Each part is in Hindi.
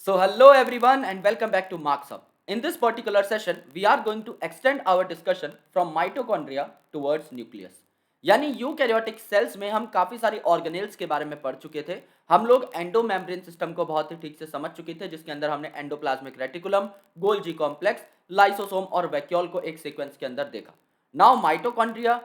So hello everyone and welcome back to Marks Up. In this particular session, we are going to extend our discussion from mitochondria towards nucleus. यानी यूकैरियोटिक सेल्स में हम काफ़ी सारी ऑर्गेनेल्स के बारे में पढ़ चुके थे। हम लोग एंडोमेम्ब्रेन सिस्टम को बहुत ही ठीक से समझ चुके थे, जिसके अंदर हमने endoplasmic reticulum, Golgi complex, lysosome और वैक्यूल को एक सीक्वेंस के अंदर देखा। Now mitochondria,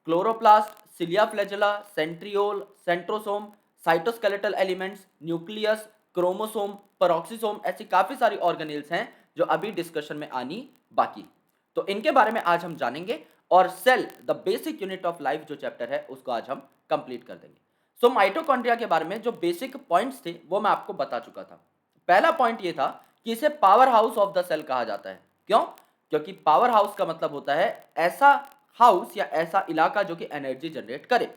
chloroplast, cilia flagella, centriole, centrosome, cytoskeletal elements, nucleus, chromosome, peroxisome, ऐसी काफ़ी सारी ऑर्गेनेल्स हैं जो अभी डिस्कशन में आनी बाकी। तो इनके बारे में आज हम जानेंगे और cell the basic unit of life जो चैप्टर है उसको आज हम कंप्लीट कर देंगे। सो माइटोकॉन्ड्रिया के बारे में जो बेसिक पॉइंट्स थे वो मैं आपको बता चुका था। पहला पॉइंट ये था कि इसे power house of the cell कहा जाता है। क्यों? क्योंकि पावर हाउस का मतलब होता है ऐसा हाउस या ऐसा इलाका जो कि एनर्जी जनरेट करे।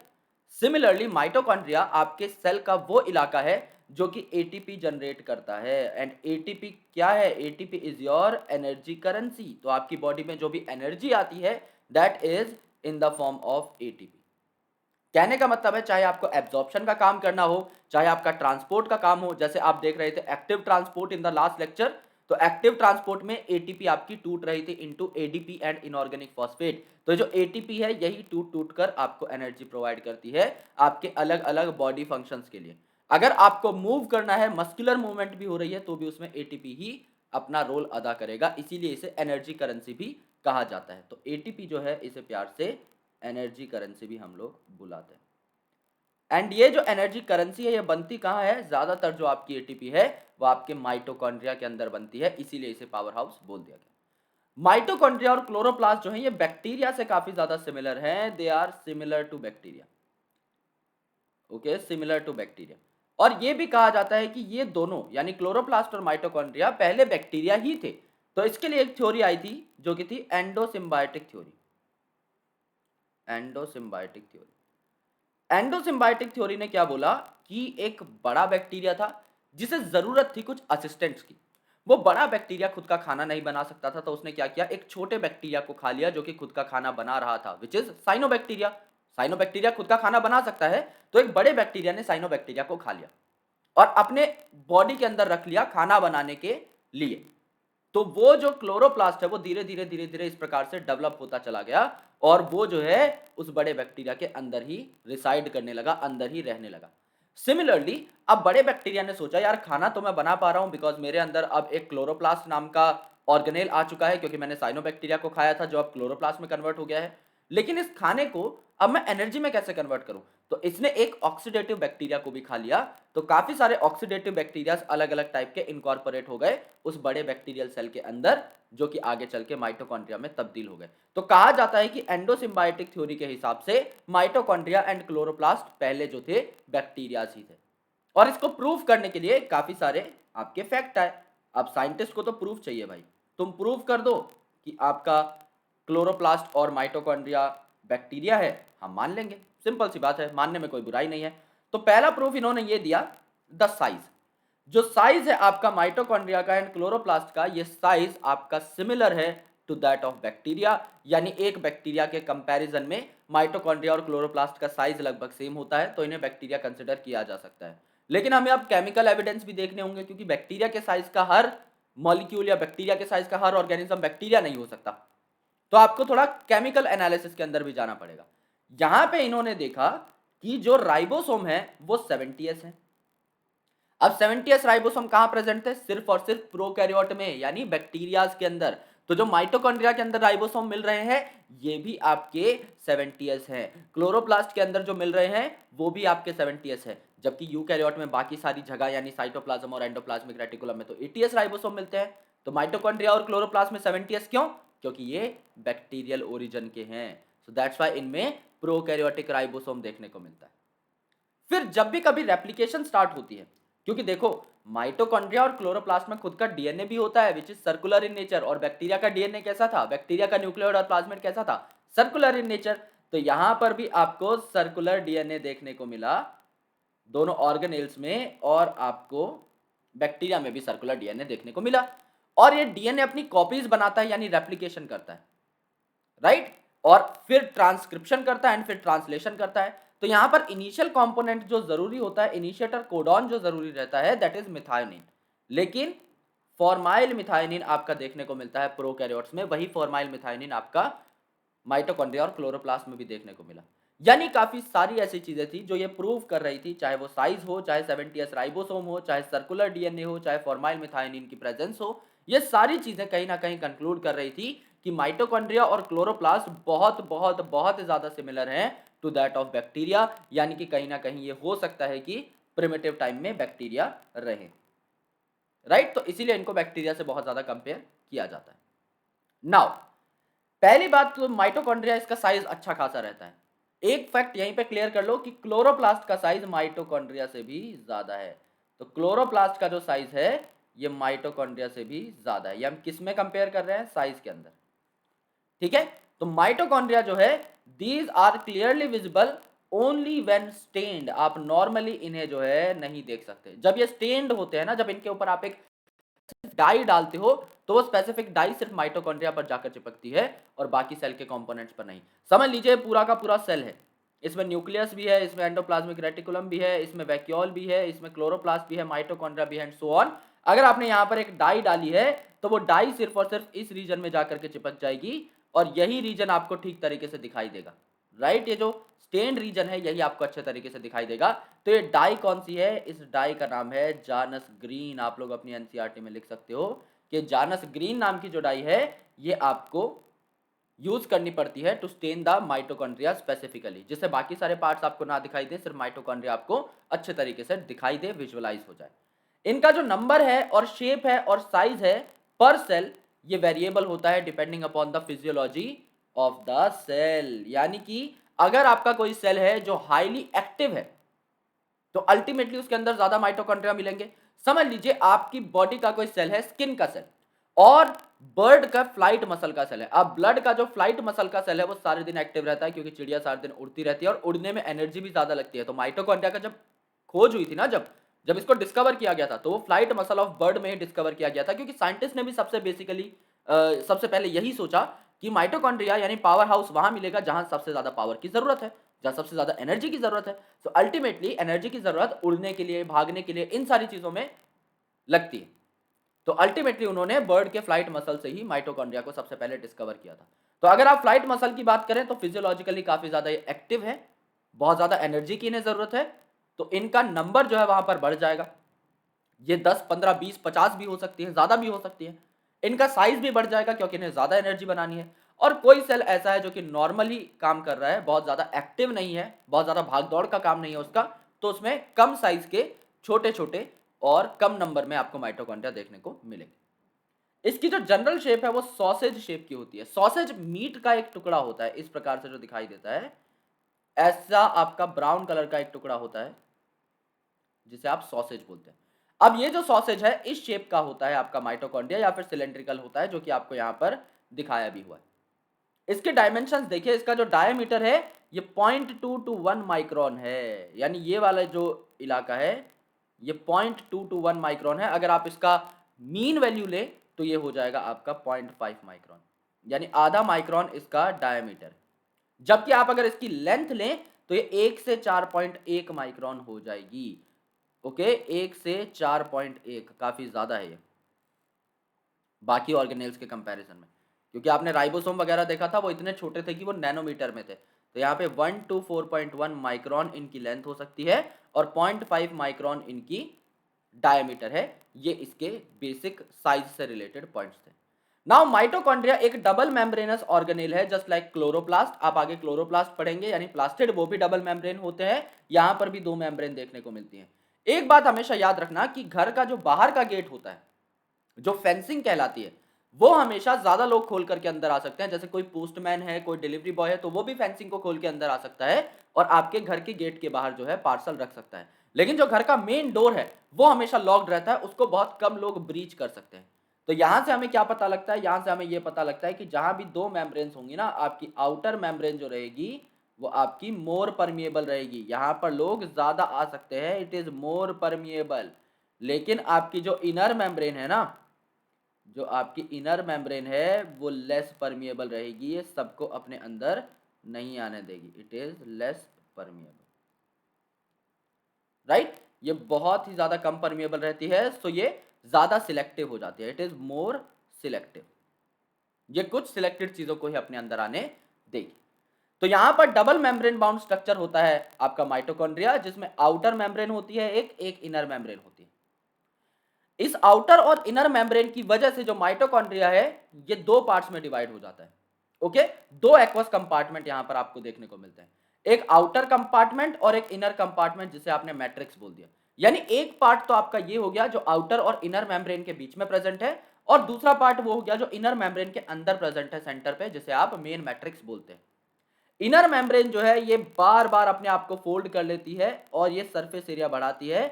सिमिलरली माइटोकॉन्ड्रिया आपके सेल का वो इलाका है जो कि एटीपी जनरेट करता है। एंड एटीपी क्या है? ATP is your energy currency. तो आपकी बॉडी में जो भी एनर्जी आती है that is in the form of ATP. कहने का मतलब है चाहे आपको एब्जॉर्प्शन का काम करना हो, चाहे आपका ट्रांसपोर्ट का काम हो, जैसे आप देख रहे थे active transport in the last lecture. तो एक्टिव ट्रांसपोर्ट में एटीपी आपकी टूट रही थी into ADP and inorganic phosphate. तो जो एटीपी है यही टूट टूट कर आपको एनर्जी प्रोवाइड करती है आपके अलग अलग बॉडी फंक्शंस के लिए। अगर आपको मूव करना है, मस्कुलर मूवमेंट भी हो रही है, तो भी उसमें एटीपी ही अपना रोल अदा करेगा, इसीलिए इसे एनर्जी करेंसी भी कहा जाता है। तो एटीपी जो है इसे प्यार से एनर्जी करेंसी भी हम लोग बुलाते हैं। एंड ये जो एनर्जी करेंसी है ये बनती कहाँ है? ज़्यादातर जो आपकी एटीपी है वो आपके माइटोकॉन्ड्रिया के अंदर बनती है, इसीलिए इसे पावर हाउस बोल दिया गया। माइटोकॉन्ड्रिया और क्लोरोप्लास्ट जो है ये बैक्टीरिया से काफ़ी ज़्यादा सिमिलर हैं। They are similar to bacteria. Okay, similar to bacteria. और ये भी कहा जाता है कि ये दोनों यानी क्लोरोप्लास्ट और माइटोकॉन्ड्रिया पहले बैक्टीरिया ही थे। तो इसके लिए एक थ्योरी आई थी जो कि थी endosymbiotic theory. Endosymbiotic theory. Endosymbiotic theory ने क्या बोला कि एक बड़ा बैक्टीरिया था जिसे जरूरत थी कुछ असिस्टेंट्स की। वो बड़ा बैक्टीरिया खुद का खाना नहीं बना सकता था, तो उसने क्या किया, एक छोटे बैक्टीरिया को खा लिया जो कि खुद का खाना बना रहा था, विच इज साइनोबैक्टीरिया। साइनोबैक्टीरिया खुद का खाना बना सकता है, तो एक बड़े बैक्टीरिया ने साइनोबैक्टीरिया को खा लिया और अपने बॉडी के अंदर रख लिया खाना बनाने के लिए। तो वो जो क्लोरोप्लास्ट है वो धीरे धीरे धीरे धीरे इस प्रकार से डेवलप होता चला गया और वो जो है उस बड़े बैक्टीरिया के अंदर ही रिसाइड करने लगा, अंदर ही रहने लगा। सिमिलरली अब बड़े बैक्टीरिया ने सोचा यार खाना तो मैं बना पा रहा हूं बिकॉज मेरे अंदर अब एक क्लोरोप्लास्ट नाम का ऑर्गेनेल आ चुका है, क्योंकि मैंने साइनोबैक्टीरिया को खाया था जो अब क्लोरोप्लास्ट में कन्वर्ट हो गया है। लेकिन इस खाने को अब मैं एनर्जी में कैसे कन्वर्ट करूं? तो इसने एक ऑक्सीडेटिव बैक्टीरिया को भी खा लिया। तो काफी सारे ऑक्सीडेटिव बैक्टीरिया अलग अलग टाइप के इनकॉर्पोरेट हो गए उस बड़े बैक्टीरियल सेल के अंदर, जो कि आगे चल के माइटोकॉन्ड्रिया में तब्दील हो गए। तो कहा जाता है कि एंडोसिम्बायोटिक थ्योरी के हिसाब से माइटोकॉन्ड्रिया एंड क्लोरोप्लास्ट पहले जो थे बैक्टीरियाज ही थे। और इसको प्रूव करने के लिए काफी सारे आपके फैक्ट आए। अब साइंटिस्ट को तो प्रूफ चाहिए भाई, तुम प्रूव कर दो कि आपका क्लोरोप्लास्ट और माइटोकॉन्ड्रिया बैक्टीरिया है, हम मान लेंगे। सिंपल सी बात है, मानने में कोई बुराई नहीं है। तो पहला प्रूफ इन्होंने ये दिया, द साइज। जो साइज है आपका माइटोकॉन्ड्रिया का एंड क्लोरोप्लास्ट का, ये साइज आपका सिमिलर है टू दैट ऑफ बैक्टीरिया। यानी एक बैक्टीरिया के कंपैरिजन में माइटोकॉन्ड्रिया और क्लोरोप्लास्ट का साइज लगभग सेम होता है, तो इन्हें बैक्टीरिया कंसिडर किया जा सकता है। लेकिन हमें अब केमिकल एविडेंस भी देखने होंगे, क्योंकि बैक्टीरिया के साइज का हर मॉलिक्यूल या बैक्टीरिया के साइज का हर ऑर्गेनिज्म बैक्टीरिया नहीं हो सकता। तो आपको थोड़ा केमिकल एनालिसिस के अंदर भी जाना पड़ेगा। यहां पे इन्होंने देखा कि जो राइबोसोम है वो 70s है। अब 70s राइबोसोम कहां प्रेजेंट थे? सिर्फ और सिर्फ प्रोकैरियोट में, यानी बैक्टीरियाज के अंदर। तो जो माइटोकॉन्ड्रिया के अंदर राइबोसोम मिल रहे हैं ये भी आपके 70s हैं। क्लोरोप्लास्ट के अंदर जो मिल रहे हैं वो भी आपके 70s है। जबकि यूकैरियोट में बाकी सारी जगह यानी साइटोप्लाज्म और एंडोप्लाज्मिक रेटिकुलम में तो 80s राइबोसोम मिलते हैं। तो माइटोकॉन्ड्रिया और क्लोरोप्लास्ट में 70s क्यों? क्योंकि ये बैक्टीरियल ओरिजिन के हैं। सो दैट्स व्हाई इनमें प्रोकैरियोटिक राइबोसोम देखने को मिलता है। फिर जब भी कभी रेप्लिकेशन स्टार्ट होती है, क्योंकि देखो माइटोकॉन्ड्रिया और क्लोरोप्लास्ट में खुद का डीएनए भी होता है which is circular in nature, और बैक्टीरिया का डीएनए कैसा था? बैक्टीरिया का न्यूक्लियोइड और प्लाज्मिड कैसा था? Circular in nature. तो यहां पर भी आपको सर्कुलर डीएनए देखने को मिला दोनों ऑर्गेनेल्स में, और आपको बैक्टीरिया में भी सर्कुलर डीएनए देखने को मिला। और ये डीएनए अपनी कॉपीज बनाता है यानी रेप्लिकेशन करता है, राइट? और फिर ट्रांसक्रिप्शन करता है एंड फिर ट्रांसलेशन करता है। तो यहां पर इनिशियल कंपोनेंट जो जरूरी होता है, इनिशिएटर कोडॉन जो जरूरी रहता है, दैट इज मिथायोनिन। लेकिन फॉर्माइल मिथायोनिन आपका देखने को मिलता है प्रोकैरियोट्स में, वही फॉर्माइल मिथायोनिन आपका माइटोकॉन्ड्रिया और क्लोरोप्लास्ट में भी देखने को मिला। यानी काफी सारी ऐसी चीजें थी जो ये प्रूव कर रही थी, चाहे वो साइज हो, चाहे 70s राइबोसोम हो, चाहे सर्कुलर डीएनए हो, चाहे फॉर्माइल मिथायोनिन की प्रेजेंस हो, ये सारी चीजें कहीं ना कहीं कंक्लूड कर रही थी कि माइटोकॉन्ड्रिया और क्लोरोप्लास्ट बहुत बहुत बहुत ज्यादा सिमिलर हैं टू दैट ऑफ बैक्टीरिया, यानी कि कहीं ना कहीं ये हो सकता है कि प्रिमिटिव टाइम में बैक्टीरिया रहे, राइट। तो इसीलिए इनको बैक्टीरिया से बहुत ज्यादा कंपेयर किया जाता है। नाउ पहली बात तो माइटोकॉन्ड्रिया इसका साइज अच्छा खासा रहता है। एक फैक्ट यहीं पे क्लियर कर लो कि क्लोरोप्लास्ट का साइज माइटोकॉन्ड्रिया से भी ज्यादा है। तो क्लोरोप्लास्ट का जो साइज है ये माइटोकॉन्ड्रिया से भी ज्यादा है। ये हम किस में कंपेयर कर रहे हैं? साइज के अंदर, ठीक है। तो माइटोकॉन्ड्रिया जो है these are clearly visible only when stained. आप नॉर्मली इन्हें जो है नहीं देख सकते। जब ये स्टेन्ड होते हैं ना, जब इनके ऊपर आप एक डाई डालते हो तो वो स्पेसिफिक डाई सिर्फ माइटोकॉन्ड्रिया पर जाकर चिपकती है और बाकी सेल के कंपोनेंट्स पर नहीं। समझ लीजिए पूरा का पूरा सेल है, इसमें न्यूक्लियस भी है, इसमें एंडोप्लाज्मिक रेटिकुलम भी है, इसमें वैक्यूल भी है, इसमें क्लोरोप्लास्ट भी है, माइटोकॉन्ड्रिया भी है एंड सो ऑन। अगर आपने यहाँ पर एक डाई डाली है तो वो डाई सिर्फ और सिर्फ इस रीजन में जाकर के चिपक जाएगी और यही रीजन आपको ठीक तरीके से दिखाई देगा, राइट। ये जो स्टेन्ड रीजन है यही आपको अच्छे तरीके से दिखाई देगा। तो ये डाई कौन सी है? इस डाई का नाम है जानस ग्रीन। आप लोग अपनी एनसीईआरटी में लिख सकते हो कि जानस ग्रीन नाम की जो डाई है ये आपको यूज करनी पड़ती है to stain the mitochondria specifically, जिससे बाकी सारे पार्ट्स आपको ना दिखाई दे, सिर्फ माइटोकॉन्ड्रिया आपको अच्छे तरीके से दिखाई दे, विजुअलाइज हो जाए। इनका जो नंबर है और शेप है और साइज है पर सेल ये वेरिएबल होता है depending upon the physiology of the cell. यानी कि अगर आपका कोई सेल है जो हाईली एक्टिव है तो अल्टीमेटली उसके अंदर ज्यादा माइटोकॉन्ड्रिया मिलेंगे। समझ लीजिए आपकी बॉडी का कोई सेल है, स्किन का सेल, और बर्ड का फ्लाइट मसल का सेल है। अब ब्लड का जो फ्लाइट मसल का सेल है वो सारे दिन एक्टिव रहता है क्योंकि चिड़िया सारे दिन उड़ती रहती है और उड़ने में एनर्जी भी ज्यादा लगती है। तो माइटोकॉन्ड्रिया का जब खोज हुई थी ना, जब जब इसको डिस्कवर किया गया था तो वो फ्लाइट मसल ऑफ बर्ड में ही डिस्कवर किया गया था, क्योंकि साइंटिस्ट ने भी सबसे बेसिकली सबसे पहले यही सोचा कि माइटोकॉन्ड्रिया यानी पावर हाउस वहां मिलेगा जहां सबसे ज्यादा पावर की जरूरत है, जहां सबसे ज्यादा एनर्जी की जरूरत है। तो अल्टीमेटली एनर्जी की जरूरत उड़ने के लिए, भागने के लिए, इन सारी चीजों में लगती है। तो अल्टीमेटली उन्होंने बर्ड के फ्लाइट मसल से ही माइटोकॉन्ड्रिया को सबसे पहले डिस्कवर किया था। तो अगर आप फ्लाइट मसल की बात करें तो फिजियोलॉजिकली काफी ज्यादा एक्टिव है, बहुत ज्यादा एनर्जी की इन्हें जरूरत है, तो इनका नंबर जो है वहां पर बढ़ जाएगा। ये 10, 15, 20, 50 भी हो सकती है, ज्यादा भी हो सकती है। इनका साइज भी बढ़ जाएगा क्योंकि इन्हें ज्यादा एनर्जी बनानी है। और कोई सेल ऐसा है जो कि नॉर्मली काम कर रहा है, बहुत ज्यादा एक्टिव नहीं है, बहुत ज्यादा भाग दौड़ का काम नहीं है उसका, तो उसमें कम साइज के छोटे छोटे और कम नंबर में आपको माइटोकॉन्ड्रिया देखने को मिलेंगे। इसकी जो जनरल शेप है वो सॉसेज शेप की होती है। सॉसेज मीट का एक टुकड़ा होता है इस प्रकार से जो दिखाई देता है, ऐसा आपका ब्राउन कलर का एक टुकड़ा होता है जिसे आप सॉसेज बोलते हैं। अब ये जो सॉसेज है इस शेप का होता है आपका माइटोकॉन्ड्रिया, या फिर सिलेंड्रिकल होता है, जो कि आपको यहाँ पर दिखाया भी हुआ है। इसके डायमेंशंस देखिए, इसका जो डायमीटर है ये 0.2 to 1 माइक्रोन है, यानी ये वाला जो इलाका है ये 0.2 to 1 माइक्रोन है। अगर आप इसका मीन वैल्यू ले तो ये हो जाएगा आपका 0.5 माइक्रोन, यानी आधा माइक्रोन इसका डायमीटर। जबकि आप अगर इसकी लेंथ लें तो ये 1 से 4.1 माइक्रोन हो जाएगी। ओके, 1 से 4.1 काफी ज्यादा है ये बाकी ऑर्गेनेल्स के कंपैरिजन में, क्योंकि आपने राइबोसोम वगैरह देखा था वो इतने छोटे थे कि वो नैनोमीटर में थे। तो यहाँ पे 1 to 4.1 माइक्रोन इनकी लेंथ हो सकती है और 0.5 माइक्रोन इनकी डायमीटर है। ये इसके बेसिक साइज से रिलेटेड पॉइंट्स थे। नाउ माइटोकॉन्ड्रिया एक डबल मेम्ब्रेनस ऑर्गेनेल है, जस्ट लाइक क्लोरोप्लास्ट। आप आगे क्लोरोप्लास्ट पढ़ेंगे, यानी प्लास्टिड वो भी डबल मेम्ब्रेन होते हैं। यहां पर भी दो मेम्ब्रेन देखने को मिलती हैं। एक बात हमेशा याद रखना कि घर का जो बाहर का गेट होता है, जो फेंसिंग कहलाती है, वो हमेशा ज्यादा लोग खोल करके अंदर आ सकते हैं। जैसे कोई पोस्टमैन है, कोई डिलीवरी बॉय है, तो वो भी फेंसिंग को खोल के अंदर आ सकता है और आपके घर के गेट के बाहर जो है पार्सल रख सकता है। लेकिन जो घर का मेन डोर है वो हमेशा लॉक्ड रहता है, उसको बहुत कम लोग ब्रीच कर सकते हैं। तो यहां से हमें क्या पता लगता है? यहां से हमें यह पता लगता है कि जहां भी दो मेम्ब्रेन्स होंगी ना, आपकी आउटर मेम्ब्रेन जो रहेगी वो आपकी मोर परमिएबल रहेगी। यहां पर लोग ज्यादा आ सकते हैं, इट इज मोर परमिएबल। लेकिन आपकी जो इनर मेम्ब्रेन है ना, जो आपकी इनर मेम्ब्रेन है वो लेस परमिएबल रहेगी, ये सबको अपने अंदर नहीं आने देगी। It is less permeable, right. ये बहुत ही ज्यादा कम परमिएबल रहती है, सो ये ज़्यादा सिलेक्टिव हो जाती है, इट इज़ मोर सिलेक्टिव। ये कुछ सिलेक्टेड चीज़ों को ही अपने अंदर आने देगी। तो यहाँ पर डबल मेम्ब्रेन बाउंड स्ट्रक्चर होता है आपका माइटोकॉन्ड्रिया, जिसमें आउटर मेम्ब्रेन होती है एक इनर मेम्ब्रेन होती है। इस आउटर और इनर मेम्ब्रेन की वजह से जो माइटोकॉन्ड्रिया है ये दो पार्ट्स में डिवाइड हो जाता है। ओके, दो एक्वस कंपार्टमेंट यहां पर आपको देखने को मिलते हैं, एक आउटर कंपार्टमेंट और एक इनर कंपार्टमेंट, जिसे आपने मैट्रिक्स बोल दिया। यानी एक पार्ट तो आपका ये हो गया जो आउटर और इनर मेम्ब्रेन के बीच में प्रेजेंट है, और दूसरा पार्ट वो हो गया जो इनर मेम्ब्रेन के अंदर प्रेजेंट है सेंटर पे, जिसे आप मेन मैट्रिक्स बोलते हैं। इनर मेम्ब्रेन जो है ये बार बार अपने आप को फोल्ड कर लेती है और ये सरफेस एरिया बढ़ाती है,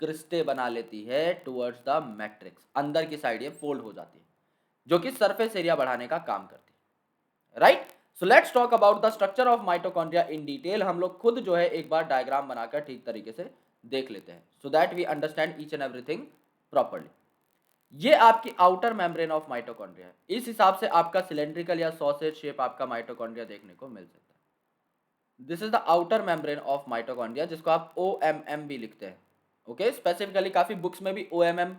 क्रिस्टे बना लेती है टुवर्ड्स द मैट्रिक्स, अंदर की साइड ये फोल्ड हो जाती है, जो कि सरफेस एरिया बढ़ाने का काम करती है। Right, so let's talk about the structure of mitochondria in detail. हम लोग खुद जो है एक बार डायग्राम बनाकर ठीक तरीके से देख लेते हैं, so that we understand each and everything properly. ये आपकी आउटर मेम्ब्रेन ऑफ माइटोकॉन्ड्रिया है। इस हिसाब से आपका सिलेंड्रिकल या सॉसेज शेप आपका माइटोकॉन्ड्रिया देखने को मिल सकता है। This is the outer membrane of mitochondria, जिसको आप OMM भी लिखते हैं। ओके, स्पेसिफिकली काफी बुक्स में भी OMM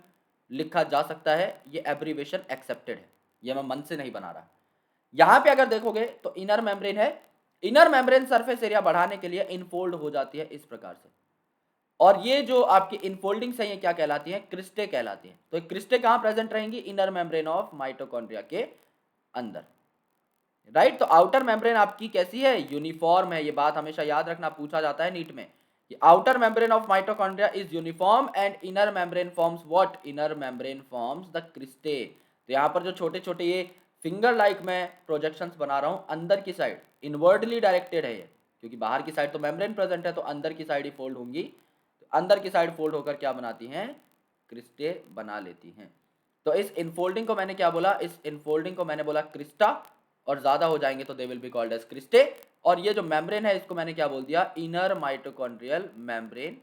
लिखा जा सकता है, ये एब्रीवेशन एक्सेप्टेड है, ये मैं मन से नहीं बना रहा। यहां पे अगर देखोगे तो इनर मेम्ब्रेन है, इनर मेम्ब्रेन सरफेस एरिया बढ़ाने के लिए इनफोल्ड हो जाती है इस प्रकार से, और ये जो आपकी इनफोल्डिंग्स है ये क्या कहलाती हैं, क्रिस्टे कहलाती हैं। तो क्रिस्टे कहां प्रेजेंट रहेंगी, इनर मेम्ब्रेन ऑफ माइटोकॉन्ड्रिया के अंदर। राइट, तो आउटर मेम्ब्रेन आपकी कैसी है, यूनिफॉर्म है। ये बात हमेशा याद रखना, पूछा जाता है नीट में कि outer membrane of mitochondria is uniform and inner membrane forms what, inner membrane forms the cristae. तो यहाँ पर जो छोटे छोटे ये फिंगर लाइक मैं प्रोजेक्शंस बना रहा हूँ अंदर की साइड, इनवर्डली डायरेक्टेड है ये, क्योंकि बाहर की साइड तो मेम्ब्रेन प्रेजेंट है, तो अंदर की साइड ही फोल्ड होंगी। तो अंदर की साइड फोल्ड होकर क्या बनाती हैं, क्रिस्टे बना लेती हैं। तो इस इनफोल्डिंग को मैंने क्या बोला, इस इनफोल्डिंग को मैंने बोला क्रिस्टा, और ज्यादा हो जाएंगे तो they will be called as cristae. और ये जो मेम्ब्रेन है इसको मैंने क्या बोल दिया, इनर माइटोकॉन्ड्रियल मेम्ब्रेन,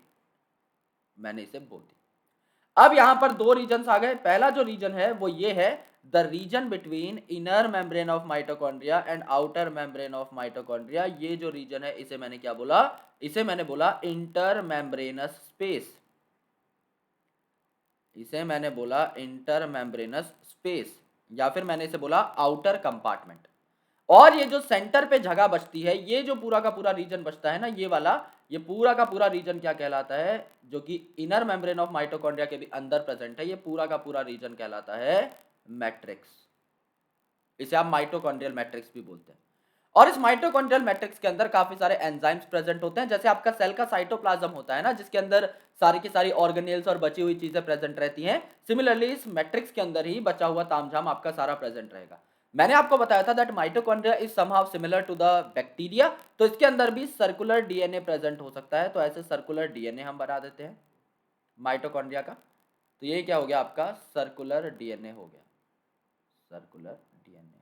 मैंने इसे बोल दिया। अब यहां पर दो रीजन आ गए। पहला जो रीजन है वो ये है, the region between inner membrane of mitochondria and outer membrane of mitochondria. ये जो रीजन है इसे मैंने क्या बोला, इसे मैंने बोला इंटर मेम्ब्रेनस स्पेस, इसे मैंने बोला इंटर मेम्ब्रेनस स्पेस, या फिर मैंने इसे बोला आउटर कंपार्टमेंट। और ये जो सेंटर पे जगह बचती है, ये जो पूरा का पूरा रीजन बचता है ना, ये वाला, ये पूरा का पूरा रीजन क्या कहलाता है, जो कि इनर मेम्ब्रेन ऑफ माइटोकॉन्ड्रिया के भी अंदर प्रेजेंट है, ये पूरा का पूरा रीजन कहलाता है मैट्रिक्स। इसे आप माइटोकॉन्ड्रियल मैट्रिक्स भी बोलते हैं। और इस माइटोकॉन्ड्रियल मैट्रिक्स के अंदर काफी सारे एंजाइम्स प्रेजेंट होते हैं, जैसे आपका सेल का साइटोप्लाज्म होता है ना, जिसके अंदर सारी की सारी ऑर्गेनेल्स और बची हुई चीजें प्रेजेंट रहती हैं। सिमिलरली इस मैट्रिक्स के अंदर ही बचा हुआ तामझाम आपका सारा प्रेजेंट रहेगा। मैंने आपको बताया था that mitochondria is somehow similar to the bacteria, तो इसके अंदर भी सर्कुलर डीएनए प्रेजेंट हो सकता है। तो ऐसे सर्कुलर डीएनए हम बना देते हैं माइटोकॉन्ड्रिया का। तो ये क्या हो गया, आपका सर्कुलर डीएनए हो गया, सर्कुलर डीएनए।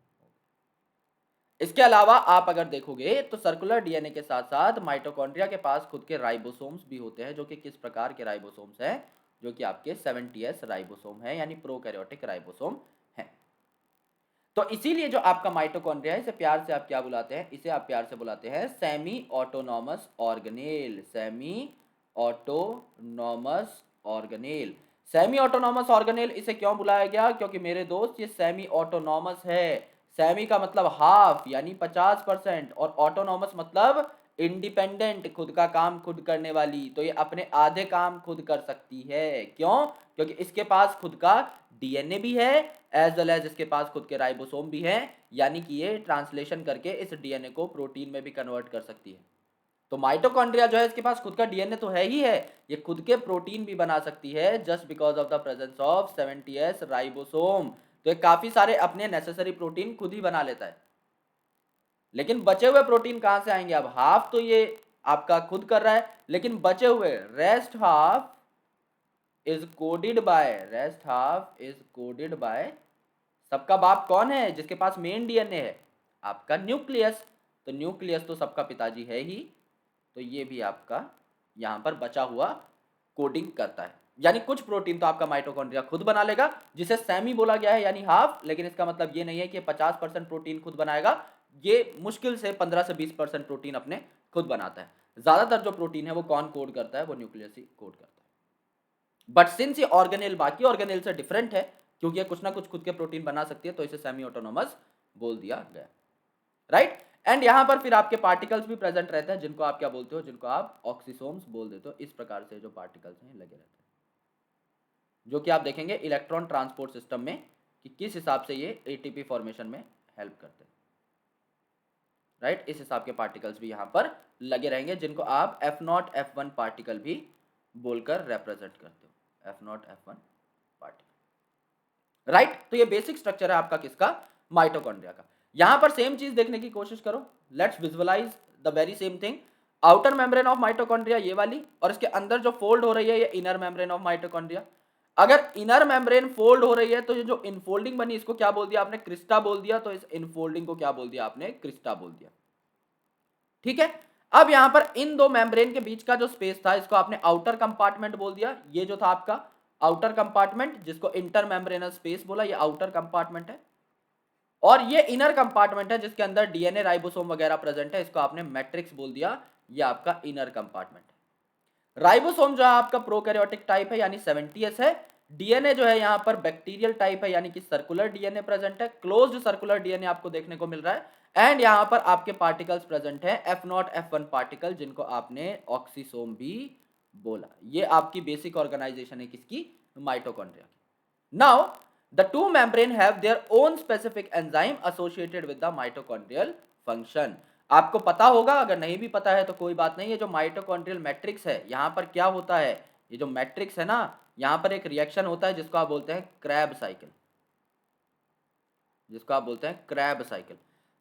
इसके अलावा आप अगर देखोगे तो सर्कुलर डीएनए के साथ साथ माइटोकॉन्ड्रिया के पास खुद के राइबोसोम्स भी होते हैं, जो कि किस प्रकार के राइबोसोम्स हैं, जो कि आपके 70S राइबोसोम है, यानी प्रोकैरियोटिक राइबोसोम है। तो इसीलिए जो आपका माइटोकॉन्ड्रिया है, इसे प्यार से आप क्या बुलाते हैं, इसे आप प्यार से बुलाते हैं semi autonomous organelle, semi autonomous organelle. Semi autonomous organelle इसे क्यों बुलाया गया, क्योंकि मेरे दोस्त ये सेमी ऑटोनॉमस है। सेमी का मतलब हाफ यानी 50%, और ऑटोनॉमस मतलब इंडिपेंडेंट, खुद का काम खुद करने वाली। तो ये अपने आधे काम खुद कर सकती है, क्यों, क्योंकि इसके पास खुद का डीएनए भी है, एज वेल एज इसके पास खुद के राइबोसोम भी हैं, यानी कि ये ट्रांसलेशन करके इस डीएनए को प्रोटीन में भी कन्वर्ट कर सकती है। तो माइटोकॉन्ड्रिया जो है इसके पास खुद का डीएनए तो है ही है, ये खुद के प्रोटीन भी बना सकती है just because of the presence of 70S ribosome. तो ये काफी सारे अपने नेसेसरी प्रोटीन खुद ही बना लेता है। लेकिन बचे हुए प्रोटीन कहां से आएंगे, अब हाफ तो ये आपका खुद कर रहा है, लेकिन बचे हुए rest half is coded by, rest half is coded by, सबका बाप कौन है, जिसके पास मेन डीएनए है, आपका न्यूक्लियस। तो न्यूक्लियस तो सबका पिताजी है ही, तो ये भी आपका यहां पर बचा हुआ कोडिंग करता है। यानी कुछ प्रोटीन तो आपका माइटोकॉन्ड्रिया खुद बना लेगा, जिसे सेमी बोला गया है यानी हाफ, लेकिन इसका मतलब ये नहीं है कि 50% प्रोटीन खुद बनाएगा। ये मुश्किल से 15 से 20% प्रोटीन अपने खुद बनाता है। ज्यादातर जो प्रोटीन है वो कौन कोड करता है, वो न्यूक्लियस ही कोड करता है। बट सिंस ये ऑर्गेनेल बाकी ऑर्गेनेल से डिफरेंट है, क्योंकि ये कुछ ना कुछ खुद के प्रोटीन बना सकती है, तो इसे सेमी ऑटोनोमस बोल दिया गया, राइट। एंड यहां पर फिर आपके पार्टिकल्स भी प्रेजेंट रहते हैं, जिनको आप क्या बोलते हो, जिनको आप ऑक्सीसोम्स बोल देते हो। इस प्रकार से जो पार्टिकल्स हैं लगे रहते हैं, जो कि आप देखेंगे इलेक्ट्रॉन ट्रांसपोर्ट सिस्टम में कि किस हिसाब से ये एटीपी फॉर्मेशन में हेल्प करते हैं, राइट। इस हिसाब के पार्टिकल्स भी यहां पर लगे रहेंगे, जिनको आप F0 F1 पार्टिकल भी बोलकर रिप्रेजेंट करते हो, F0 F1 पार्टिकल, राइट। तो ये बेसिक स्ट्रक्चर है आपका किसका, माइटोकॉन्ड्रिया का। यहां पर सेम चीज देखने की कोशिश करो, let's visualise the very same thing. Outer membrane of mitochondria ये वाली, और इसके अंदर जो फोल्ड हो रही है ये इनर मेम्ब्रेन ऑफ माइटोकॉन्ड्रिया। अगर इनर मेम्ब्रेन फोल्ड हो रही है तो ये जो इनफोल्डिंग बनी इसको क्या बोल दिया आपने, क्रिस्टा बोल दिया। तो इस इनफोल्डिंग को क्या बोल दिया आपने, क्रिस्टा बोल दिया, ठीक है। अब यहां पर इन दो मेम्ब्रेन के बीच का जो स्पेस था इसको आपने आउटर कंपार्टमेंट बोल दिया। ये जो था आपका आउटर कंपार्टमेंट, जिसको इंटर मेम्ब्रेनल स्पेस बोला, ये आउटर कंपार्टमेंट है। और ये इनर कंपार्टमेंट है जिसके अंदर डीएनए राइबोसोम वगैरह प्रेजेंट है, इसको आपने मैट्रिक्स बोल दिया। ये आपका इनर कंपार्टमेंट है। राइबोसोम जो है आपका प्रोकैरियोटिक टाइप है, यानी 70s है। डीएनए जो है यहाँ पर बैक्टीरियल टाइप है, यानी कि सर्कुलर डीएनए प्रेजेंट है, क्लोज्ड सर्कुलर डीएनए आपको देखने को मिल रहा है। एंड यहाँ पर आपके पार्टिकल्स प्रेजेंट है F0 F1 पार्टिकल, जिनको आपने ऑक्सीसोम भी बोला। ये आपकी बेसिक ऑर्गेनाइजेशन है किसकी, माइटोकॉन्ड्रिया की। Now the two membrane have their own specific enzyme associated with the mitochondrial function। आपको पता होगा, अगर नहीं भी पता है तो कोई बात नहीं है। जो माइटोकॉन्ड्रियल मैट्रिक्स है, यहां पर क्या होता है, ये जो मैट्रिक्स है ना, यहां पर एक रिएक्शन होता है जिसको आप बोलते हैं क्रैब साइकिल, जिसको आप बोलते हैं क्रैब साइकिल।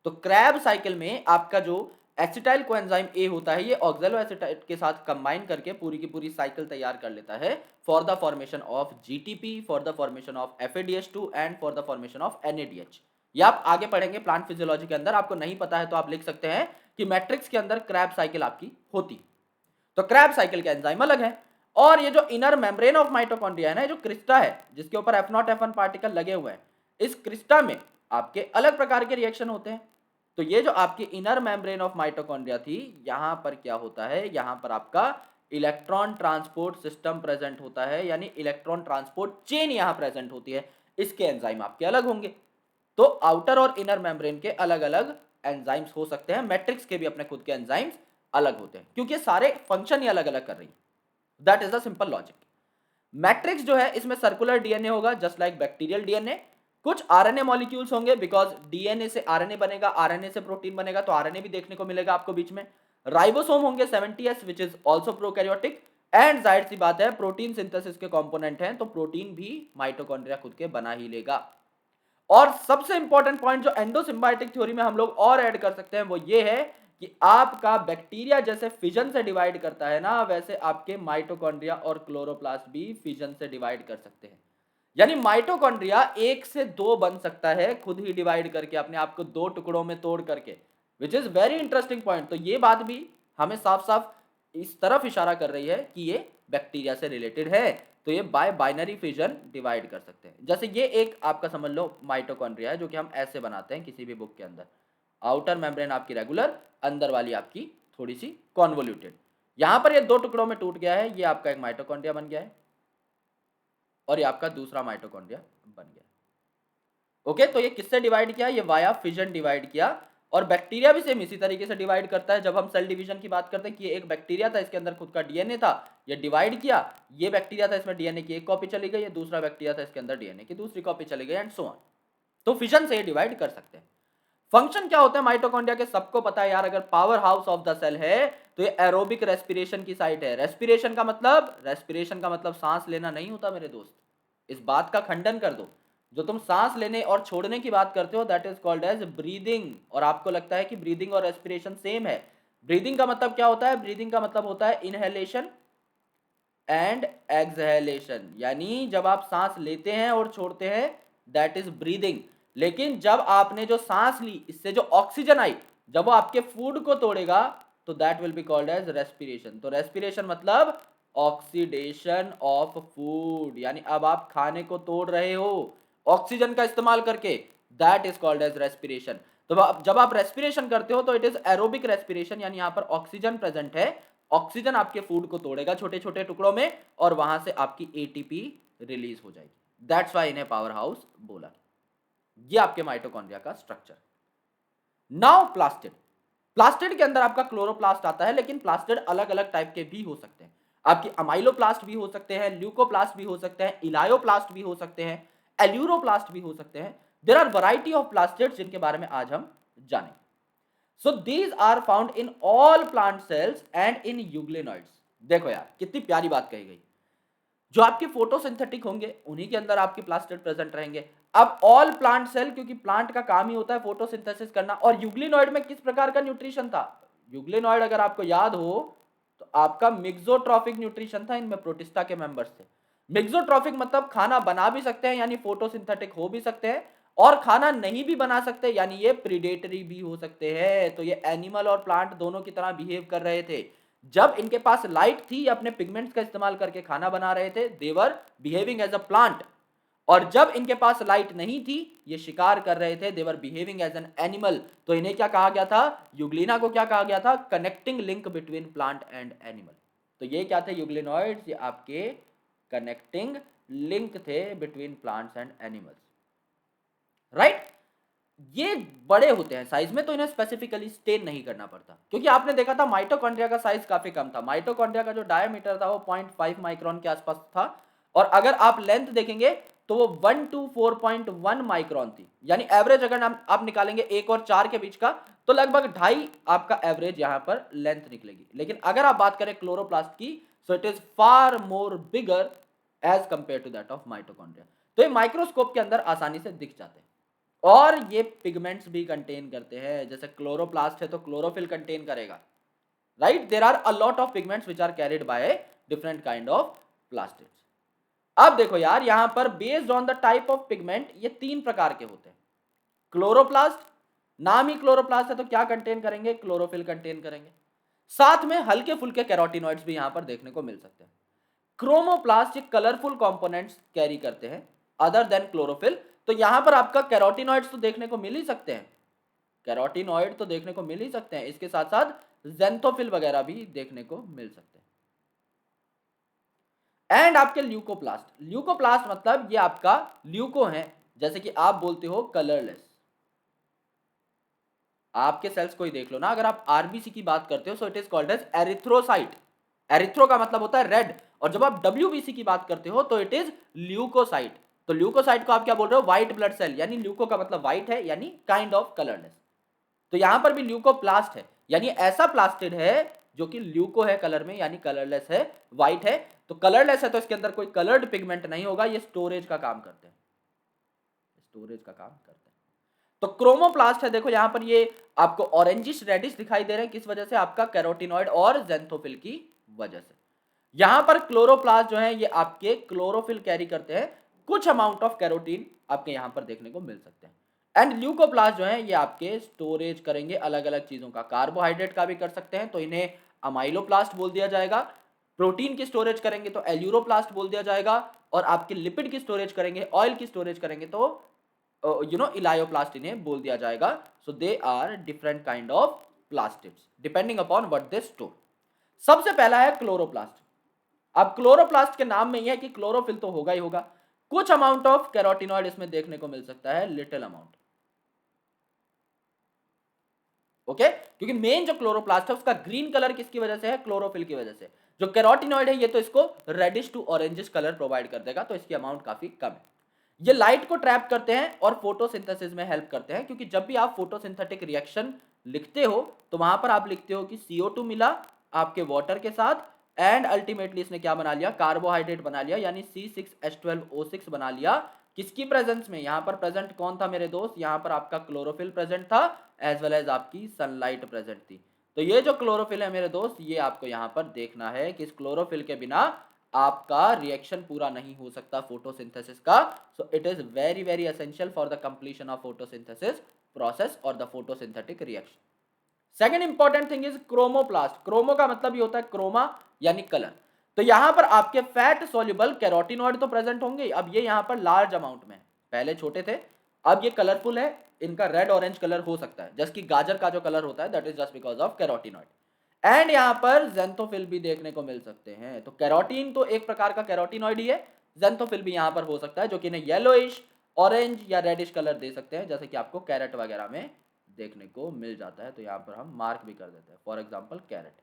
तो क्रैब साइकिल में आपका जो एसिटाइल कोएंजाइम ए होता है, ये ऑक्सैलो एसिटाइल के साथ कंबाइन करके पूरी की पूरी साइकिल तैयार कर लेता है for the formation of GTP, for the formation of FADH2 and for the formation of NADH। ये आप आगे पढ़ेंगे प्लांट फिजियोलॉजी के अंदर। आपको नहीं पता है तो आप लिख सकते हैं कि मैट्रिक्स के अंदर क्रैब साइकिल आपकी होती। तो क्रैब साइकिल के एंजाइम अलग है। और ये जो इनर मेम्ब्रेन ऑफ माइटोकॉन्ड्रिया है ना, जो क्रिस्टा है जिसके ऊपर F0 F1 पार्टिकल लगे हुए हैं, इस क्रिस्टा में आपके अलग प्रकार के रिएक्शन होते हैं। तो ये जो आपकी इनर मेम्ब्रेन ऑफ माइटोकॉन्ड्रिया थी, यहां पर क्या होता है, यहां पर आपका इलेक्ट्रॉन ट्रांसपोर्ट सिस्टम प्रेजेंट होता है, यानी इलेक्ट्रॉन ट्रांसपोर्ट चेन यहां प्रेजेंट होती है। इसके एंजाइम आपके अलग होंगे। तो आउटर और इनर मेम्ब्रेन के अलग अलग एंजाइम्स हो सकते हैं, मैट्रिक्स के भी अपने खुद के एंजाइम्स अलग होते हैं, क्योंकि सारे फंक्शन ही अलग अलग कर रही है। That is the simple logic. Matrix जो है इसमें सर्कुलर डीएनए होगा जस्ट लाइक बैक्टीरियल डीएनए। कुछ आरएनए मॉलिक्यूल्स होंगे, बिकॉज डीएनए से आरएनए बनेगा, आरएनए से प्रोटीन बनेगा, तो आरएनए भी देखने को मिलेगा आपको बीच में। राइबोसोम होंगे 70s which is also prokaryotic. And जाहिर सी बात है प्रोटीन सिंथेसिस के कंपोनेंट हैं, तो प्रोटीन भी माइटोकॉन्ड्रिया खुद के बना ही लेगा। और सबसे इंपॉर्टेंट पॉइंट जो एंडोसिम्बायोटिक थ्योरी में हम लोग और ऐड कर सकते हैं वो ये है कि आपका बैक्टीरिया जैसे फिजन से डिवाइड करता है ना, वैसे आपके माइटोकॉन्ड्रिया और क्लोरोप्लास्ट भी फिजन से डिवाइड कर सकते हैं। यानी माइटोकॉन्ड्रिया एक से दो बन सकता है खुद ही डिवाइड करके, अपने आप को दो टुकड़ों में तोड़ करके, विच इज वेरी इंटरेस्टिंग पॉइंट। तो ये बात भी हमें साफ साफ इस तरफ इशारा कर रही है कि ये बैक्टीरिया से रिलेटेड है। तो ये बाय बाइनरी फिजन डिवाइड कर सकते हैं। जैसे ये एक आपका समझ लो माइटोकॉन्ड्रिया है, जो कि हम ऐसे बनाते हैं किसी भी बुक के अंदर। आउटर मेम्ब्रेन आपकी रेगुलर, अंदर वाली आपकी थोड़ी सी कॉन्वोल्यूटेड। यहां पर ये दो टुकड़ों में टूट गया है, ये आपका एक माइटोकॉन्ड्रिया बन गया है और ये आपका दूसरा माइटोकॉन्ड्रिया बन गया। ओके, तो ये किससे डिवाइड किया, ये वाया फिजन डिवाइड किया। और बैक्टीरिया भी सेम इसी तरीके से डिवाइड करता है। जब हम सेल डिवीजन की बात करते हैं कि ये एक बैक्टीरिया था, इसके अंदर खुद का डीएनए था, ये डिवाइड किया। ये बैक्टीरिया था, इसमें डीएनए की एक कॉपी चली गई, ये दूसरा बैक्टीरिया था, इसके अंदर डीएनए की दूसरी कॉपी चली गई, एंड सो ऑन। तो फिजन से ये डिवाइड कर सकते हैं। फंक्शन क्या होता है माइटोकॉन्ड्रिया के, सबको पता है यार। अगर power house of the cell है तो ये एरोबिक रेस्पिरेशन की साइट है। रेस्पिरेशन का मतलब सांस लेना नहीं होता मेरे दोस्त, इस बात का खंडन कर दो। जो तुम सांस लेने और छोड़ने की बात करते हो that is called as breathing. और आपको लगता है कि ब्रीदिंग और रेस्पिरेशन सेम है। ब्रीदिंग का मतलब क्या होता है, ब्रीदिंग का मतलब होता है इनहेलेशन एंड एक्सहेलेशन, यानी जब आप सांस लेते हैं और छोड़ते हैं दैट इज ब्रीदिंग। लेकिन जब आपने जो सांस ली, इससे जो ऑक्सीजन आई, जब वो आपके फूड को तोड़ेगा तो that will be called as respiration. तो रेस्पिरेशन मतलब ऑक्सीडेशन ऑफ फूड, यानी अब आप खाने को तोड़ रहे हो ऑक्सीजन का इस्तेमाल करके, that is called as respiration. तो जब आप रेस्पिरेशन करते हो तो इट इज एरोबिक रेस्पिरेशन, यानी यहां पर ऑक्सीजन प्रेजेंट है, ऑक्सीजन आपके फूड को तोड़ेगा छोटे छोटे टुकड़ों में और वहां से आपकी एटीपी रिलीज हो जाएगी। दैट्स वाई इन्हें पावर हाउस बोला। ये आपके माइटोकॉन्ड्रिया का स्ट्रक्चर। Now plastid. प्लास्टिड के अंदर आपका क्लोरोप्लास्ट आता है, लेकिन प्लास्टिड अलग अलग टाइप के भी हो सकते हैं। आपकी अमाइलोप्लास्ट भी हो सकते हैं, ल्यूकोप्लास्ट भी हो सकते हैं, इलायोप्लास्ट भी हो सकते हैं, एल्यूरोप्लास्ट भी हो सकते हैं। There are variety of plastids जिनके बारे में आज हम जानेंगे। So these are found in all plant cells and in euglenoids. देखो यार कितनी प्यारी बात कही गई। जो आपके फोटोसिंथेटिक होंगे उन्हीं के अंदर आपके प्लास्टिड प्रेजेंट रहेंगे। अब ऑल प्लांट सेल, क्योंकि प्लांट का काम ही होता है फोटोसिंथेसिस करना। और यूग्लिनॉइड में किस प्रकार का न्यूट्रिशन था? यूग्लिनॉइड अगर आपको याद हो तो आपका मिक्सोट्रॉफिक न्यूट्रिशन था। इनमें प्रोटिस्टा के मेंबर्स थे। मिक्सोट्रॉफिक मतलब खाना बना भी सकते हैं, यानी फोटोसिंथेटिक हो भी सकते हैं, और खाना नहीं भी बना सकते, यानी ये प्रीडेटरी भी हो सकते हैं। तो ये एनिमल और प्लांट दोनों की तरह बिहेव कर रहे थे। जब इनके पास लाइट थी, अपने पिगमेंट्स का इस्तेमाल करके खाना बना रहे थे, देवर बिहेविंग एज अ प्लांट। और जब इनके पास लाइट नहीं थी, ये शिकार कर रहे थे, देवर बिहेविंग एज एन एनिमल। तो इन्हें क्या कहा गया था? यूग्लिना को क्या कहा गया था? Connecting link between plant and animal. तो ये क्या थे यूग्लिनॉइड्स? ये आपके कनेक्टिंग लिंक थे between plants and animals, right. ये बड़े होते हैं साइज में, तो इन्हें स्पेसिफिकली स्टेन नहीं करना पड़ता, क्योंकि आपने देखा था माइटोकॉन्ड्रिया का साइज काफी कम था। माइटोकॉन्ड्रिया का जो डायमीटर था वो 0.5 माइक्रोन के आसपास था, और अगर आप लेंथ देखेंगे तो वो 1 to 4.1 माइक्रोन थी। यानी एवरेज अगर आप निकालेंगे 1 और 4 के बीच का, तो लगभग 2.5 आपका एवरेज यहां पर लेंथ निकलेगी। लेकिन अगर आप बात करें क्लोरोप्लास्ट की, so it is far more bigger as compare to that of mitochondria. तो ये माइक्रोस्कोप के अंदर आसानी से दिख जाते हैं। और ये पिगमेंट्स भी कंटेन करते हैं। जैसे क्लोरोप्लास्ट है तो क्लोरोफिल कंटेन करेगा, right. There are a lot of pigments which are carried by different kind of plastids. अब देखो यार, यहां पर based on the type of pigment ये 3 प्रकार के होते हैं। क्लोरोप्लास्ट, नाम ही क्लोरोप्लास्ट है तो क्या कंटेन करेंगे? क्लोरोफिल कंटेन करेंगे। साथ में हल्के फुल्के कैरोटिनॉइड्स भी यहां पर देखने को मिल सकते हैं। क्रोमोप्लास्ट ये कलरफुल कंपोनेंट्स कैरी करते हैं अदर देन क्लोरोफिल। तो यहां पर आपका कैरोटिनॉइड्स तो देखने को मिल ही सकते हैं, कैरोटिनॉइड तो देखने को मिल ही सकते हैं, इसके साथ साथ जेंथोफिल वगैरह भी देखने को मिल सकते हैं। एंड आपके ल्यूकोप्लास्ट, ल्यूकोप्लास्ट मतलब ये आपका ल्यूको है, जैसे कि आप बोलते हो कलरलेस। आपके सेल्स को ही देख लो ना, अगर आप आरबीसी की बात करते हो so it is called as erythrocyte. Erythro का मतलब होता है रेड, और जब आप डब्ल्यूबीसी की बात करते हो तो इट इज ल्यूकोसाइट। तो ल्यूकोसाइट को आप क्या बोल रहे हो? व्हाइट ब्लड सेल, यानी ल्यूको का मतलब व्हाइट है, यानी काइंड ऑफ कलरलेस। तो यहां पर भी ल्यूकोप्लास्ट है, यानी ऐसा प्लास्टिड है जो कि ल्यूको है कलर में, यानी कलरलेस है, व्हाइट है। तो कलरलेस है तो इसके अंदर कोई कलर्ड पिगमेंट नहीं होगा। ये स्टोरेज का काम करते हैं, स्टोरेज का काम करते हैं। तो क्रोमोप्लास्ट है, देखो यहां पर ये आपको ऑरेंजिश रेडिश दिखाई दे रहे हैं, किस वजह से? आपका कैरोटिनॉइड और जेंथोफिल की वजह से। यहां पर क्लोरोप्लास्ट जो है ये आपके क्लोरोफिल कैरी करते हैं, कुछ अमाउंट ऑफ कैरोटीन आपके यहां पर देखने को मिल सकते हैं। एंड ल्यूकोप्लास्ट जो है ये आपके स्टोरेज करेंगे अलग अलग चीजों का, कार्बोहाइड्रेट का भी कर सकते हैं तो इन्हें अमाइलोप्लास्ट बोल दिया जाएगा। प्रोटीन की स्टोरेज करेंगे तो एल्यूरोप्लास्ट बोल दिया जाएगा, और आपके लिपिड की स्टोरेज करेंगे, ऑयल की स्टोरेज करेंगे तो इलायोप्लास्ट इन्हें बोल दिया जाएगा। So they are different kind of plastids depending upon what they store. सबसे पहला है क्लोरोप्लास्ट। अब क्लोरोप्लास्ट के नाम में यह है कि क्लोरोफिल तो होगा ही होगा, कुछ अमाउंट ऑफ कैरोटिनॉइड इसमें देखने को मिल सकता है, लिटिल अमाउंट। ओके, क्योंकि मेन जो क्लोरोप्लास्ट है उसका ग्रीन कलर किसकी वजह से है? क्लोरोफिल की वजह से। जो कैरोटिनॉइड है ये तो इसको reddish to orangish colour provide कर देगा, तो इसकी अमाउंट काफी कम है। ये लाइट को ट्रैप करते हैं और फोटोसिंथेसिस में हेल्प करते हैं, क्योंकि जब भी आप फोटोसिंथेटिक रिएक्शन लिखते हो तो वहां पर आप लिखते हो कि CO2 मिला आपके वाटर के साथ, एंड अल्टीमेटली इसने क्या बना लिया? कार्बोहाइड्रेट बना लिया, यानी C6H12O6 बना लिया। किसकी प्रेजेंस में? यहां पर प्रेजेंट कौन था मेरे दोस्त? यहां पर आपका क्लोरोफिल प्रेजेंट था, एज वेल एज आपकी सनलाइट प्रेजेंट थी। तो ये जो क्लोरोफिल है मेरे दोस्त, ये आपको यहां पर देखना है कि इस क्लोरोफिल के बिना आपका रिएक्शन पूरा नहीं हो सकता फोटोसिंथेसिस का। So it is very very essential for the completion of photosynthesis process और the photosynthetic reaction. Second important thing is chromoplast. Chromo का मतलब ये होता है क्रोमा, यानी कलर। तो यहां पर आपके फैट सोल्यूबल कैरोटिनॉइड तो प्रेजेंट होंगे। अब ये यहां पर लार्ज अमाउंट में, पहले छोटे थे अब ये कलरफुल है, इनका रेड ऑरेंज कलर हो सकता है, जस्ट कि गाजर का जो कलर होता है that is just because of carotenoid. And यहाँ पर ज़ेंथोफिल भी देखने को मिल सकते हैं। तो कैरोटीन तो एक प्रकार का कैरोटीनॉइड ही है, ज़ेंथोफिल भी यहाँ पर हो सकता है जो कि इन्हें येलोइश, ऑरेंज या रेडिश कलर दे सकते हैं, जैसे कि आपको कैरेट वगैरह में देखने को मिल जाता है। तो यहाँ पर हम मार्क भी कर देते हैं, फॉर एग्जाम्पल कैरेट।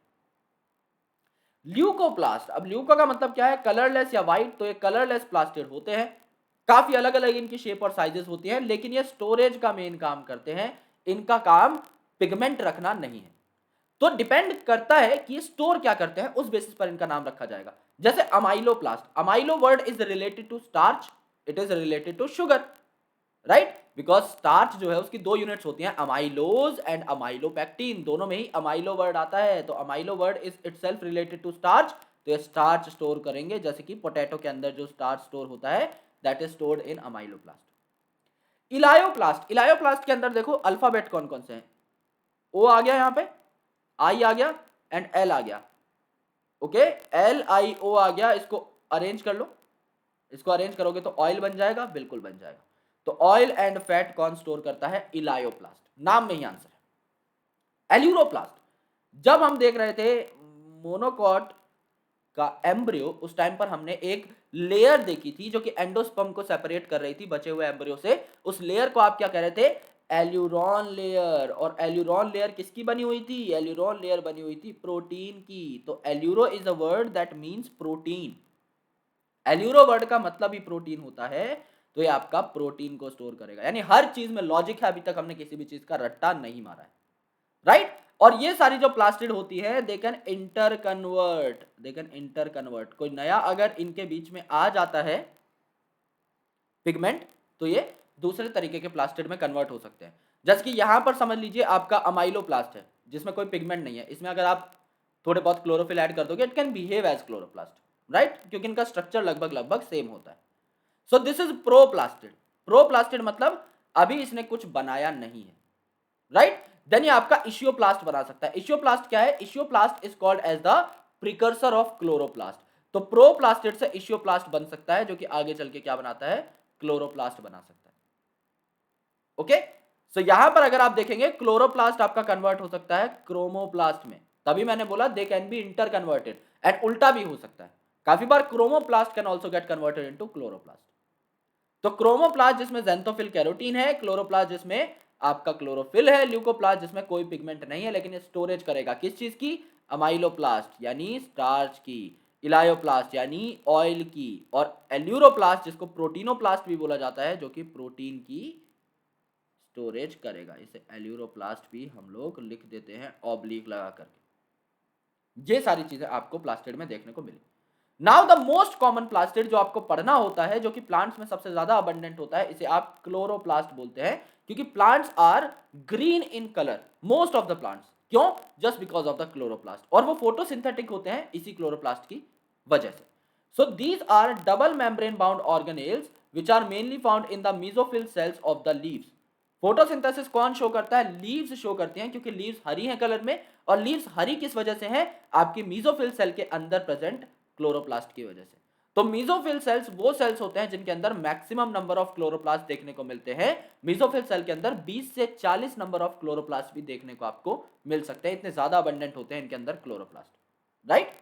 ल्यूकोप्लास्ट, अब ल्यूको का मतलब क्या है, कलरलेस या व्हाइट। तो ये कलरलेस प्लास्टिड होते हैं, काफी अलग अलग इनकी शेप और साइजेस होती हैं, लेकिन ये स्टोरेज का मेन काम करते हैं, इनका काम पिगमेंट रखना नहीं है। तो डिपेंड करता है कि स्टोर क्या करते हैं, उस बेसिस पर इनका नाम रखा जाएगा। जैसे amyloplast, amylo word is related to starch, it is related to sugar, right, because starch जो है उसकी दो यूनिट्स होती हैं, अमाइलोज एंड अमाइलोपेक्टिन, दोनों में ही अमाइलो वर्ड आता है। तो amylo word is itself related to starch, तो ये स्टार्च स्टोर करेंगे, जैसे कि पोटैटो के अंदर जो स्टार्च स्टोर होता है that is stored in amyloplast. Elaioplast, elaioplast के अंदर देखो अल्फाबेट कौन कौन से हैं, ओ आ गया, यहाँ पे आई आ गया एंड एल आ गया। ओके, एल आई ओ आ गया, इसको अरेंज कर लो, इसको अरेंज करोगे तो ऑयल बन जाएगा, बिल्कुल बन जाएगा। तो ऑयल एंड फैट कौन स्टोर करता है, इलायोप्लास्ट, नाम में ही आंसर है। एल्यूरोप्लास्ट, जब हम देख रहे थे मोनोकॉट का एम्ब्रियो, उस टाइम पर हमने एक लेयर देखी थी जो कि एंडोस्पर्म को सेपरेट कर रही थी बचे हुए एम्ब्रियो से। उस लेयर को आप क्या कह रहे थे, एल्यूरॉन लेयर। और एल्यूरॉन लेयर किसकी बनी हुई थी, एल्यूरॉन लेयर बनी हुई थी प्रोटीन की। तो एल्यूरो is a word that means protein, एल्यूरो word का मतलब ही प्रोटीन होता है। तो ये आपका प्रोटीन को स्टोर करेगा, यानी हर चीज में लॉजिक है, अभी तक हमने किसी भी चीज का रट्टा नहीं मारा है, राइट। और ये सारी जो प्लास्टिड होती है they can inter convert, they can inter convert, कोई नया अगर इनके बीच में आ जाता है पिगमेंट, तो ये दूसरे तरीके के प्लास्टिड में कन्वर्ट हो सकते हैं। जैसे कि यहां पर समझ लीजिए आपका अमाइलोप्लास्ट है जिसमें कोई पिगमेंट नहीं है, इसमें अगर आप थोड़े बहुत क्लोरोफिल ऐड कर दोगे, it can behave as chloroplast, right, क्योंकि इनका स्ट्रक्चर लगभग लगभग सेम होता है। So this is proplastid, proplastid मतलब अभी इसने कुछ बनाया नहीं है, राइट। देन ये आपका इशियोप्लास्ट बना सकता है। इशियोप्लास्ट क्या है, etioplast is called as the precursor of chloroplast. तो प्रोप्लास्टिड से इशियोप्लास्ट बन सकता है जो कि आगे चल के क्या बनाता है, क्लोरोप्लास्ट बना सकता है। ओके, सो यहां पर अगर आप देखेंगे क्लोरोप्लास्ट आपका कन्वर्ट हो सकता है क्रोमोप्लास्ट में, तभी मैंने बोला they can be interconverted, and उल्टा भी हो सकता है, काफी बार chromoplast can also get converted into chloroplast. तो क्रोमोप्लास्ट जिसमें ज़ेंथोफिल कैरोटीन है, क्लोरोप्लास्ट जिसमें आपका क्लोरोफिल है, ल्यूकोप्लास्ट जिसमें कोई पिगमेंट नहीं है, लेकिन ये स्टोरेज करेगा किस चीज की, अमाइलोप्लास्ट यानी स्टार्च की, इलायोप्लास्ट यानी ऑयल की, और एल्यूरोप्लास्ट जिसको प्रोटीनोप्लास्ट भी बोला जाता है जो कि प्रोटीन की स्टोरेज करेगा। इसे एल्यूरोप्लास्ट भी हम लोग लिख देते हैं ऑब्लिक लगा करके। ये सारी चीजें आपको प्लास्टिड में देखने को मिली। Now the most common plastid जो आपको पढ़ना होता है, जो कि प्लांट्स में सबसे ज्यादा अबंडेंट होता है, इसे आप क्लोरोप्लास्ट बोलते हैं, क्योंकि plants are green in colour, most of the plants, क्यों, just because of the chloroplast, और वो फोटोसिंथेटिक होते हैं इसी क्लोरोप्लास्ट की वजह से। So these are double membrane bound organelles which are mainly found in the mesophyll cells of the leaves. Photosynthesis कौन शो करता है, लीव्स शो करती हैं, क्योंकि लीव्स हरी हैं कलर में, और लीव्स हरी किस वजह से हैं, आपकी मेसोफिल सेल के अंदर प्रेजेंट क्लोरोप्लास्ट की वजह से। तो मेसोफिल सेल्स वो सेल्स होते हैं जिनके अंदर मैक्सिमम नंबर ऑफ क्लोरोप्लास्ट देखने को मिलते हैं। मेसोफिल सेल के अंदर 20 से 40 नंबर ऑफ क्लोरोप्लास्ट भी देखने को आपको मिल सकते हैं, इतने ज्यादा अबंडेंट होते हैं इनके अंदर क्लोरोप्लास्ट, राइट।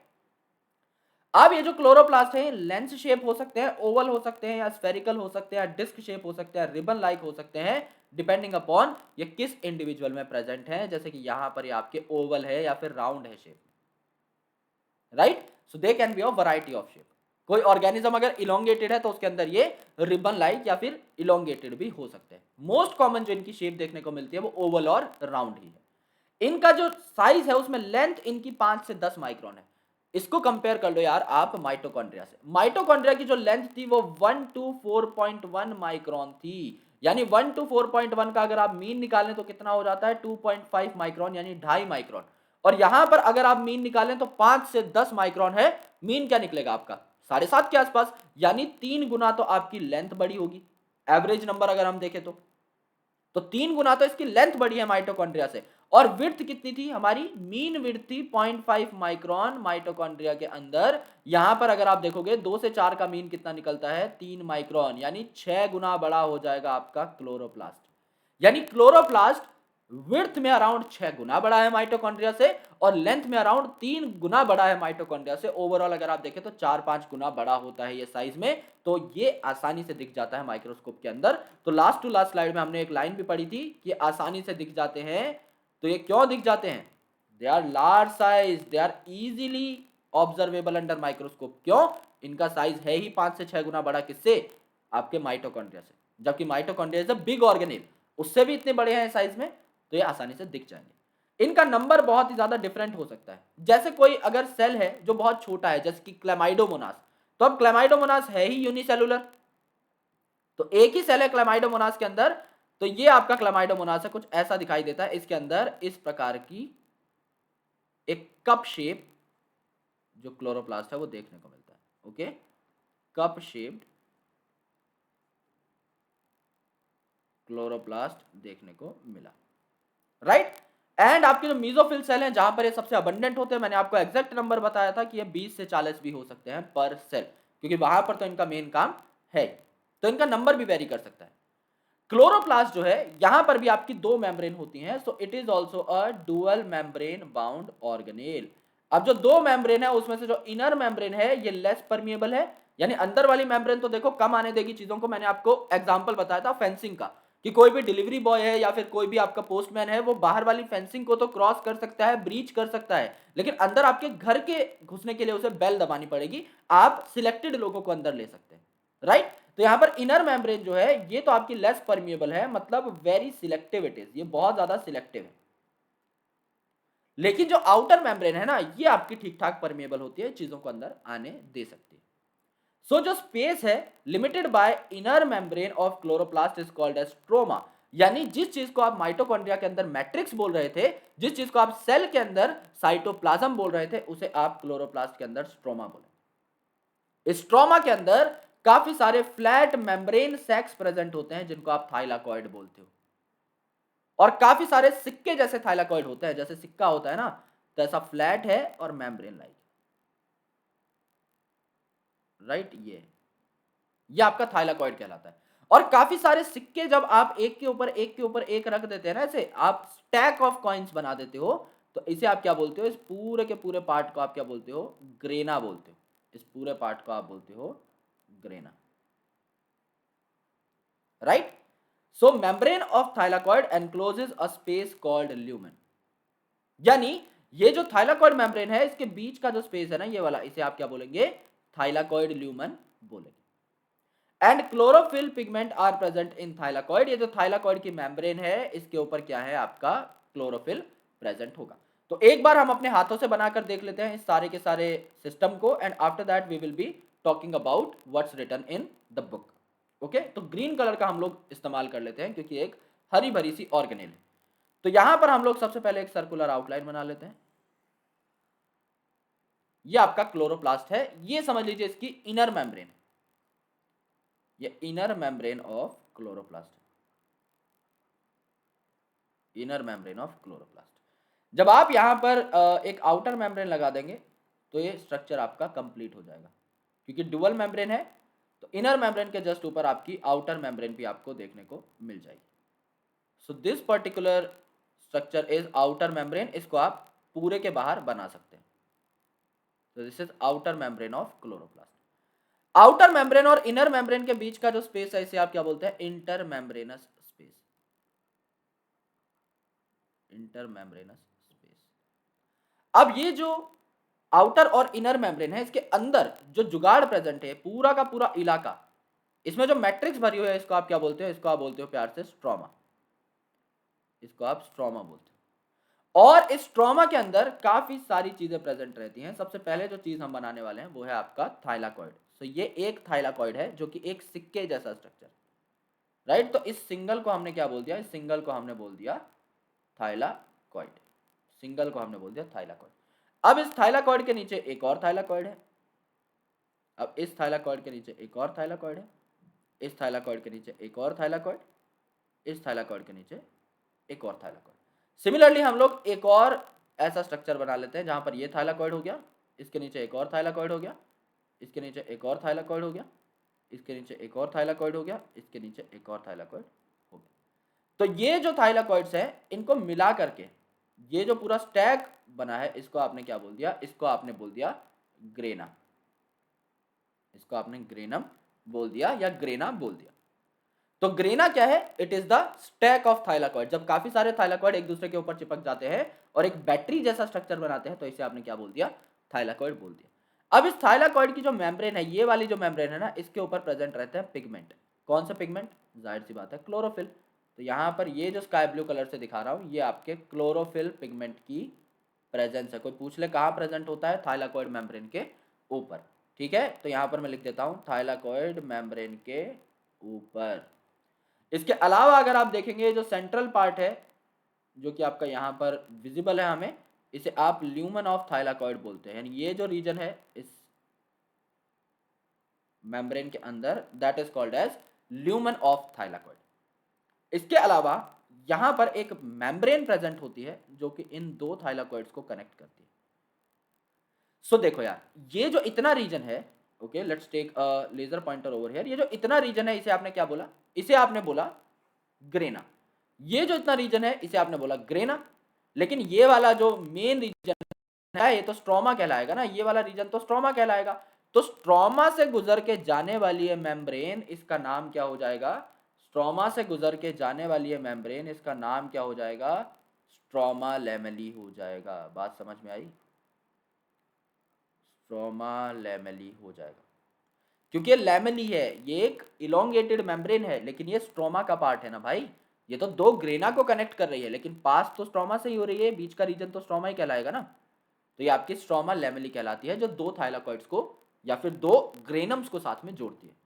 अब ये जो क्लोरोप्लास्ट है लेंस शेप हो सकते हैं, ओवल हो सकते हैं, या स्फेरिकल हो सकते हैं, या डिस्क शेप हो सकते हैं, रिबन लाइक हो सकते हैं, डिपेंडिंग अपॉन ये किस इंडिविजुअल में प्रेजेंट है। जैसे कि यहां पर ये आपके ओवल है या फिर राउंड है shape, right. So they can B of variety of shape. कोई ऑर्गेनिज्म अगर इलोंगेटेड है तो उसके अंदर ये रिबन लाइक या फिर इलोंगेटेड भी हो सकते हैं। मोस्ट कॉमन जो इनकी शेप देखने को मिलती है वो ओवल और राउंड ही है। इनका जो साइज है उसमें लेंथ इनकी 5 से 10 माइक्रोन है। इसको कंपेयर कर लो यार आप माइटोकॉन्ड्रिया से। माइटोकॉन्ड्रिया की जो लेंथ थी वो 1 to 4.1 माइक्रोन थी, यानी 1 to 4.1 का अगर आप मीन निकालें तो कितना हो जाता है, 2.5 माइक्रोन, यानी 2.5 माइक्रोन। और यहां पर अगर आप मीन निकालें तो 5 से 10 माइक्रोन है, मीन क्या निकलेगा आपका 7.5 के आसपास, यानी 3 गुना तो आपकी लेंथ बड़ी होगी। एवरेज नंबर अगर हम देखें तो 3 गुना तो इसकी लेंथ बड़ी है माइटोकॉन्ड्रिया से। और विड्थ कितनी थी हमारी, मीन विड्थ थी 0.5 माइक्रोन माइटोकॉन्ड्रिया के अंदर। यहां पर अगर आप देखोगे 2 से 4 का मीन कितना निकलता है, 3 माइक्रोन, यानी 6 गुना बड़ा हो जाएगा आपका क्लोरोप्लास्ट। यानी क्लोरोप्लास्ट विड्थ में अराउंड 6 गुना बड़ा है माइटोकॉन्ड्रिया से, और लेंथ में अराउंड 3 गुना बड़ा है माइटोकॉन्ड्रिया से। ओवरऑल अगर आप देखें तो 4-5 गुना बड़ा होता है ये साइज में, तो ये आसानी से दिख जाता है माइक्रोस्कोप के अंदर। तो लास्ट टू लास्ट स्लाइड में हमने एक लाइन भी पढ़ी थी कि आसानी से दिख जाते हैं। तो ये क्यों दिख जाते हैं? They are large size, they are easily observable under microscope. क्यों? इनका साइज है ही 5 से 6 गुना बड़ा, किससे? आपके माइटोकॉन्ड्रिया से। जबकि mitochondria is a big organelle, उससे भी इतने बड़े हैं साइज में, तो ये आसानी से दिख जाएंगे। इनका नंबर बहुत ही ज्यादा डिफरेंट हो सकता है। जैसे कोई अगर सेल है जो बहुत छोटा है, जैसे कि क्लेमाइडोमोनास, तो अब क्लेमाइडोमोनास है ही यूनिसेलुलर, तो एक ही सेल है क्लेमाइडोमोनास के अंदर। तो ये आपका क्लेमाइडोमोनास है, कुछ ऐसा दिखाई देता है। इसके अंदर इस प्रकार की एक कप शेप जो क्लोरोप्लास्ट है वो देखने को मिलता है। ओके, कप शेप्ड क्लोरोप्लास्ट देखने को मिला, राइट। एंड आपके जो मीजोफिल सेल हैं जहां पर ये सबसे अबंडेंट होते हैं, मैंने आपको एग्जैक्ट नंबर बताया था कि ये 20 से 40 भी हो सकते हैं पर सेल, क्योंकि वहां पर तो इनका मेन काम है, तो इनका नंबर भी वेरी कर सकता है। क्लोरोप्लास्ट जो है यहां पर भी आपकी दो मेम्ब्रेन होती हैं, सो it is also a dual membrane bound organelle. अब जो दो मेम्ब्रेन है उसमें से जो इनर मेम्ब्रेन है ये लेस परमिएबल है, यानी अंदर वाली मेम्ब्रेन तो देखो कम आने देगी चीजों को। मैंने आपको एग्जांपल बताया था फेंसिंग का, कि कोई भी डिलीवरी बॉय है या फिर कोई भी आपका पोस्टमैन है, वो बाहर वाली फेंसिंग को तो क्रॉस कर सकता है, ब्रीच कर सकता है, लेकिन अंदर आपके घर के घुसने के लिए उसे बेल दबानी पड़ेगी। आप सिलेक्टेड लोगों को अंदर ले सकते हैं, राइट। तो यहां पर इनर मेम्ब्रेन जो है ये तो आपकी लेस परमिएबल है, मतलब वेरी सिलेक्टिव इट इज, ये बहुत ज्यादा सिलेक्टिव है। लेकिन जो आउटर मेम्ब्रेन है ना, ये आपकी ठीक ठाक परमिएबल होती है, चीजों को अंदर आने दे सकती है। सो जो स्पेस है limited by inner membrane of chloroplast is called as stroma. यानी जिस चीज को आप माइटोकॉन्ड्रिया के अंदर मैट्रिक्स बोल रहे थे, जिस चीज को आप सेल के अंदर साइटोप्लाज्म बोल रहे थे, उसे आप क्लोरोप्लास्ट के अंदर स्ट्रोमा बोले। स्ट्रोमा के अंदर काफी सारे फ्लैट मेम्ब्रेन सैक्स प्रेजेंट होते हैं जिनको आप थाइलाकॉइड बोलते हो, और काफी सारे सिक्के जैसे थाइलाकॉइड होते हैं, जैसे सिक्का होता है ना, तो ऐसा फ्लैट है और मेम्ब्रेन लाइक, राइट। ये आपका थाइलाकॉइड कहलाता है। और काफी सारे सिक्के जब आप एक के ऊपर एक के ऊपर एक रख देते हैं ना, ऐसे आप स्टैक ऑफ कॉइन्स बना देते हो, तो इसे आप क्या बोलते हो? इस पूरे के पूरे पार्ट को आप क्या बोलते हो? ग्रेना बोलते हो। इस पूरे पार्ट को आप बोलते हो grana, right. So membrane of thylakoid encloses a space called lumen. यानी ये जो थाइलाकॉइड मेम्ब्रेन है इसके बीच का जो स्पेस है ना, ये वाला, इसे आप क्या बोलेंगे? थाइलाकॉइड ल्यूमेन बोलेंगे। And chlorophyll pigment are present in thylakoid. ये जो थाइलाकॉइड की मेम्ब्रेन है इसके ऊपर क्या है? आपका क्लोरोफिल प्रेजेंट होगा। तो एक बार हम अपने हाथों से बनाकर देख लेते हैं इस सारे के सारे सिस्टम को, and after that we will be talking about what's written in the book. Okay, तो ग्रीन कलर का हम लोग इस्तेमाल कर लेते हैं क्योंकि एक हरी भरी सी ऑर्गेनेल है। तो यहां पर हम लोग सबसे पहले एक सर्कुलर आउटलाइन बना लेते हैं। ये आपका क्लोरोप्लास्ट है, ये समझ लीजिए इसकी इनर मेम्ब्रेन है, ये inner membrane of chloroplast, inner membrane of chloroplast. जब आप यहां पर एक आउटर मेम्ब्रेन लगा देंगे तो ये स्ट्रक्चर आपका कंप्लीट हो जाएगा, क्योंकि डुअल मेम्ब्रेन है, तो इनर मेम्ब्रेन के जस्ट ऊपर आपकी आउटर मेम्ब्रेन भी आपको देखने को मिल जाएगी। सो this particular structure is outer membrane, इसको आप पूरे के बाहर बना सकते हैं। तो this is outer membrane of chloroplast. Outer membrane और इनर मेम्ब्रेन के बीच का जो स्पेस है इसे आप क्या बोलते हैं? Inter membranes space, inter membranes space. अब ये जो आउटर और इनर मेम्ब्रेन है, इसके अंदर जो जुगाड़ प्रेजेंट है, पूरा का पूरा इलाका, इसमें जो मैट्रिक्स भरी हुई है, इसको आप क्या बोलते हो? इसको आप बोलते हो प्यार से स्ट्रोमा, इसको आप स्ट्रोमा बोलते हो। और इस स्ट्रोमा के अंदर काफी सारी चीजें प्रेजेंट रहती हैं। सबसे पहले जो चीज हम बनाने वाले हैं वो है आपका थाइलाकॉइड। तो ये एक थाइलाकॉइड है जो कि एक सिक्के जैसा स्ट्रक्चर, राइट। तो इस सिंगल को हमने क्या बोल दिया? इस सिंगल को हमने बोल दिया थाइलाकॉइड, सिंगल को हमने बोल दिया थाइलाकॉइड। अब इस थाइलाकॉइड के नीचे एक और थाइलाकॉइड है, अब इस थाइलाकॉइड के नीचे एक और थाइलाकॉइड है, इस थाइलाकॉइड के नीचे एक और थाइलाकॉइड, इस थाइलाकॉइड के नीचे एक और थाइलाकॉइड। सिमिलरली हम लोग एक और ऐसा स्ट्रक्चर बना लेते हैं जहां पर ये थाइलाकॉइड हो गया, इसके नीचे एक और थाइलाकॉइड हो गया, इसके नीचे एक और थाइलाकॉइड हो गया, इसके नीचे एक और थाइलाकॉइड हो गया, इसके नीचे एक और थाइलाकॉइड हो गया। तो ये जो थाइलाकॉइड्स है इनको मिला करके ये जो पूरा स्टैक बना है इसको आपने क्या बोल दिया, इसको आपने बोल दिया ग्रेना, इसको आपने ग्रेनम बोल दिया या ग्रेना बोल दिया। तो ग्रेना क्या है, it is the stack of thylakoid. जब काफी सारे थाइलाकॉइड एक दूसरे के ऊपर चिपक जाते हैं और एक बैटरी जैसा स्ट्रक्चर बनाते हैं तो इसे आपने क्या बोल दिया, थाइलाकॉइड बोल दिया। अब इस थाइलाकॉइड की जो मेम्ब्रेन है, ये वाली जो मेम्ब्रेन है ना, इसके ऊपर प्रेजेंट रहते हैं पिगमेंट। कौन सा पिगमेंट, जाहिर सी बात है क्लोरोफिल। तो यहाँ पर ये जो स्काई ब्लू कलर से दिखा रहा हूँ ये आपके क्लोरोफिल पिगमेंट की प्रेजेंस है। कोई पूछ ले कहाँ प्रेजेंट होता है, थाइलाकॉइड मेम्ब्रेन के ऊपर। ठीक है, तो यहाँ पर मैं लिख देता हूँ थाइलाकॉइड मेम्ब्रेन के ऊपर। इसके अलावा अगर आप देखेंगे जो सेंट्रल पार्ट है जो कि आपका यहाँ पर विजिबल है हमें, इसे आप ल्यूमन ऑफ थाइलाकॉइड बोलते हैं। यानी ये जो रीजन है इस मेम्ब्रेन के अंदर, that is called as lumen of thylakoid. इसके अलावा यहाँ पर एक मेम्ब्रेन प्रेजेंट होती है जो कि इन दो थाइलाकॉइड्स को कनेक्ट करती है। सो देखो यार, ये जो इतना रीजन है, okay let's take a laser pointer over here, ये जो इतना रीजन है इसे आपने क्या बोला, इसे आपने बोला ग्रेना। ये जो इतना रीजन है इसे आपने बोला ग्रेना। लेकिन ये वाला जो मेन रीजन है ये तो स्ट्रोमा कहलाएगा ना, ये वाला रीजन तो स्ट्रोमा कहलाएगा। तो स्ट्रोमा से गुजर के जाने वाली है मेम्ब्रेन, इसका नाम क्या हो जाएगा, स्ट्रोमा से गुजर के जाने वाली है मेम्ब्रेन, इसका नाम क्या हो जाएगा, स्ट्रोमा लेमेली हो जाएगा। बात समझ में आई, स्ट्रोमा लेमेली हो जाएगा। क्योंकि ये लैमेली है, ये एक इलोंगेटेड मेम्ब्रेन है, लेकिन ये स्ट्रोमा का पार्ट है ना भाई। ये तो दो ग्रेना को कनेक्ट कर रही है लेकिन पास तो स्ट्रोमा से ही हो रही है, बीच का रीजन तो स्ट्रोमा ही कहलाएगा ना। तो ये आपकी स्ट्रोमा लेमेली कहलाती है जो दो थाइलाकॉइड्स को या फिर दो ग्रेनम्स को साथ में जोड़ती है।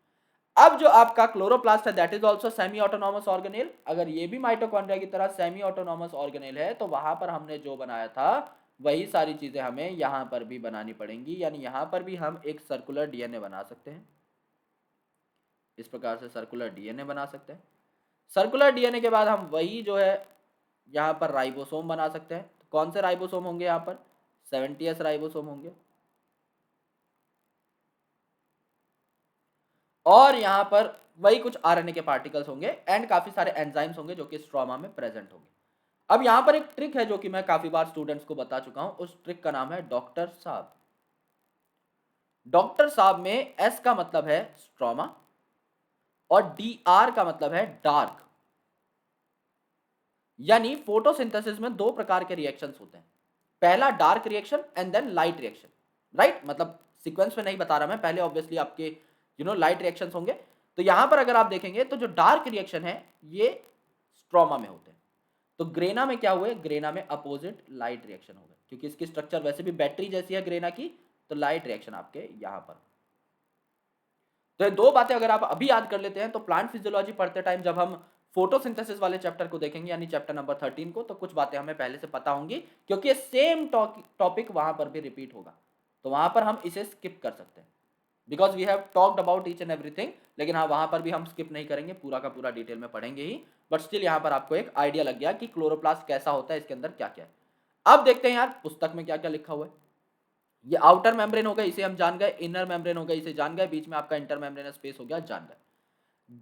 अब जो आपका क्लोरोप्लास्ट है that is also semi autonomous organelle. अगर ये भी माइटोकॉन्ड्रिया की तरह सेमी ऑटोनॉमस ऑर्गेनेल है तो वहां पर हमने जो बनाया था वही सारी चीजें हमें यहां पर भी बनानी पड़ेंगी। यानी यहां पर भी हम एक सर्कुलर डीएनए बना सकते हैं, इस प्रकार से सर्कुलर डीएनए बना सकते हैं। सर्कुलर डीएनए के बाद हम वही जो है यहाँ पर राइबोसोम बना सकते हैं। तो कौन से राइबोसोम होंगे यहाँ पर, 70s राइबोसोम होंगे। और यहाँ पर वही कुछ आरएनए के पार्टिकल्स होंगे एंड काफी सारे एंजाइम्स होंगे जो कि स्ट्रोमा में प्रेजेंट होंगे। अब यहाँ पर एक ट्रिक है जो कि मैं काफी बार स्टूडेंट्स को बता चुका हूं, उस ट्रिक का नाम है डॉक्टर साहब। डॉक्टर साहब में एस का मतलब है स्ट्रोमा और डी आर का मतलब है डार्क। यानी फोटोसिंथेसिस में दो प्रकार के रिएक्शंस होते हैं, पहला dark reaction and then light reaction. Right, मतलब सीक्वेंस में नहीं बता रहा मैं, पहले ऑब्वियसली आपके लाइट रिएक्शंस होंगे। तो यहां पर अगर आप देखेंगे तो जो डार्क रिएक्शन है ये स्ट्रोमा में होते हैं। तो ग्रेना में क्या हुए, ग्रेना में अपोजिट लाइट रिएक्शन हो गए, क्योंकि इसकी स्ट्रक्चर वैसे भी बैटरी जैसी है ग्रेना की, तो लाइट रिएक्शन आपके यहां पर। तो ये दो बातें अगर आप अभी याद कर लेते हैं तो प्लांट फिजियोलॉजी पढ़ते टाइम जब हम फोटोसिंथेसिस वाले चैप्टर को देखेंगे यानी चैप्टर नंबर 13 को, तो कुछ बातें हमें पहले से पता होंगी क्योंकि सेम टॉपिक वहां पर भी रिपीट होगा। तो वहां पर हम इसे स्किप कर सकते हैं because we have talked about each and everything. लेकिन हाँ, वहां पर भी हम स्किप नहीं करेंगे, पूरा का पूरा डिटेल में पढ़ेंगे ही। बट स्टिल यहाँ पर आपको एक आइडिया लग गया कि क्लोरोप्लास्ट कैसा होता है, इसके अंदर क्या क्या है। अब देखते हैं यार पुस्तक में क्या क्या लिखा हुआ है। ये आउटर मेम्ब्रेन हो गया, इसे हम जान गए। इनर मेम्ब्रेन हो गया, इसे जान गए। बीच में आपका इंटर मेम्ब्रेनस स्पेस हो गया, जान गए।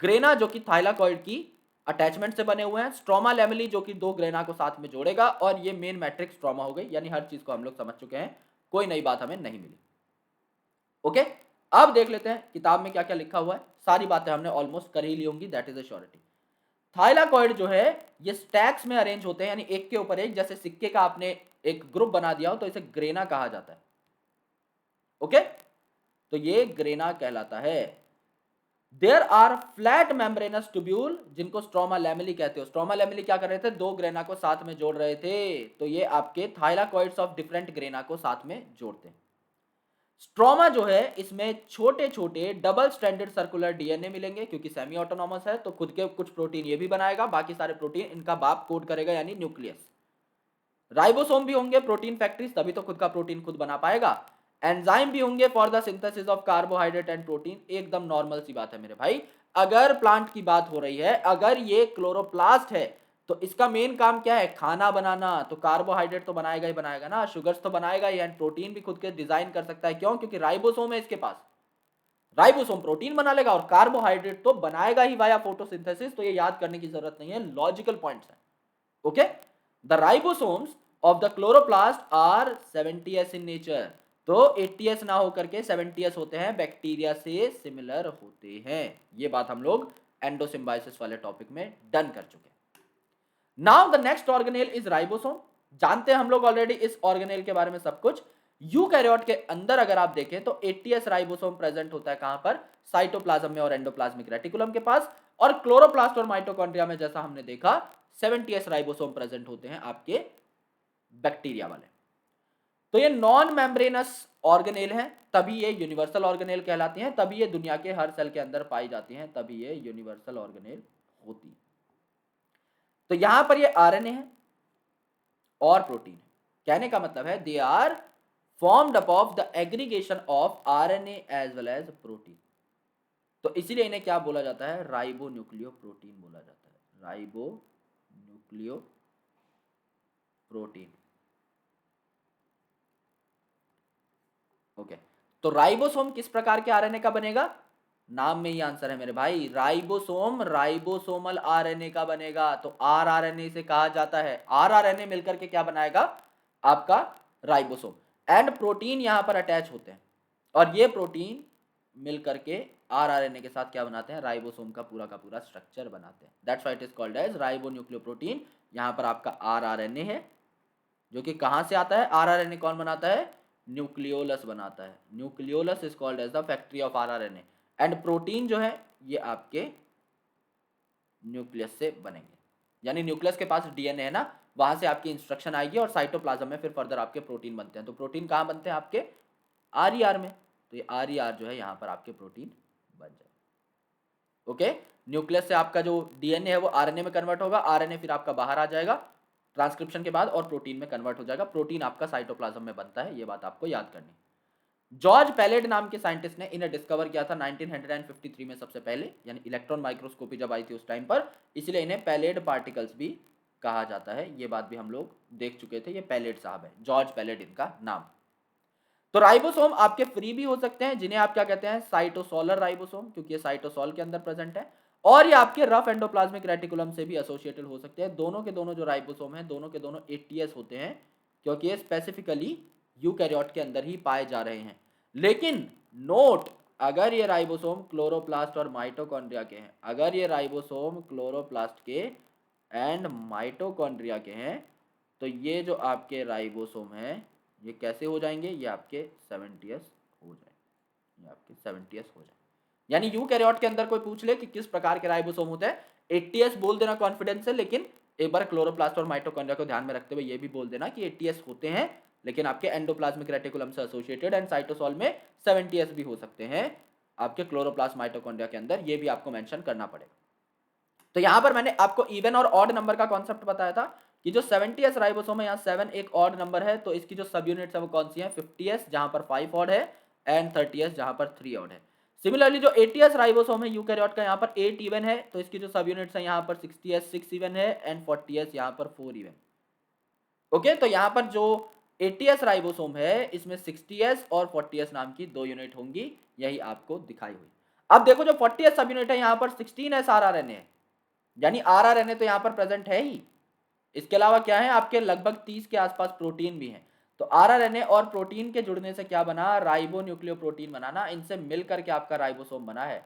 ग्रेना जो कि थाइलाकॉइड की अटैचमेंट से बने हुए हैं, स्ट्रोमा लेमेली जो कि दो ग्रेना को साथ में जोड़ेगा, और ये मेन मैट्रिक्स स्ट्रोमा हो गई। यानी हर चीज को हम लोग समझ चुके हैं, कोई नई बात हमें नहीं मिली। ओके, अब देख लेते हैं किताब में क्या क्या लिखा हुआ है। सारी बातें हमने ऑलमोस्ट कर ही ली होंगी, that is a surety. Thylakoid जो है ये स्टैक्स में अरेंज होते हैं, यानी एक के ऊपर एक, जैसे सिक्के का आपने एक ग्रुप बना दिया हो तो इसे ग्रेना कहा जाता है। ओके, तो ये ग्रेना कहलाता है। There are flat membranous tubule जिनको स्ट्रोमा लेमेली कहते हो। स्ट्रोमा लेमेली क्या कर रहे थे, दो ग्रेना को साथ में जोड़ रहे थे, तो ये आपके थाइलाकॉइड्स ऑफ डिफरेंट ग्रेना को साथ में जोड़ते हैं। स्ट्रोमा जो है इसमें छोटे छोटे डबल स्ट्रैंडेड सर्कुलर डीएनए मिलेंगे, क्योंकि सेमी ऑटोनॉमस है तो खुद के कुछ प्रोटीन ये भी बनाएगा, बाकी सारे प्रोटीन इनका बाप कोड करेगा यानी न्यूक्लियस। राइबोसोम भी होंगे, प्रोटीन फैक्ट्रीज, तभी तो खुद का प्रोटीन खुद बना पाएगा। एंजाइम भी होंगे for the synthesis of carbohydrate and protein. एकदम नॉर्मल सी बात है मेरे भाई, अगर प्लांट की बात हो रही है, अगर ये क्लोरोप्लास्ट है तो इसका मेन काम क्या है, खाना बनाना। तो कार्बोहाइड्रेट तो बनाएगा ही बनाएगा ना, शुगर्स तो बनाएगा ही, एंड प्रोटीन भी खुद के डिजाइन कर सकता है। क्यों, क्योंकि राइबोसोम है इसके पास। राइबोसोम प्रोटीन बना लेगा और कार्बोहाइड्रेट तो बनाएगा ही वाया फोटोसिंथेसिस, तो ये याद करने की जरूरत नहीं है, लॉजिकल पॉइंट्स है। Okay, the ribosomes of the chloroplast are 70s in nature, तो 80s ना होकर के 70s होते हैं, बैक्टीरिया से सिमिलर होते हैं। ये बात हम लोग एंडोसिम्बाइसिस वाले टॉपिक में डन कर चुके हैं। Now the next organelle is ribosome. जानते हैं हम लोग ऑलरेडी इस ऑर्गेनेल के बारे में सब कुछ। यूकैरियोट के अंदर अगर आप देखें तो 80s राइबोसोम प्रेजेंट होता है कहां पर, साइटोप्लाज्म में और एंडोप्लाज्मिक रेटिकुलम के पास, और क्लोरोप्लास्ट और माइटोकॉन्ड्रिया में जैसा हमने देखा 70s राइबोसोम प्रेजेंट होते हैं आपके बैक्टीरिया वाले। तो ये नॉन मेम्ब्रेनस ऑर्गेनेल हैं, तभी ये यूनिवर्सल ऑर्गेनेल कहलाती हैं, तभी ये दुनिया के हर सेल के अंदर पाई जाती हैं, तभी ये यूनिवर्सल ऑर्गेनेल होती है। तो यहां पर ये आरएनए है और प्रोटीन है। कहने का मतलब है they are formed up of the aggregation of RNA as well as protein. तो इसीलिए इन्हें क्या बोला जाता है, राइबो न्यूक्लियो प्रोटीन बोला जाता है, राइबो न्यूक्लियो प्रोटीन। ओके, तो राइबोसोम किस प्रकार के आरएनए का बनेगा, नाम में ही आंसर है मेरे भाई, राइबोसोम राइबोसोमल आरएनए का बनेगा। तो आरआरएनए से कहा जाता है, आरआरएनए मिलकर के क्या बनाएगा आपका राइबोसोम, एंड प्रोटीन यहां पर अटैच होते हैं, और ये प्रोटीन मिलकर के आरआरएनए के साथ क्या बनाते हैं, राइबोसोम का पूरा स्ट्रक्चर बनाते हैं। That's why it is called as ribonucleoprotein. यहां पर आपका आरआरएनए है जो कि कहां से आता है, आरआरएनए कौन बनाता है, न्यूक्लियोलस बनाता है। Nucleolus is called as the factory of rRNA, and protein जो है ये आपके न्यूक्लियस से बनेंगे, यानी न्यूक्लियस के पास डीएनए है ना, वहां से आपकी इंस्ट्रक्शन आएगी और साइटोप्लाज्म में फिर फर्दर आपके प्रोटीन बनते हैं। तो प्रोटीन कहाँ बनते हैं आपके आरईआर में, तो ये आरईआर जो है यहाँ पर आपके प्रोटीन बन जाए। ओके, न्यूक्लियस से आपका जो डीएनए है वो आरएनए में कन्वर्ट होगा, आरएनए फिर आपका बाहर आ जाएगा ट्रांसक्रिप्शन के बाद और प्रोटीन में कन्वर्ट हो जाएगा, प्रोटीन आपका साइटोप्लाज्म में बनता है। ये बात आपको याद करनी है। जॉर्ज पैलेड नाम के साइंटिस्ट ने इन्हें डिस्कवर किया था 1953 में सबसे पहले, यानी इलेक्ट्रॉन माइक्रोस्कोपी जब आई थी उस टाइम पर, इसलिए इन्हें पैलेड पार्टिकल्स भी कहा जाता है। ये बात भी हम लोग देख चुके थे, ये पैलेड साहब है, जॉर्ज पैलेड इनका नाम। तो राइबोसोम आपके फ्री भी हो सकते हैं, जिन्हें आप क्या कहते हैं, साइटोसोलर राइबोसोम, क्योंकि ये साइटोसोल के अंदर प्रेजेंट है, और ये आपके रफ एंडोप्लाज्मिक रेटिकुलम से भी एसोसिएटेड हो सकते हैं। दोनों के दोनों जो राइबोसोम हैं, दोनों के दोनों 80s होते हैं, क्योंकि ये स्पेसिफिकली यूकैरियोट के अंदर ही पाए जा रहे हैं। लेकिन नोट, अगर ये राइबोसोम क्लोरोप्लास्ट और माइटोकॉन्ड्रिया के हैं, अगर ये राइबोसोम क्लोरोप्लास्ट के एंड माइटोकॉन्ड्रिया के हैं, तो ये जो आपके राइबोसोम हैं ये कैसे हो जाएंगे, ये आपके 70s हो जाएंगे, ये आपके 70s हो जाएंगे। यानी यूकैरियोट के अंदर कोई पूछ ले कि किस प्रकार के राइबोसोम होते हैं, 80s बोल देना कॉन्फिडेंस है, लेकिन एक बार क्लोरोप्लास्ट और माइटोकॉन्ड्रिया को ध्यान में रखते हुए ये भी बोल देना कि 80s होते हैं, लेकिन आपके एंडोप्लाज्मिक रेटिकुलम से एसोसिएटेड, एंड साइटोसोल में 70s भी हो सकते हैं आपके क्लोरोप्लास्ट माइटोकॉन्ड्रिया के अंदर, ये भी आपको मेंशन करना पड़ेगा। तो यहां पर मैंने आपको इवन और ऑड नंबर का कॉन्सेप्ट बताया था कि जो 70s राइबोसोम है, यहाँ 7 एक ऑड नंबर है, तो इसकी जो सब यूनिट्स है वो कौन सी है, 50s जहां पर 5 ऑड है, एंड 30s जहां पर 3 ऑड है। सिमिलरली जो 80s राइबोसोम है यूकैरियोट का, यहाँ पर 8 इवन है, तो इसकी जो सब यूनिट्स है यहाँ पर 60s 6 इवन है, एंड 40s यहाँ पर 4 इवन। ओके, तो यहाँ पर जो 80s राइबोसोम है इसमें 60s और 40s नाम की 2 यूनिट होंगी, यही आपको दिखाई हुई। अब देखो जो 40s सब यूनिट है यहाँ पर 16s आरआरएनए है, यानी आरआरएनए तो यहाँ पर प्रेजेंट है ही, इसके अलावा क्या है आपके लगभग 30 के आसपास प्रोटीन भी है। तो आरआरएनए और प्रोटीन के जुड़ने से क्या बना, राइबोन्यूक्लियोप्रोटीन बना ना, इनसे मिलकर के आपका राइबोसोम बना है।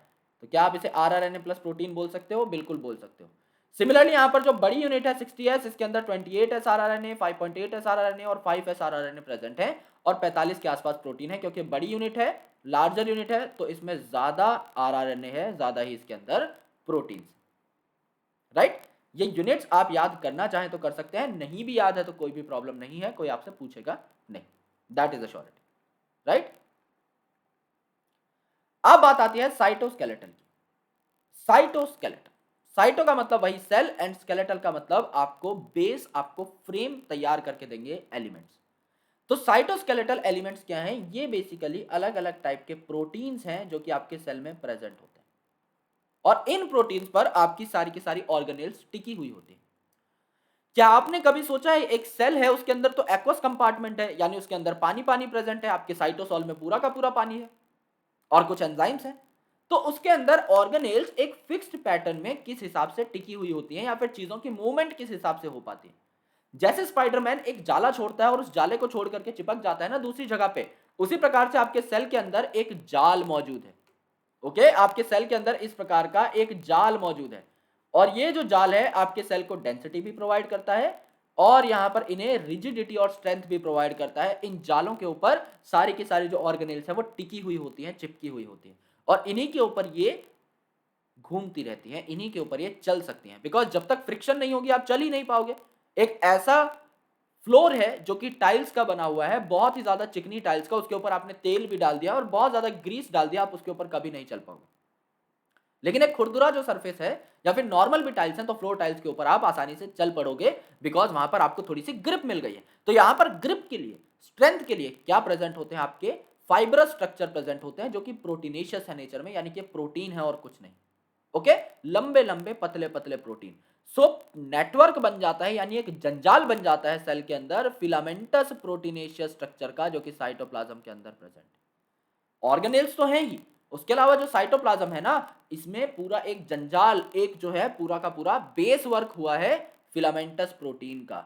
तो क्या आप इसे आरआरएनए प्लस प्रोटीन बोल सकते हो, बिल्कुल बोल सकते हो। सिमिलरली यहाँ पर जो बड़ी यूनिट है 60s, इसके अंदर 28s आरआरएनए, 5.8s आरआरएनए और 5s आरआरएनए प्रेजेंट है, और 45 के आसपास प्रोटीन है, क्योंकि बड़ी यूनिट है, लार्जर यूनिट है, तो इसमें ज्यादा आरआरएनए है, ज्यादा ही इसके अंदर प्रोटीन, राइट। ये यूनिट्स आप याद करना चाहें तो कर सकते हैं, नहीं भी याद है तो कोई भी प्रॉब्लम नहीं है, कोई आपसे पूछेगा नहीं, that is a surety, right. अब बात आती है साइटोस्केलेटन की। साइटोस्केलेटन, साइटो का मतलब वही सेल, एंड स्केलेटल का मतलब आपको बेस, आपको फ्रेम तैयार करके देंगे एलिमेंट्स। तो साइटोस्केलेटल एलिमेंट्स क्या हैं, ये बेसिकली अलग अलग टाइप के प्रोटीन्स हैं जो कि आपके सेल में प्रेजेंट होते हैं, और इन प्रोटीन्स पर आपकी सारी की सारी ऑर्गेनेल्स टिकी हुई होती है। क्या आपने कभी सोचा है एक सेल है उसके अंदर तो एक्वस कंपार्टमेंट है, यानी उसके अंदर पानी पानी प्रेजेंट है, आपके साइटोसॉल में पूरा का पूरा पानी है, और कुछ एंजाइम्स हैं। तो उसके अंदर ऑर्गेनेल्स एक फिक्स्ड पैटर्न में किस हिसाब से टिकी हुई होती हैं या फिर चीजों की मूवमेंट किस हिसाब से हो पाती है। जैसे स्पाइडरमैन एक जाला छोड़ता है और उस जाले को छोड़ करके चिपक जाता है ना दूसरी जगह पे, उसी प्रकार से आपके सेल के अंदर एक जाल मौजूद है। ओके, आपके सेल के अंदर इस प्रकार का एक जाल मौजूद है और ये जो जाल है आपके सेल को डेंसिटी भी प्रोवाइड करता है और यहां पर इन्हें रिजिडिटी और स्ट्रेंथ भी प्रोवाइड करता है। इन जालों के ऊपर सारी की सारी जो ऑर्गेनेल्स है वो टिकी हुई होती हैं, चिपकी हुई होती हैं और इन्हीं के ऊपर ये घूमती रहती हैं, इन्हीं के ऊपर ये चल सकती हैं। बिकॉज जब तक फ्रिक्शन नहीं होगी आप चल ही नहीं पाओगे। एक ऐसा फ्लोर है जो कि टाइल्स का बना हुआ है, बहुत ही ज्यादा चिकनी टाइल्स का, उसके ऊपर आपने तेल भी डाल दिया और बहुत ज्यादा ग्रीस डाल दिया, आप उसके ऊपर कभी नहीं चल पाओगे। लेकिन एक खुरदुरा जो सरफेस है या फिर नॉर्मल भी टाइल्स हैं तो फ्लोर टाइल्स के ऊपर आप आसानी से चल पड़ोगे, बिकॉज वहां पर आपको थोड़ी सी ग्रिप मिल गई है। तो यहां पर ग्रिप के लिए, स्ट्रेंथ के लिए क्या प्रेजेंट होते हैं, आपके फाइब्रस स्ट्रक्चर प्रेजेंट होते हैं जो कि प्रोटीनेशियस है नेचर में, यानी कि प्रोटीन है और कुछ नहीं। ओके, लंबे लंबे पतले पतले प्रोटीन। सो नेटवर्क बन जाता है, यानी एक जंजाल बन जाता है सेल के अंदर फिलामेंटस प्रोटीनेशियस स्ट्रक्चर का, जो कि साइटोप्लाज्म के अंदर प्रेजेंट है। ऑर्गेनेल्स तो हैं ही, उसके अलावा जो साइटोप्लाज्म है ना, इसमें पूरा एक जंजाल, एक जो है पूरा का पूरा बेस वर्क हुआ है फिलामेंटस प्रोटीन का,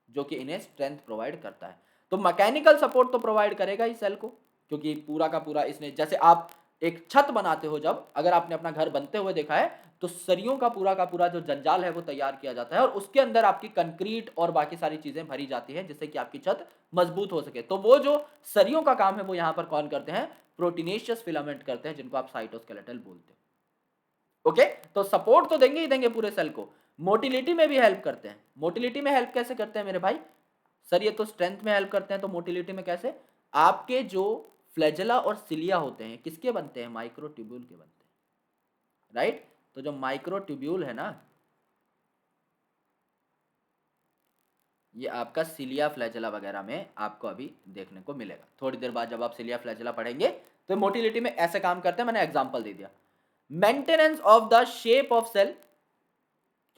जो कि इन्हें स्ट्रेंथ प्रोवाइड करता है। तो मैकेनिकल सपोर्ट तो प्रोवाइड करेगा ही सेल को, क्योंकि पूरा का पूरा इसने, जैसे आप एक छत बनाते हो, जब अगर आपने अपना घर बनते हुए देखा है तो सरियों का पूरा जो जंजाल है वो तैयार किया जाता है और उसके अंदर आपकी कंक्रीट और बाकी सारी चीजें भरी जाती है जिससे कि आपकी छत मजबूत हो सके। तो वो जो सरियों का काम है वो यहाँ पर कौन करते हैं, प्रोटीनेशियस फिलामेंट करते हैं, जिनको आप साइटोस्केलेटल बोलते हैं। ओके, तो सपोर्ट तो देंगे ही देंगे पूरे सेल को, मोटिलिटी में भी हेल्प करते हैं। मोटिलिटी में हेल्प कैसे करते हैं मेरे भाई, सर ये तो स्ट्रेंथ में हेल्प करते हैं, तो मोटिलिटी में कैसे, आपके जो फ्लैजेला और सिलिया होते हैं किसके बनते हैं, माइक्रोट्यूब्यूल के बनते हैं, राइट। तो जो माइक्रोट्यूब्यूल है ना, ये आपका सिलिया फ्लैजेला वगैरह में आपको अभी देखने को मिलेगा। थोड़ी देर बाद जब आप सिलिया फ्लैजेला पढ़ेंगे तो मोटिलिटी में ऐसे काम करते हैं, मैंने एग्जांपल दे दिया। Maintenance of the shape of cell,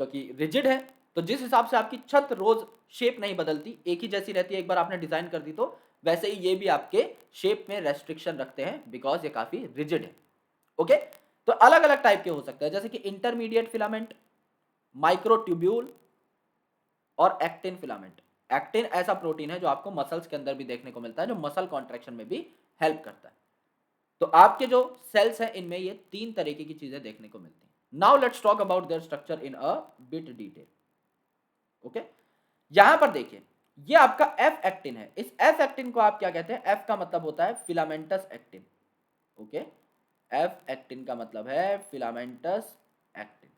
क्योंकि रिजिड है तो जिस हिसाब से आपकी छत रोज शेप नहीं बदलती, एक ही जैसी रहती है, एक बार आपने डिजाइन कर दी तो वैसे ही ये भी आपके शेप में रेस्ट्रिक्शन रखते हैं, बिकॉज ये काफी रिजिड है। ओके, तो अलग अलग टाइप के हो सकते हैं, जैसे कि इंटरमीडिएट फिलामेंट, माइक्रोट्यूब्यूल और एक्टिन फिलामेंट। एक्टिन ऐसा प्रोटीन है जो आपको मसल्स के अंदर भी देखने को मिलता है, जो मसल कॉन्ट्रैक्शन में भी हेल्प करता है। तो आपके जो सेल्स हैं इनमें ये तीन तरीके की चीजें देखने को मिलती हैं। Now let's talk about their structure in a bit detail. Okay, यहां पर देखिए, ये आपका एफ एक्टिन है। इस एफ एक्टिन को आप क्या कहते हैं, एफ का मतलब होता है filamentous actin. Okay, F actin का मतलब है फिलामेंटस एक्टिन।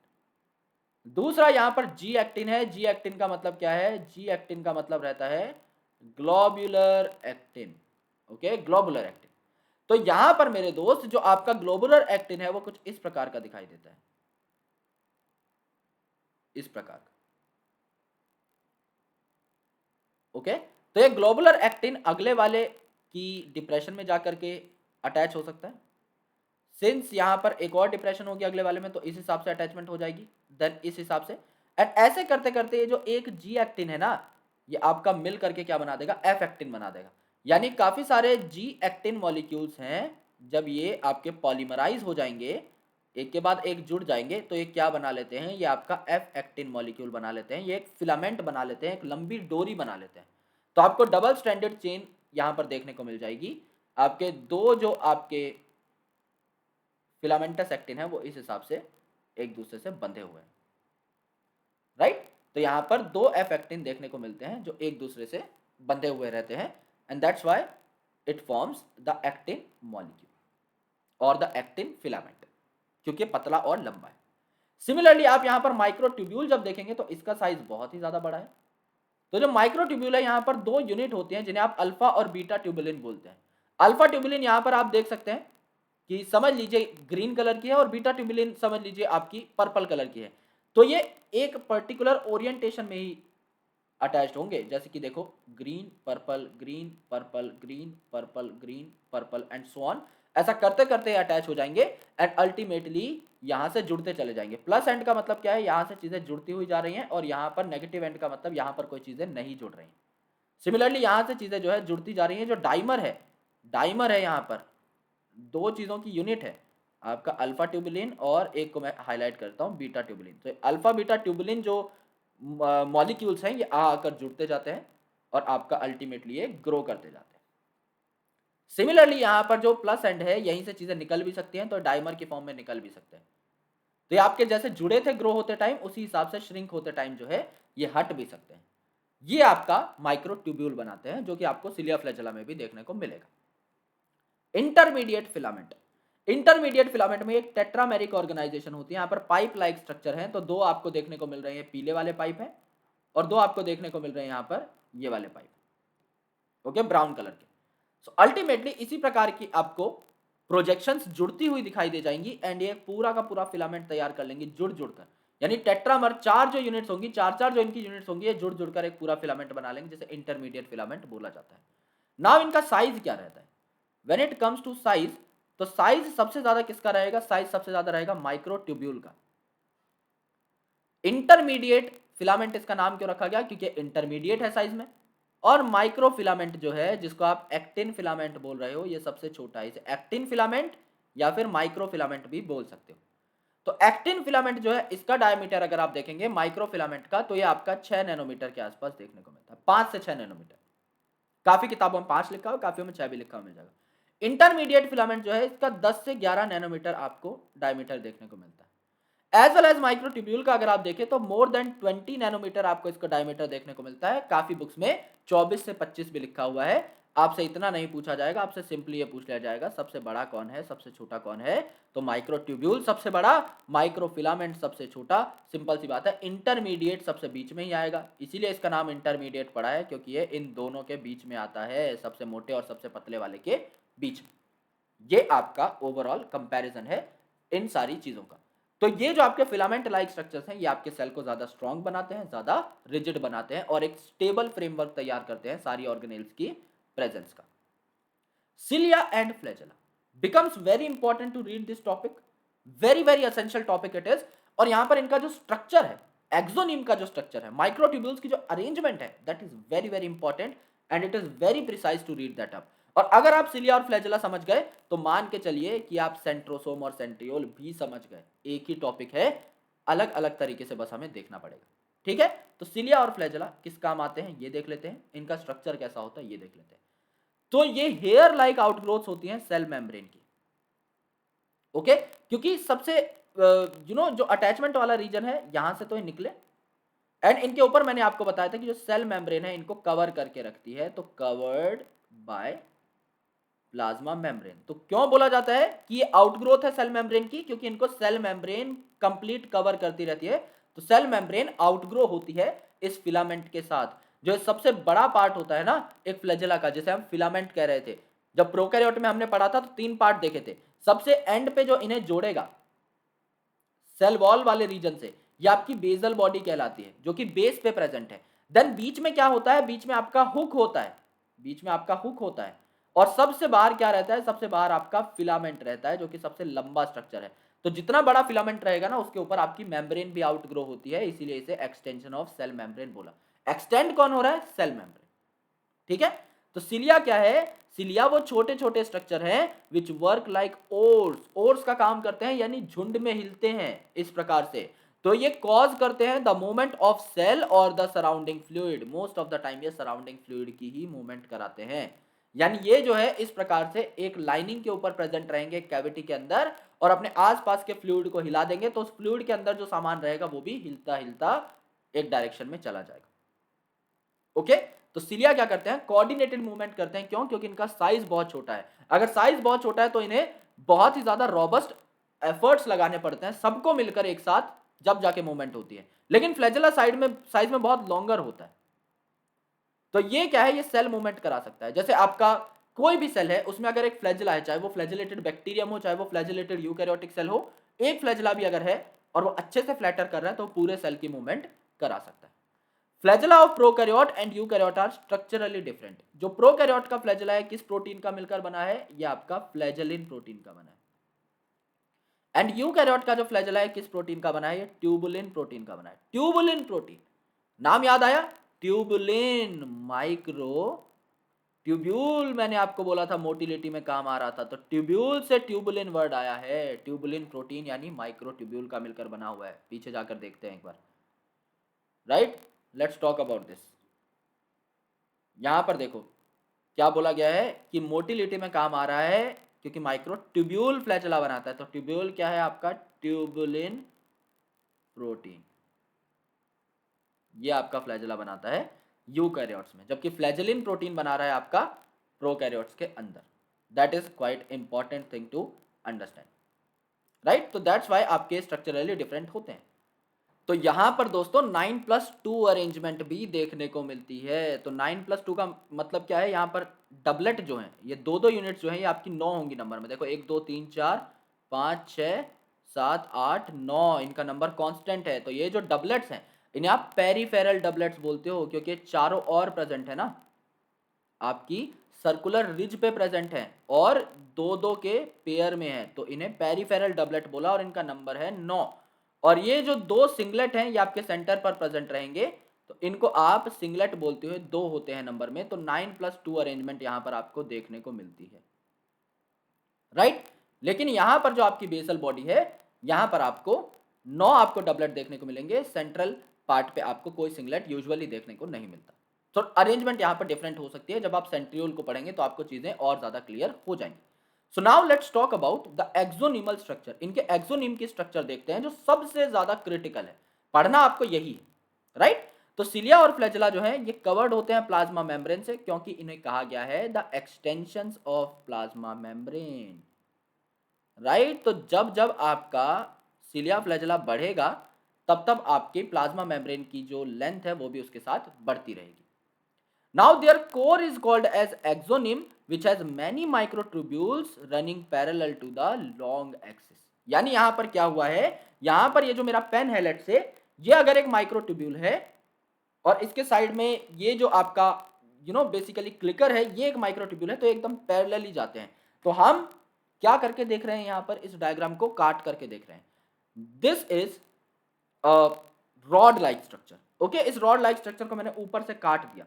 दूसरा यहां पर जी एक्टिन है। जी एक्टिन का मतलब क्या है, जी एक्टिन का मतलब रहता है globular actin. Okay, globular actin. तो यहां पर मेरे दोस्त जो आपका ग्लोबुलर एक्टिन है वो कुछ इस प्रकार का दिखाई देता है, इस प्रकार का। ओके, तो ये ग्लोबुलर एक्टिन अगले वाले की डिप्रेशन में जाकर के अटैच हो सकता है। सिंस यहां पर एक और डिप्रेशन होगी अगले वाले में, तो इस हिसाब से अटैचमेंट हो जाएगी, देन इस हिसाब से। एंड ऐसे करते करते ये जो एक जी एक्टिन है ना, ये आपका मिल करके क्या बना देगा, एफ एक्टिन बना देगा। यानी काफी सारे जी एक्टिन मॉलिक्यूल्स हैं, जब ये आपके पॉलीमराइज हो जाएंगे, एक के बाद एक जुड़ जाएंगे, तो ये क्या बना लेते हैं, ये आपका एफ एक्टिन मॉलिक्यूल बना लेते हैं, ये एक फिलामेंट बना लेते हैं, एक लंबी डोरी बना लेते हैं। तो आपको डबल स्ट्रैंडेड चेन यहां पर देखने को मिल जाएगी। आपके दो जो आपके फिलामेंटस एक्टिन है वो इस हिसाब से एक दूसरे से बंधे हुए हैं, राइट। तो यहां पर दो एफ एक्टिन देखने को मिलते हैं जो एक दूसरे से बंधे हुए रहते हैं, and that's why it forms the actin molecule और द एक्टिन फिलामेंट, क्योंकि पतला और लंबा है। सिमिलरली आप यहां पर माइक्रोट्यूब्यूल जब देखेंगे तो इसका साइज बहुत ही ज्यादा बड़ा है। तो जो माइक्रोट्यूब्यूल है, यहां पर दो यूनिट होती हैं जिन्हें आप अल्फा और बीटा ट्यूबुलिन बोलते हैं। अल्फा ट्यूबुलिन यहां पर आप देख सकते हैं कि समझ लीजिए ग्रीन कलर की है और बीटा ट्यूबुलिन समझ लीजिए आपकी पर्पल कलर की है। तो ये एक पर्टिकुलर ओरिएंटेशन में ही अटैच्ड होंगे, जैसे कि देखो green purple green purple green purple green purple and so on. ऐसा करते करते अटैच हो जाएंगे एंड अल्टीमेटली यहां से जुड़ते चले जाएंगे। प्लस एंड का मतलब क्या है, यहां से चीजें जुड़ती हुई जा रही हैं, और यहां पर नेगेटिव एंड का मतलब यहां पर कोई चीजें नहीं जुड़ रही। सिमिलरली यहां से चीजें जो है जुड़ती जा रही हैं। जो डाइमर है, डाइमर है यहाँ पर, दो चीज़ों की यूनिट है आपका अल्फा ट्यूबुलिन, और एक को मैं हाईलाइट करता हूँ बीटा ट्यूबुलिन। तो अल्फा बीटा ट्यूबुलिन जो मॉलिक्यूल्स हैं ये आकर जुड़ते जाते हैं और आपका अल्टीमेटली ये ग्रो करते जाते हैं। सिमिलरली यहाँ पर जो प्लस एंड है यहीं से चीज़ें निकल भी सकती हैं, तो डाइमर के फॉर्म में निकल भी सकते हैं। तो ये आपके जैसे जुड़े थे ग्रो होते टाइम, उसी हिसाब से श्रिंक होते टाइम जो है ये हट भी सकते हैं। ये आपका माइक्रोट्यूब्यूल बनाते हैं, जो कि आपको सिलिया फ्लैजेला में भी देखने को मिलेगा। इंटरमीडिएट फिलामेंट, इंटरमीडिएट फिलामेंट में एक टेट्रामेरिक ऑर्गेनाइजेशन होती है। यहाँ पर पाइप लाइक स्ट्रक्चर है, तो दो आपको देखने को मिल रहे हैं पीले वाले पाइप है, और दो आपको देखने को मिल रहे हैं यहाँ पर ये वाले पाइप, ओके, ब्राउन कलर के। सो अल्टीमेटली इसी प्रकार की आपको प्रोजेक्शंस जुड़ती हुई दिखाई दे जाएंगी, एंड ये पूरा का पूरा फिलामेंट तैयार कर लेंगी जुड़ जुड़कर। यानी टेट्रामर चार जो यूनिट्स होंगी, चार चार जो इनकी यूनिट्स होंगी, ये जुड़ जुड़कर एक पूरा फिलामेंट बना लेंगे, जिसे इंटरमीडिएट फिलामेंट बोला जाता है। नाउ इनका साइज क्या रहता है? When it comes to size, तो साइज सबसे ज्यादा किसका रहेगा? साइज सबसे ज्यादा रहेगा माइक्रोट्यूब्यूल का। इंटरमीडिएट फिलामेंट इसका नाम क्यों रखा गया? क्योंकि इंटरमीडिएट है साइज में। और माइक्रो फिलामेंट जो है, जिसको आप एक्टिन फिलामेंट बोल रहे हो, ये सबसे छोटा है। इसे एक्टिन फिलामेंट या फिर माइक्रो फिलामेंट भी बोल सकते हो। तो एक्टिन फिलामेंट जो है, इसका डायमीटर अगर आप देखेंगे माइक्रो फिलामेंट का, तो ये आपका 6 नैनोमीटर के आसपास देखने को मिलता है, 5 से 6 नैनोमीटर। काफी किताबों में 5 लिखा हो, काफी में 6 भी लिखा हो, मिल जाएगा। इंटरमीडिएट फिलामेंट जो है, इसका 10 से 11 नैनोमीटर आपको डायमीटर देखने को मिलता है। एज वेल एज माइक्रोट्यूब्यूल का अगर आप देखें तो मोर देन 20 नैनोमीटर आपको इसका डायमीटर देखने को मिलता है। काफी बुक्स में 24 से 25 भी लिखा हुआ है। आपसे इतना नहीं पूछा जाएगा, आपसे सिंपली ये पूछ लिया जाएगा सबसे बड़ा कौन है, सबसे छोटा कौन है। तो माइक्रोट्यूब्यूल सबसे बड़ा, माइक्रोफिलामेंट सबसे छोटा। सिंपल सी बात है, इंटरमीडिएट सबसे बीच में ही आएगा, इसीलिए इसका नाम इंटरमीडिएट पड़ा है, क्योंकि ये इन दोनों के बीच में आता है, सबसे मोटे और सबसे पतले वाले के बीच में। ये आपका ओवरऑल कंपैरिजन है इन सारी चीजों का। तो ये जो आपके फिलामेंट लाइक स्ट्रक्चर्स हैं, ये आपके सेल को ज्यादा स्ट्रांग बनाते हैं, ज्यादा रिजिड बनाते हैं, और एक स्टेबल फ्रेमवर्क तैयार करते हैं सारी ऑर्गेनेल्स की प्रेजेंस का। Cilia and flagella becomes very important to read this topic, very very essential topic it is. और यहां पर इनका जो स्ट्रक्चर है, एक्सोनिम का जो स्ट्रक्चर है, माइक्रोट्यूब्यूल्स की जो अरेंजमेंट है, that is very very important, and it is very precise to read that up. और अगर आप सिलिया और फ्लैजेला समझ गए, तो मान के चलिए कि आप सेंट्रोसोम और सेंट्रियोल भी समझ गए। एक ही टॉपिक है, अलग अलग तरीके से बस हमें देखना पड़ेगा। ठीक है, तो सिलिया और फ्लैजेला किस काम आते हैं ये देख लेते हैं, इनका स्ट्रक्चर कैसा होता है ये देख लेते हैं। तो ये हेयर लाइक आउटग्रोथ्स होती हैं सेल मेम्ब्रेन की, ओके, क्योंकि सबसे जो अटैचमेंट वाला रीजन है, यहां से तो ये निकले, एंड इनके ऊपर मैंने आपको बताया था कि जो सेल मेम्ब्रेन है इनको कवर करके रखती है, तो कवर्ड बाय प्लाज्मा मेम्ब्रेन। तो क्यों बोला जाता है कि ये आउटग्रोथ है सेल मेम्ब्रेन की? क्योंकि इनको सेल मेम्ब्रेन कंप्लीट कवर करती रहती है। तो सेल मेम्ब्रेन आउटग्रो होती है इस फिलामेंट के साथ। जो सबसे बड़ा पार्ट होता है ना एक फ्लैजेला का, जिसे हम फिलामेंट कह रहे थे, जब प्रोकैरियोट में हमने पढ़ा था तो 3 पार्ट देखे थे। सबसे एंड पे जो इन्हें जोड़ेगा सेल वॉल वाले रीजन से, ये आपकी बेसल बॉडी कहलाती है, जो कि बेस पे प्रेजेंट है। देन बीच में क्या होता है? बीच में आपका हुक होता है, बीच में आपका हुक होता है, और सबसे बाहर क्या रहता है? सबसे बाहर आपका फिलामेंट रहता है, जो कि सबसे लंबा स्ट्रक्चर है। तो जितना बड़ा फिलामेंट रहेगा ना, उसके ऊपर आपकी मेम्ब्रेन भी आउटग्रो होती है, इसीलिए इसे एक्सटेंशन ऑफ सेल मेम्ब्रेन बोला। एक्सटेंड कौन हो रहा है? Cell membrane. ठीक है, तो सिलिया क्या है? सिलिया वो छोटे छोटे स्ट्रक्चर हैं which work like ores, ores का काम करते हैं, यानी झुंड में हिलते हैं इस प्रकार से। तो ये कॉज करते हैं द मूवमेंट ऑफ सेल और the surrounding fluid. Most of the time ये सराउंडिंग फ्लूइड की ही मूवमेंट कराते हैं। यानी ये जो है इस प्रकार से एक लाइनिंग के ऊपर प्रेजेंट रहेंगे कैविटी के अंदर, और अपने आसपास के फ्लूइड को हिला देंगे, तो उस फ्लूइड के अंदर जो सामान रहेगा वो भी हिलता हिलता एक डायरेक्शन में चला जाएगा। ओके, तो सिलिया क्या करते हैं? कोऑर्डिनेटेड मूवमेंट करते हैं। क्यों? क्योंकि इनका साइज बहुत छोटा है। अगर साइज बहुत छोटा है तो इन्हें बहुत ही ज्यादा रॉबस्ट एफर्ट्स लगाने पड़ते हैं, सबको मिलकर एक साथ, जब जाके मूवमेंट होती है। लेकिन फ्लैजेला साइज में बहुत लॉन्गर होता है। तो ये क्या है? ये सेल मूवमेंट करा सकता है। जैसे आपका कोई भी सेल है, उसमें अगर एक फ्लैजेला है, चाहे वो फ्लैजिलेटेड बैक्टीरियम हो, चाहे वो फ्लैजिलेटेड यूकैरियोटिक सेल हो, एक फ्लैजेला भी अगर है और वो अच्छे से फ्लैटर कर रहा है, तो पूरे सेल की मूवमेंट करा सकता है। Flagella of prokaryote and eukaryote are structurally different. जो प्रोकैरियोट का फ्लैजेला है, किस प्रोटीन का मिलकर बना है? ये आपका फ्लैजेलिन प्रोटीन का बना है। एंड यूकैरियोट का जो फ्लैजेला है, किस प्रोटीन का बना है? ये ट्यूबुलिन प्रोटीन का बना है। ट्यूबुलिन प्रोटीन, नाम याद आया? ट्यूबुलिन, माइक्रो ट्यूब्यूल मैंने आपको बोला था मोटिलिटी में काम आ रहा था, तो ट्यूब्यूल से ट्यूबुलिन वर्ड आया है। ट्यूबुलिन प्रोटीन यानी माइक्रोट्यूब्यूल का मिलकर बना हुआ है। पीछे जाकर देखते हैं एक बार, right. Let's talk about this. यहां पर देखो क्या बोला गया है कि मोटिलिटी में काम आ रहा है क्योंकि माइक्रोट्यूब्यूल फ्लैचेला बनाता है। तो ट्यूब्यूल क्या है आपका? ट्यूबुलिन प्रोटीन, ये आपका फ्लैजेला बनाता है यूकैरियोट्स में, जबकि फ्लैजेलिन प्रोटीन बना रहा है आपका प्रोकैरियोट्स के अंदर। That is quite important thing to understand, right. तो दैट्स वाई आपके स्ट्रक्चरली डिफरेंट होते हैं। तो यहां पर दोस्तों 9+2 अरेंजमेंट भी देखने को मिलती है। तो 9+2 का मतलब क्या है? यहाँ पर डबलेट जो है, ये दो दो यूनिट्स जो है ये आपकी 9 होंगी नंबर में। देखो 1 2 3 4 5 6 7 8 9, इनका नंबर कांस्टेंट है। तो ये जो डबलेट्स हैं इन्हें आप पेरीफेरल डबलेट्स बोलते हो, क्योंकि चारों ओर प्रेजेंट है ना, आपकी सर्कुलर रिज पे प्रेजेंट है और दो दो के पेयर में है, तो इन्हें पेरीफेरल डबलेट बोला और इनका नंबर है 9। और ये जो दो सिंगलेट हैं ये आपके सेंटर पर प्रेजेंट रहेंगे, तो इनको आप सिंगलेट बोलते हुए, दो होते हैं नंबर में। तो 9+2 अरेंजमेंट यहां पर आपको देखने को मिलती है, राइट। लेकिन यहां पर जो आपकी बेसल बॉडी है, यहां पर आपको 9 आपको डबलेट देखने को मिलेंगे। सेंट्रल पार्ट पे आपको कोई सिंगलेट यूजुअली देखने को नहीं मिलता। तो अरेंजमेंट यहां पर डिफरेंट हो सकती है। जब आप सेंट्रियोल को पढ़ेंगे तो आपको चीजें और ज्यादा क्लियर हो जाएंगी। So now let's talk about the axonemal structure. इनके एक्सोनिम की स्ट्रक्चर देखते हैं जो सबसे ज्यादा क्रिटिकल है, पढ़ना आपको यही है, राइट। तो सिलिया और फ्लैजेला जो है ये कवर्ड होते हैं प्लाज्मा मेम्ब्रेन से, क्योंकि इन्हें कहा गया है the extensions of plasma membrane, right. तो जब जब आपका सिलिया फ्लैजेला बढ़ेगा तब तब आपके प्लाज्मा मेम्ब्रेन की जो लेंथ है वो भी उसके साथ बढ़ती रहेगी। Now their core is called as axoneme which has many microtubules running parallel to the long axis। यानी यहां पर क्या हुआ है, यहां पर ये जो मेरा पेन है लेट से, ये अगर एक माइक्रोट्यूब्यूल है और इसके साइड में ये जो आपका बेसिकली क्लिकर है, ये एक माइक्रोट्यूब्यूल है, तो एकदम पैरेलल ही जाते हैं। तो हम क्या करके देख रहे हैं, यहां पर इस डायग्राम को काट करके देख रहे हैं। This is rod like structure, okay. इस रॉड लाइक स्ट्रक्चर को मैंने ऊपर से काट दिया,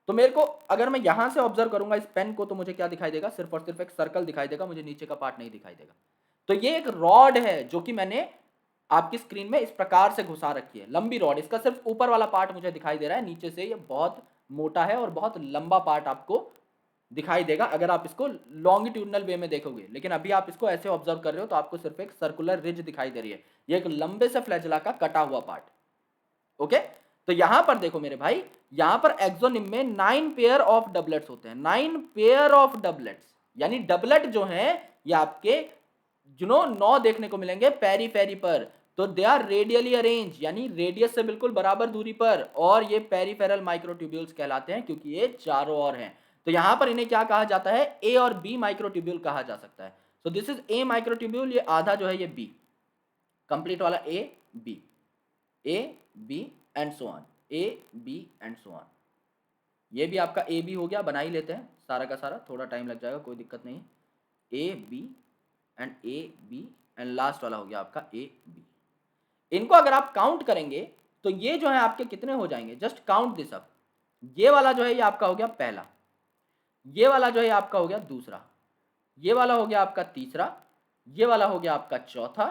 तो मेरे को अगर मैं यहां से ऑब्जर्व करूंगा इस पेन को, तो मुझे क्या दिखाई देगा? सिर्फ और सिर्फ एक सर्कल दिखाई देगा, मुझे नीचे का पार्ट नहीं दिखाई देगा। तो ये एक रॉड है जो कि मैंने आपकी स्क्रीन में इस प्रकार से घुसा रखी है, लंबी रॉड। इसका सिर्फ ऊपर वाला पार्ट मुझे दिखाई दे रहा है, नीचे से ये बहुत मोटा है और बहुत लंबा पार्ट आपको दिखाई देगा अगर आप इसको लॉन्गिट्यूडनल वे में देखोगे। लेकिन अभी आप इसको ऐसे ऑब्जर्व कर रहे हो तो आपको सिर्फ एक सर्कुलर रिज दिखाई दे रही है, ये एक लंबे से फ्लैजेला का कटा हुआ पार्ट, ओके। तो यहां पर देखो मेरे भाई, यहां पर एक्सोनिम में 9 पेयर ऑफ डबलेट्स होते हैं, 9 पेयर ऑफ डबलेट्स। यानी डबलेट जो है ये आपके 9 देखने को मिलेंगे पेरी पेरी पर। तो दे आर रेडियली अरेंज, यानी रेडियस से बिल्कुल बराबर दूरी पर, और ये पेरीफेरल माइक्रोट्यूब्यूल्स कहलाते हैं क्योंकि ये चारों ओर हैं। तो यहां पर इन्हें क्या कहा जाता है? ए और बी माइक्रोट्यूब्यूल कहा जा सकता है। So this is a microtubule, ये आधा जो है ये बी, कंप्लीट वाला A B, A B and so on, A B and so on. ये भी आपका ए बी हो गया, बना ही लेते हैं सारा का सारा, थोड़ा टाइम लग जाएगा, कोई दिक्कत नहीं है। ए बी एंड लास्ट वाला हो गया आपका ए बी। इनको अगर आप काउंट करेंगे तो ये जो है आपके कितने हो जाएंगे? Just count this up. ये वाला जो है ये आपका हो गया पहला, ये वाला जो है आपका हो गया दूसरा, ये वाला हो गया आपका तीसरा, ये वाला हो गया आपका चौथा,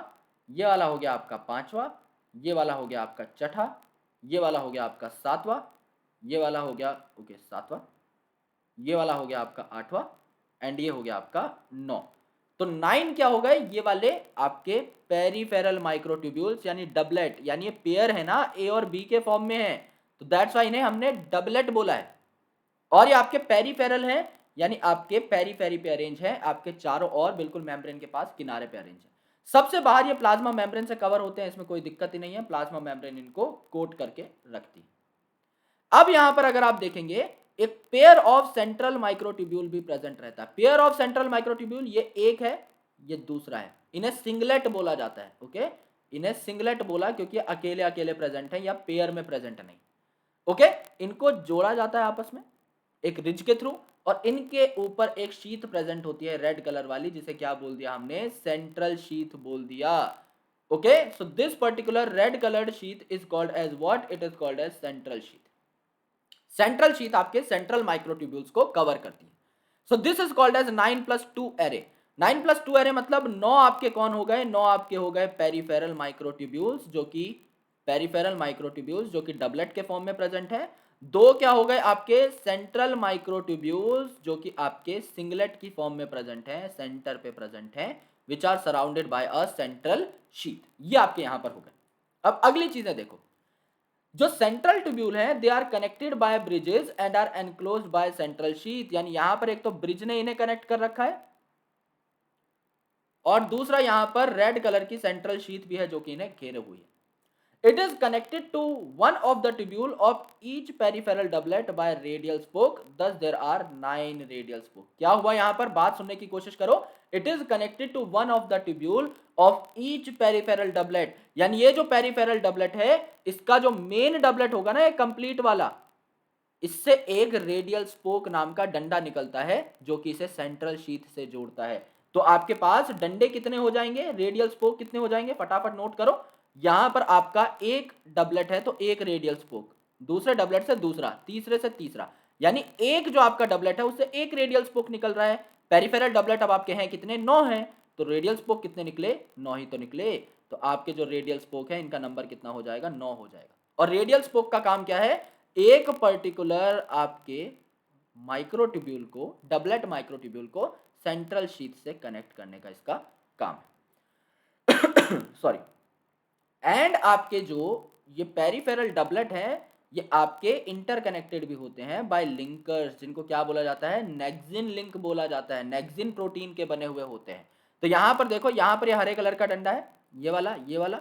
ये वाला हो गया आपका पांचवा, ये वाला हो गया आपका छठा, ये वाला हो गया आपका सातवां, ये वाला हो गया ओके सातवां, ये वाला हो गया आपका आठवां, एंड ये हो गया आपका 9। तो 9 क्या हो गए? ये वाले आपके पेरीफेरल माइक्रोट्यूब्यूल्स यानी डबलेट, यानी ये पेयर है ना, ए और बी के फॉर्म में है, तो दैट्स वाई इन्हें हमने डबलेट बोला है। और ये आपके पेरीफेरल है, यानी आपके पेरी पेरी पे अरेंज है, आपके चारों ओर बिल्कुल मेम्ब्रेन के पास किनारे पे अरेंज है। सबसे बाहर ये प्लाज्मा मेम्ब्रेन से कवर होते हैं, इसमें कोई दिक्कत ही नहीं है, प्लाज्मा मेम्ब्रेन इनको कोट करके रखती है। अब यहां पर अगर आप देखेंगे एक पेयर ऑफ सेंट्रल माइक्रोट्यूब्यूल भी प्रेजेंट रहता है। पेयर ऑफ सेंट्रल माइक्रोट्यूब्यूल, ये एक है, ये दूसरा है, इन्हें सिंगलेट बोला जाता है, ओके। इन्हें सिंगलेट बोला क्योंकि अकेले अकेले प्रेजेंट है या पेयर में प्रेजेंट नहीं, ओके। इनको जोड़ा जाता है आपस में एक रिज के थ्रू, और इनके ऊपर एक शीथ प्रेजेंट होती है रेड कलर वाली, जिसे क्या बोल दिया हमने? सेंट्रल शीथ बोल दिया, okay. So this particular red coloured sheath is called as what? It is called as central sheath. Central sheath आपके सेंट्रल माइक्रोट्यूब्यूल्स को कवर करती है। So this is called as 9+2 array. 9+2 array मतलब 9 आपके कौन हो गए, 9 आपके हो गए पेरिफेरल माइक्रोट्यूब्यूल्स, जो कि डबलेट के फॉर्म में प्रेजेंट है। दो क्या हो गए आपके सेंट्रल माइक्रोट्यूब्यूल्स, जो कि आपके सिंगलेट की फॉर्म में प्रेजेंट है, सेंटर पे प्रेजेंट है, which are surrounded by a central sheath. ये आपके यहां पर हो गए। अब अगली चीजें देखो, जो सेंट्रल ट्यूब्यूल है they are connected by bridges and are enclosed by central sheath, यानी यहां पर एक तो ब्रिज ने इन्हें कनेक्ट कर रखा है, और दूसरा यहां पर रेड कलर की सेंट्रल शीथ भी है जो कि इन्हें घेरे हुई है। It is connected to one of the tubule of each peripheral doublet by radial spoke. Thus there are 9 radial spoke. क्या हुआ यहां पर, बात सुनने की कोशिश करो। It is connected to one of the tubule of each peripheral doublet. यानी ये जो peripheral doublet है, इसका जो main doublet होगा ना, ये complete वाला, इससे एक रेडियल स्पोक नाम का डंडा निकलता है जो कि इसे सेंट्रल शीथ से जोड़ता है। तो आपके पास डंडे कितने हो जाएंगे, रेडियल स्पोक कितने हो जाएंगे, फटाफट नोट करो। यहां पर आपका एक डबलेट है तो एक रेडियल स्पोक, दूसरे डबलेट से दूसरा, तीसरे से तीसरा, यानी एक जो आपका डबलेट है उससे एक रेडियल स्पोक निकल रहा है। पेरिफेरल डबलेट अब आपके हैं कितने, 9 हैं, तो रेडियल स्पोक कितने निकले, 9 ही तो निकले। तो आपके जो रेडियल स्पोक है इनका नंबर कितना हो जाएगा, 9 हो जाएगा। और रेडियल स्पोक का काम क्या है, एक पर्टिकुलर आपके माइक्रोट्यूब्यूल को, डबलेट माइक्रोट्यूब्यूल को सेंट्रल शीथ से कनेक्ट करने का इसका काम है। सॉरी। एंड आपके जो ये पेरिफेरल डबलेट है, ये आपके इंटरकनेक्टेड भी होते हैं बाय लिंकर्स, जिनको क्या बोला जाता है, नेक्सिन लिंक बोला जाता है, नेक्सिन प्रोटीन के बने हुए होते हैं। तो यहां पर देखो, यहां पर ये हरे कलर का डंडा है, ये वाला,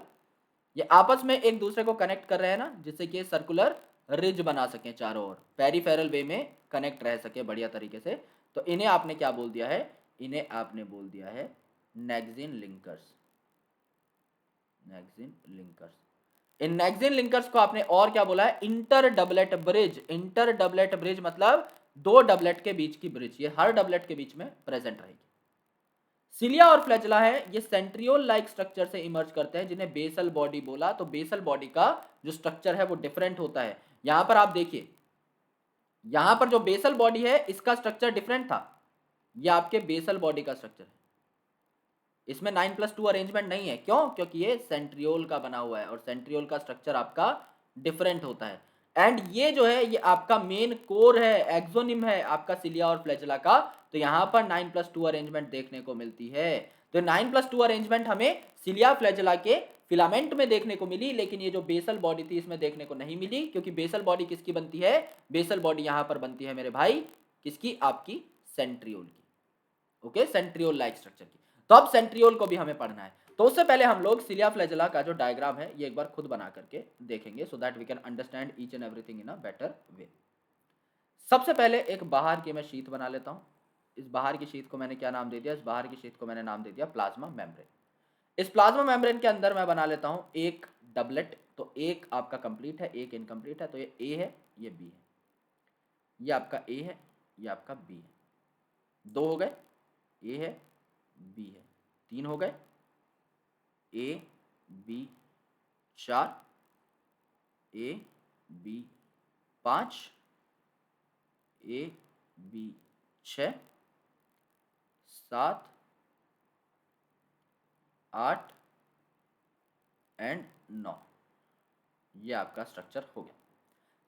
ये आपस में एक दूसरे को कनेक्ट कर रहे हैं ना, जिससे कि सर्कुलर रिज बना सके, चारों ओर पेरिफेरल वे में कनेक्ट रह सके बढ़िया तरीके से। तो इन्हें आपने क्या बोल दिया है, इन्हें आपने बोल दिया है नेक्सिन लिंकर्स। नेक्सिन लिंकर्स, इन नेक्सिन लिंकर्स को आपने और क्या बोला है, inter doublet bridge. Inter doublet bridge मतलब दो डबलेट के बीच की ब्रिज, ये हर डबलेट के बीच में प्रेजेंट रहेगी। सिलिया और फ्लैचेला है, ये सेंट्रियोल लाइक स्ट्रक्चर से इमर्ज करते हैं, जिन्हें बेसल बॉडी बोला। तो बेसल बॉडी का जो स्ट्रक्चर है वो डिफरेंट होता है। यहां पर आप देखिए, यहां पर जो बेसल बॉडी है इसका स्ट्रक्चर डिफरेंट था, ये आपके बेसल बॉडी का स्ट्रक्चर है। इसमें 9+2 अरेंजमेंट नहीं है, क्यों, क्योंकि ये सेंट्रियोल का बना हुआ है और सेंट्रियोल का स्ट्रक्चर आपका डिफरेंट होता है। एंड ये जो है ये आपका मेन कोर है, एक्सोनिम है आपका सिलिया और फ्लैचेला का। तो यहां पर 9+2 अरेंजमेंट देखने को मिलती है। तो 9+2 अरेंजमेंट हमें सिलिया फ्लैचेला के फिलामेंट में देखने को मिली, लेकिन ये जो बेसल बॉडी थी इसमें देखने को नहीं मिली, क्योंकि बेसल बॉडी किसकी बनती है, बेसल बॉडी यहां पर बनती है मेरे भाई किसकी, आपकी सेंट्रियोल की। ओके, सेंट्रियोल लाइक स्ट्रक्चर की। तो अब सेंट्रियोल को भी हमें पढ़ना है, तो उससे पहले हम लोग सिलिया फ्लैचेला का जो डायग्राम है ये एक बार खुद बना करके देखेंगे, so that we can understand each and everything in a better way. सबसे पहले एक बाहर की मैं शीट बना लेता हूं। इस बाहर की शीट को मैंने क्या नाम दे दिया, इस बाहर की शीट को मैंने नाम दे दिया प्लाज्मा मेम्ब्रेन। इस प्लाज्मा मेम्ब्रेन के अंदर मैं बना लेता हूं एक डबलेट, तो एक आपका कंप्लीट है, एक इनकम्प्लीट है, तो ये ए है, ये बी है, ये आपका ए है, ये आपका बी है, दो हो गए, ए है, बी है, तीन हो गए, A B 4, A B 5, A B 6, 7, 8 and 9। ये आपका स्ट्रक्चर हो गया,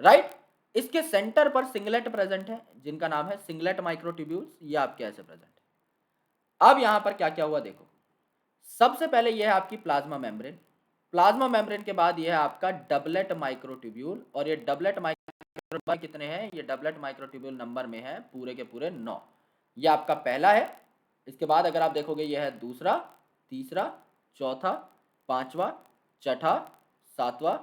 राइट। इसके सेंटर पर सिंगलेट प्रेजेंट है, जिनका नाम है सिंगलेट माइक्रोट्यूब्यूल्स, ये आपके ऐसे प्रेजेंट है। अब यहां पर क्या क्या हुआ देखो, सबसे पहले यह है आपकी प्लाज्मा मेम्ब्रेन। प्लाज्मा मेम्ब्रेन के बाद यह है आपका डबलेट माइक्रोट्यूब्यूल, और ये डबलेट माइक्रोट्यूब्यूल कितने हैं, ये डबलेट माइक्रोट्यूब्यूल नंबर में है पूरे के पूरे 9। ये आपका पहला है। इसके बाद अगर आप देखोगे यह है दूसरा, तीसरा, चौथा, पांचवा, छठा, सातवां,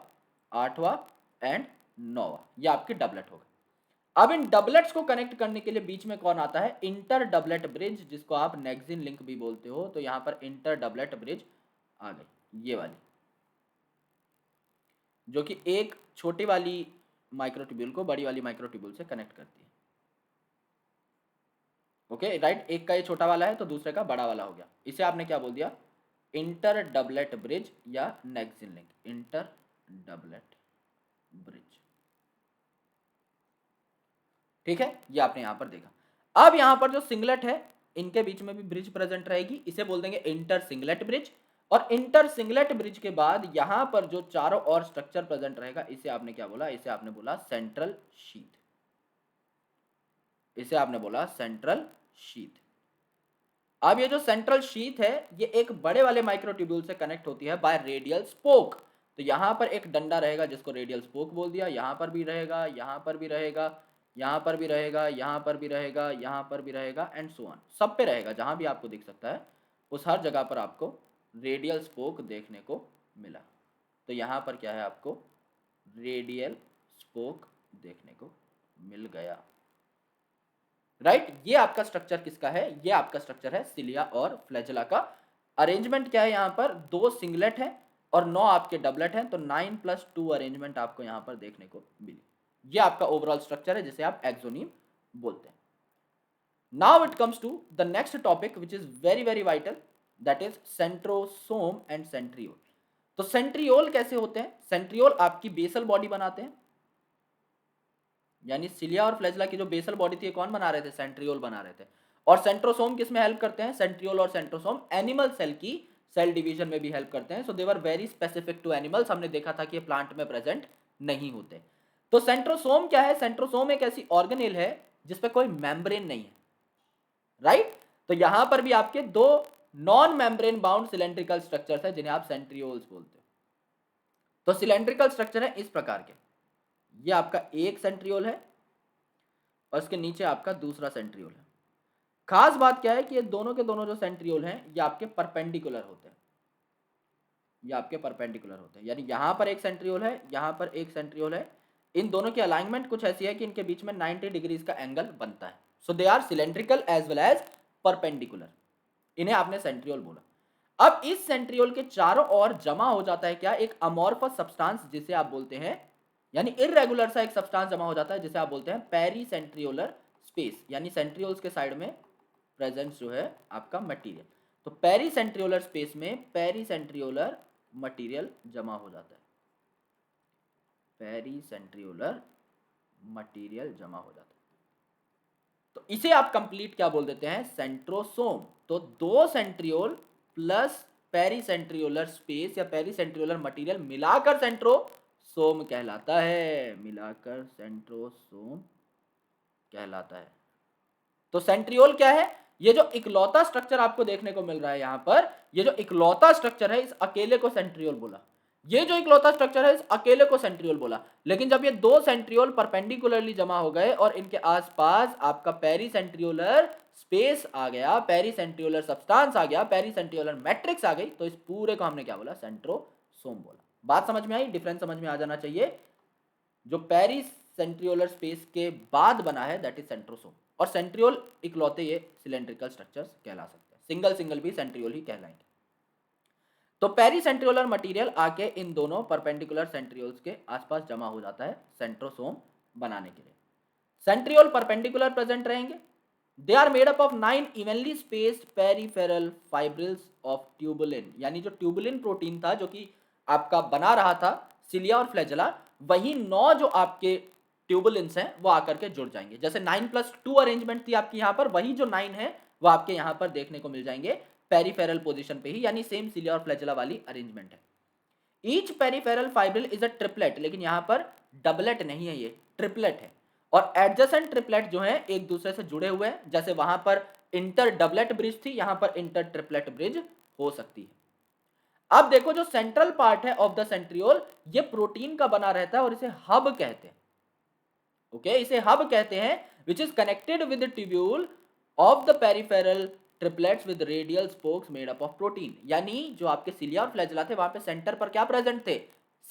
आठवां एंड 9वां, ये आपके डबलेट हो गए। अब इन डबलेट्स को कनेक्ट करने के लिए बीच में कौन आता है, इंटर डबलेट ब्रिज, जिसको आप नेक्सिन लिंक भी बोलते हो। तो यहां पर इंटर डबलेट ब्रिज आ गई, ये वाली, जो कि एक छोटी वाली माइक्रोट्यूब्यूल को बड़ी वाली माइक्रोट्यूब्यूल से कनेक्ट करती है। ओके, राइट, एक का ये छोटा वाला है तो दूसरे का बड़ा वाला हो गया, इसे आपने क्या बोल दिया, इंटर डबलेट ब्रिज या nexin link, inter doublet bridge. ठीक है, ये आपने यहाँ पर देखा। अब यहाँ पर जो सिंगलेट है, इनके बीच में भी ब्रिज प्रेजेंट रहेगी, इसे बोल देंगे इंटर सिंगलेट ब्रिज। और इंटर सिंगलेट ब्रिज के बाद यहाँ पर जो चारों ओर स्ट्रक्चर प्रेजेंट रहेगा, इसे आपने क्या बोला, इसे आपने बोला सेंट्रल शीथ। इसे आपने बोला सेंट्रल शीथ। अब ये जो सेंट्रल शीथ है, ये एक बड़े वाले माइक्रोट्यूब्यूल से कनेक्ट होती है बाय रेडियल स्पोक। तो यहाँ पर एक डंडा रहेगा जिसको रेडियल स्पोक बोल दिया, यहाँ पर भी रहेगा, यहाँ पर भी रहेगा, यहाँ पर भी रहेगा, यहाँ पर भी रहेगा, यहाँ पर भी रहेगा, एंड सो ऑन, सब पे रहेगा। जहाँ भी आपको दिख सकता है उस हर जगह पर आपको रेडियल स्पोक देखने को मिला। तो यहाँ पर क्या है, आपको रेडियल स्पोक देखने को मिल गया। राइट, ये आपका स्ट्रक्चर किसका है, ये आपका स्ट्रक्चर है सिलिया और फ्लैजेला का। अरेंजमेंट क्या है, यहाँ पर 2 सिंगलेट है और 9 आपके डबलेट हैं, तो 9+2 अरेंजमेंट आपको यहाँ पर देखने को मिली। ये आपका ओवरऑल स्ट्रक्चर है जिसे आप एक्सोनीम बोलते हैं। Now it comes to the next topic which is very very vital, that is centrosome and centriole. तो सेंट्रियोल कैसे होते हैं, सेंट्रियोल आपकी बेसल बॉडी बनाते हैं, यानी सिलिया और फ्लैजेला की जो बेसल बॉडी थी कौन बना रहे थे, सेंट्रियोल बना रहे थे। और सेंट्रोसोम किस में हेल्प करते हैं, सेंट्रियोल और सेंट्रोसोम एनिमल सेल की सेल डिवीजन में भी हेल्प करते हैं। So they were very specific to animals. हमने देखा था कि ये प्लांट में प्रेजेंट नहीं होते। तो सेंट्रोसोम क्या है, सेंट्रोसोम एक ऐसी ऑर्गेनेल है जिसपे कोई मेम्ब्रेन नहीं है, राइट। तो यहां पर भी आपके 2 non membrane bound cylindrical structures है जिन्हें आप सेंट्रियोल्स बोलते हैं। तो सिलेंड्रिकल स्ट्रक्चर है इस प्रकार के, ये आपका एक सेंट्रियोल है और इसके नीचे आपका दूसरा सेंट्रियोल है। खास बात क्या है कि ये दोनों के दोनों जो सेंट्रियोल हैं ये आपके परपेंडिकुलर होते हैं, ये आपके परपेंडिकुलर होते हैं, यानी यहां पर एक सेंट्रियोल है, यहां पर एक सेंट्रियोल है। इन दोनों की अलाइनमेंट कुछ ऐसी है कि इनके बीच में 90 डिग्रीज का एंगल बनता है। So they are cylindrical as well as perpendicular, इन्हें आपने सेंट्रियोल बोला। अब इस सेंट्रियोल के चारों ओर जमा हो जाता है क्या, एक अमॉर्फस सब्सटेंस जिसे आप बोलते हैं, यानी इररेगुलर सा एक सब्सटेंस जमा हो जाता है जिसे आप बोलते हैं पेरीसेंट्रियोलर स्पेस, यानी सेंट्रियोल्स के साइड में प्रेजेंस जो है आपका मटेरियल। तो पेरीसेंट्रियोलर स्पेस में पेरीसेंट्रियोलर मटेरियल जमा हो जाता है, पेरीसेंट्रियोलर मटेरियल जमा हो जाता है। तो इसे आप कंप्लीट क्या बोल देते हैं, सेंट्रोसोम। तो 2 सेंट्रियोल प्लस पेरीसेंट्रियोलर स्पेस या पेरीसेंट्रियोलर मटेरियल मिलाकर सेंट्रोसोम कहलाता है, मिलाकर सेंट्रोसोम कहलाता है। तो सेंट्रियोल क्या है, ये जो इकलौता स्ट्रक्चर आपको देखने को मिल रहा है यहां पर, ये जो इकलौता स्ट्रक्चर है इस अकेले को सेंट्रियोल बोला, ये जो इकलौता स्ट्रक्चर है इस अकेले को सेंट्रियोल बोला। लेकिन जब ये 2 सेंट्रियोल परपेंडिकुलरली जमा हो गए और इनके आसपास आपका पेरीसेंट्रियोलर स्पेस आ गया, पेरीसेंट्रियोलर सब्सटेंस आ गया, पेरीसेंट्रियोलर मैट्रिक्स आ गई, तो इस पूरे को हमने क्या बोला, सेंट्रोसोम बोला। बात समझ में आई, डिफरेंस समझ में आ जाना चाहिए। जो पेरीसेंट्रियोलर स्पेस के बाद बना है दैट इज सेंट्रोसोम, और सेंट्रियोल इकलौते ये सिलेंड्रिकल स्ट्रक्चर्स कहला सकते हैं, सिंगल सिंगल भी सेंट्रियोल ही कहलाएंगे। तो पेरीसेंट्रियोलर मटेरियल आके इन दोनों परपेंडिकुलर सेंट्रियोल्स के आसपास जमा हो जाता है सेंट्रोसोम बनाने के लिए। सेंट्रियोल परपेंडिकुलर प्रेजेंट रहेंगे, they are made up of 9 evenly spaced peripheral fibrils of tubulin, यानी जो ट्यूबुलिन प्रोटीन था जो कि आपका बना रहा था सिलिया और फ्लैजेला, वही 9 जो आपके ट्यूबुलिन्स हैं वो आकर के जुड़ जाएंगे। जैसे 9+2 अरेंजमेंट थी आपकी यहाँ पर, वही जो 9 है वो आपके यहाँ पर देखने को मिल जाएंगे पेरिफेरल पोजीशन पे ही, यानी सेम सिलिया और फ्लैजेला वाली अरेंजमेंट है। Each peripheral fibril is a triplet, लेकिन यहाँ पर डबलेट नहीं है, ये ट्रिपलेट है। और एडजेसेंट ट्रिपलेट जो है एक दूसरे से जुड़े हुए हैं, जैसे वहां पर इंटर डबलेट ब्रिज थी, यहां पर इंटर ट्रिपलेट ब्रिज हो सकती है। अब देखो जो सेंट्रल पार्ट है ऑफ द सेंट्रियोल, ये प्रोटीन का बना रहता है और इसे हब कहते हैं। ओके, इसे हब कहते हैं, which is connected with tubule of the peripheral triplets with radial spokes made up of protein. यानी जो आपके सिलिया और फ्लैजेला थे वहां पे सेंटर पर क्या प्रेजेंट थे,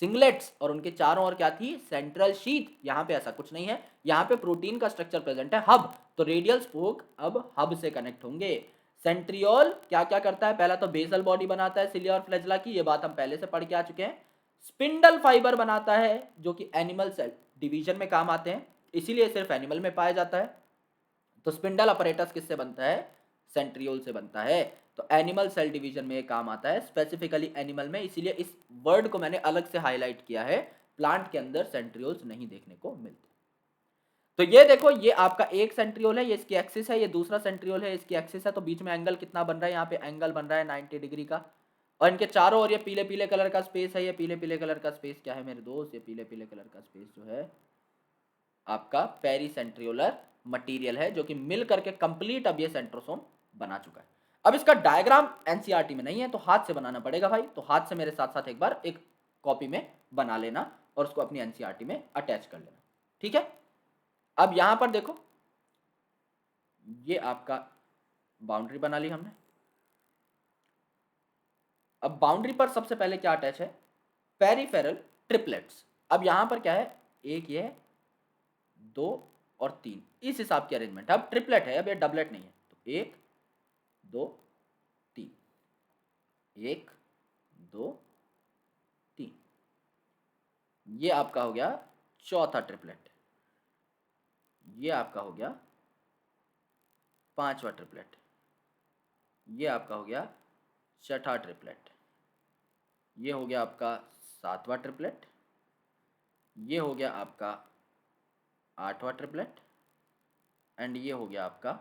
सिंगलेट्स, और उनके चारों ओर क्या थी, सेंट्रल शीथ। यहां पे ऐसा कुछ नहीं है, यहां पे प्रोटीन का स्ट्रक्चर प्रेजेंट है, हब। तो रेडियल स्पोक अब हब से कनेक्ट होंगे। सेंट्रियोल क्या क्या करता है, पहला तो बेसल बॉडी बनाता है सिलिया और फ्लैजेला की, ये बात हम पहले से पढ़ के आ चुके हैं। स्पिंडल फाइबर बनाता है जो कि एनिमल सेल डिवीजन में काम आते हैं, इसीलिए सिर्फ एनिमल में पाया जाता है। तो स्पिंडल अपरेटस किससे बनता है, सेंट्रियोल से बनता है। तो एनिमल सेल डिवीजन में ये काम आता है, स्पेसिफिकली एनिमल में, इसीलिए इस वर्ड को मैंने अलग से हाईलाइट किया है। प्लांट के अंदर सेंट्रियोल्स नहीं देखने को मिलते। तो ये देखो, ये आपका एक सेंट्रियोल है, ये इसकी एक्सिस है, ये दूसरा सेंट्रियोल है, इसकी एक्सिस है, तो बीच में एंगल कितना बन रहा है, यहाँ पे एंगल बन रहा है 90 डिग्री का। और इनके चारों ओर ये पीले पीले कलर का स्पेस है, ये पीले पीले कलर का स्पेस क्या है मेरे दोस्त, ये पीले पीले कलर का स्पेस जो है आपका पेरीसेंट्रियोलर मटेरियल है, जो कि मिल करके कंप्लीट अब ये सेंट्रोसोम बना चुका है। अब इसका डायग्राम एनसीईआरटी में नहीं है, तो हाथ से बनाना पड़ेगा भाई, तो हाथ से मेरे साथ साथ एक बार एक कॉपी में बना लेना और उसको अपनी एनसीईआरटी में अटैच कर लेना, ठीक है। अब यहां पर देखो, ये आपका बाउंड्री बना ली हमने। अब बाउंड्री पर सबसे पहले क्या अटैच है, पेरिफेरल ट्रिपलेट्स। अब यहां पर क्या है, एक ये है, 2 और 3, इस हिसाब की अरेंजमेंट है। अब ट्रिपलेट है, अब ये डबलेट नहीं है, तो 1 2 3, 1 2 3, ये आपका हो गया चौथा ट्रिपलेट, ये आपका हो गया पांचवा ट्रिपलेट, ये आपका हो गया छठा ट्रिपलेट, ये हो गया आपका सातवां ट्रिपलेट, ये हो गया आपका आठवां ट्रिपलेट, एंड ये हो गया आपका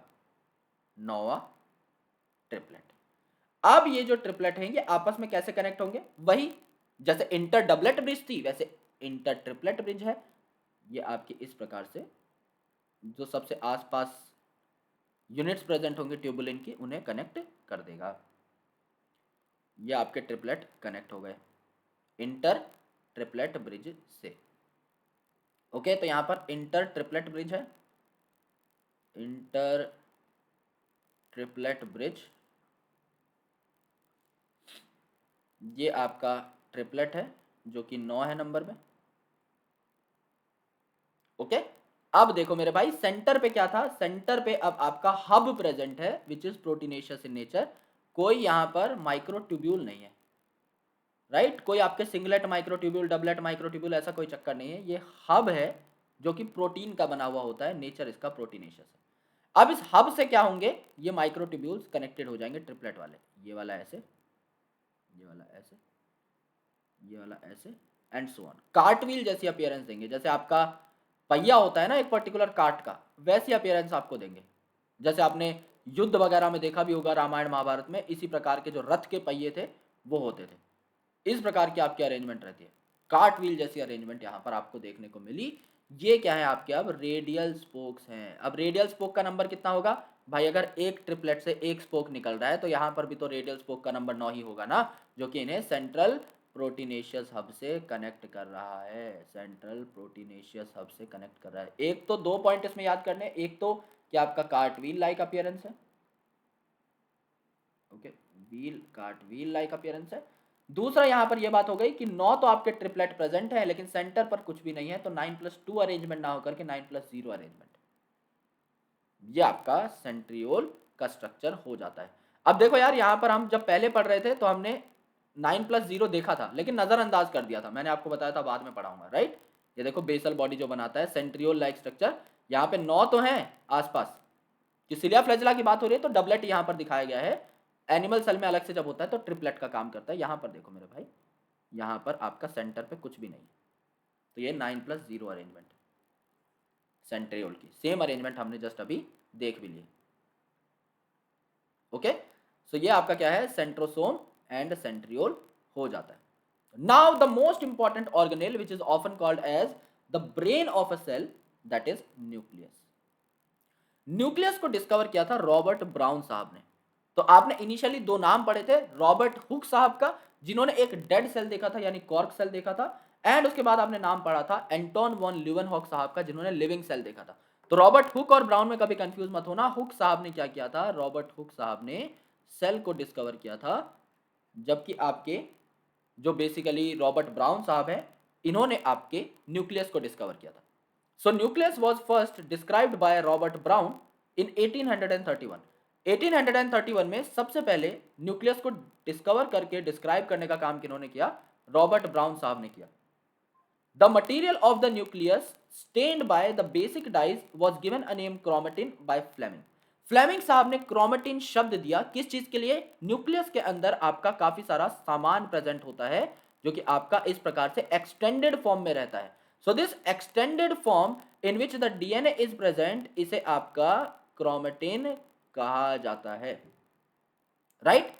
नौवां ट्रिपलेट। अब ये जो ट्रिपलेट हैं ये आपस में कैसे कनेक्ट होंगे, वही जैसे इंटर डबलेट ब्रिज थी वैसे इंटर ट्रिपलेट ब्रिज है। ये आपकी इस प्रकार से जो सबसे आसपास यूनिट्स प्रेजेंट होंगे ट्यूबुलिन की उन्हें कनेक्ट कर देगा। ये आपके ट्रिपलेट कनेक्ट हो गए इंटर ट्रिपलेट ब्रिज से। ओके, तो यहां पर इंटर ट्रिपलेट ब्रिज है, इंटर ट्रिपलेट ब्रिज, ये आपका ट्रिपलेट है जो कि 9 है नंबर में। ओके, अब देखो मेरे भाई, सेंटर पे क्या था, सेंटर पे अब आपका हब प्रेजेंट है which is proteinaceous in nature. कोई यहां पर माइक्रोट्यूब्यूल नहीं है, राइट, कोई आपके सिंगलेट माइक्रोट्यूब्यूल डबलेट माइक्रोट्यूब्यूल ऐसा कोई चक्कर नहीं है, ये हब है जो कि प्रोटीन का बना हुआ होता है, नेचर इसका प्रोटीनेशियस है। अब इस हब से क्या होंगे, ये माइक्रोट्यूब्यूल्स कनेक्टेड हो जाएंगे ट्रिपलेट वाले, ये वाला ऐसे, ये वाला ऐसे, ये वाला ऐसे, एंड सो ऑन। कार्टव्हील जैसी अपीयरेंस देंगे, जैसे आपका पहिया होता है ना एक पर्टिकुलर कार्ट का, वैसी अपीयरेंस आपको देंगे। जैसे आपने युद्ध वगैरह में देखा भी होगा, रामायण महाभारत में इसी प्रकार के जो रथ के पहिए थे वो होते थे, इस प्रकार की आपकी अरेंजमेंट रहती है। कार्ट व्हील जैसी अरेंजमेंट यहाँ पर आपको देखने को मिली। ये क्या है आपके, अब रेडियल स्पोक्स हैं। अब रेडियल स्पोक का नंबर कितना होगा भाई, अगर एक ट्रिपलेट से एक स्पोक निकल रहा है तो यहाँ पर भी तो रेडियल स्पोक का नंबर 9 ही होगा ना, जो कि इन्हें सेंट्रल प्रोटीनेशियस हब से कनेक्ट कर रहा है, सेंट्रल प्रोटीनेशियस हब से कनेक्ट कर रहा है। एक तो 2 पॉइंट इसमें याद करने, एक तो क्या आपका कार्ट व्हील लाइक अपीयरेंस है, okay, wheel cart wheel like appearance है। दूसरा यहाँ पर यह बात हो गई कि 9 तो आपके ट्रिपलेट प्रेजेंट है लेकिन सेंटर पर कुछ भी नहीं है, तो 9+2 अरेंजमेंट ना होकर के 9+0 अरेंजमेंट, ये आपका सेंट्रियोल का स्ट्रक्चर हो जाता है। अब देखो यार, यहाँ पर हम जब पहले पढ़ रहे थे तो हमने 9+0 देखा था लेकिन नजरअंदाज कर दिया था, मैंने आपको बताया था बाद में पढ़ाऊंगा, राइट। ये देखो बेसल बॉडी जो बनाता है सेंट्रियोल लाइक स्ट्रक्चर, यहाँ पे 9 तो हैं आसपास, कि सिलिया फ्लैजिला की बात हो रही है तो डबलेट यहाँ पर दिखाया गया है। एनिमल सेल में अलग से जब होता है तो ट्रिपलेट का काम करता है। यहाँ पर देखो मेरे भाई, यहाँ पर आपका सेंटर पे कुछ भी नहीं, तो ये 9+0 अरेंजमेंट सेंट्रियोल की, सेम अरेंजमेंट हमने जस्ट अभी देख भी ली। ओके, सो ये आपका क्या है, सेंट्रोसोम एंड सेंट्रियोल हो जाता है। Now the most important organelle which is often called as the brain of a cell, that is nucleus. Nucleus को डिस्कवर किया था रॉबर्ट ब्राउन साहब ने। तो आपने इनिशियली 2 नाम पढ़े थे, रॉबर्ट हुक साहब का जिन्होंने एक डेड सेल देखा था यानी कॉर्क सेल देखा था, एंड उसके बाद आपने नाम पढ़ा था एंटोन वॉन ल्यूवेनहॉक साहब का जिन्होंने लिविंग सेल देखा था। तो रॉबर्ट हुक और ब्राउन में कभी कंफ्यूज मत होना। हुक साहब ने क्या किया था, रॉबर्ट हुक साहब ने सेल को डिस्कवर किया था, जबकि आपके जो बेसिकली रॉबर्ट ब्राउन साहब है इन्होंने आपके न्यूक्लियस को डिस्कवर किया था। So nucleus was first described by Robert Brown in 1831. 1831 में सबसे पहले न्यूक्लियस को डिस्कवर करके डिस्क्राइब करने का काम किन्होंने किया, रॉबर्ट ब्राउन साहब ने किया। The material of the nucleus stained by the basic dyes was given a name chromatin by Fleming. Fleming साहब ने क्रोमेटिन शब्द दिया किस चीज के लिए, न्यूक्लियस के अंदर आपका काफी सारा सामान प्रेजेंट होता है जो कि आपका इस प्रकार से एक्सटेंडेड फॉर्म में रहता है। So this extended form in which the DNA is present, इसे आपका क्रोमेटिन कहा जाता है, right.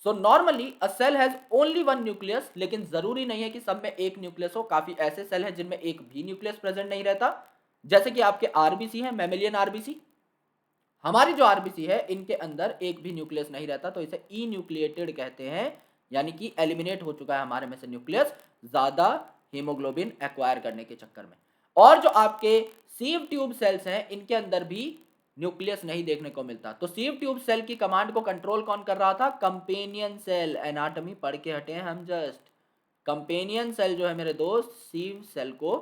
So normally a cell has only one nucleus, लेकिन जरूरी नहीं है कि सब में एक न्यूक्लियस हो। काफी ऐसे सेल हैं जिनमें एक भी न्यूक्लियस प्रेजेंट नहीं रहता, जैसे कि आपके आरबीसी है, मैमेलियन आरबीसी। हमारी जो आरबीसी है इनके अंदर एक भी न्यूक्लियस नहीं रहता, तो इसे ई न्यूक्लिएटेड कहते हैं, यानी कि एलिमिनेट हो चुका है हमारे में से न्यूक्लियस ज्यादा हीमोग्लोबिन एक्वायर करने के चक्कर में। और जो आपके सीव ट्यूब सेल्स हैं इनके अंदर भी न्यूक्लियस नहीं देखने को मिलता। तो सीव ट्यूब सेल की कमांड को कंट्रोल कौन कर रहा था? Companion cell. एनाटॉमी पढ़ के हटे हैं हम जस्ट। कंपेनियन सेल जो है मेरे दोस्त, सीव सेल को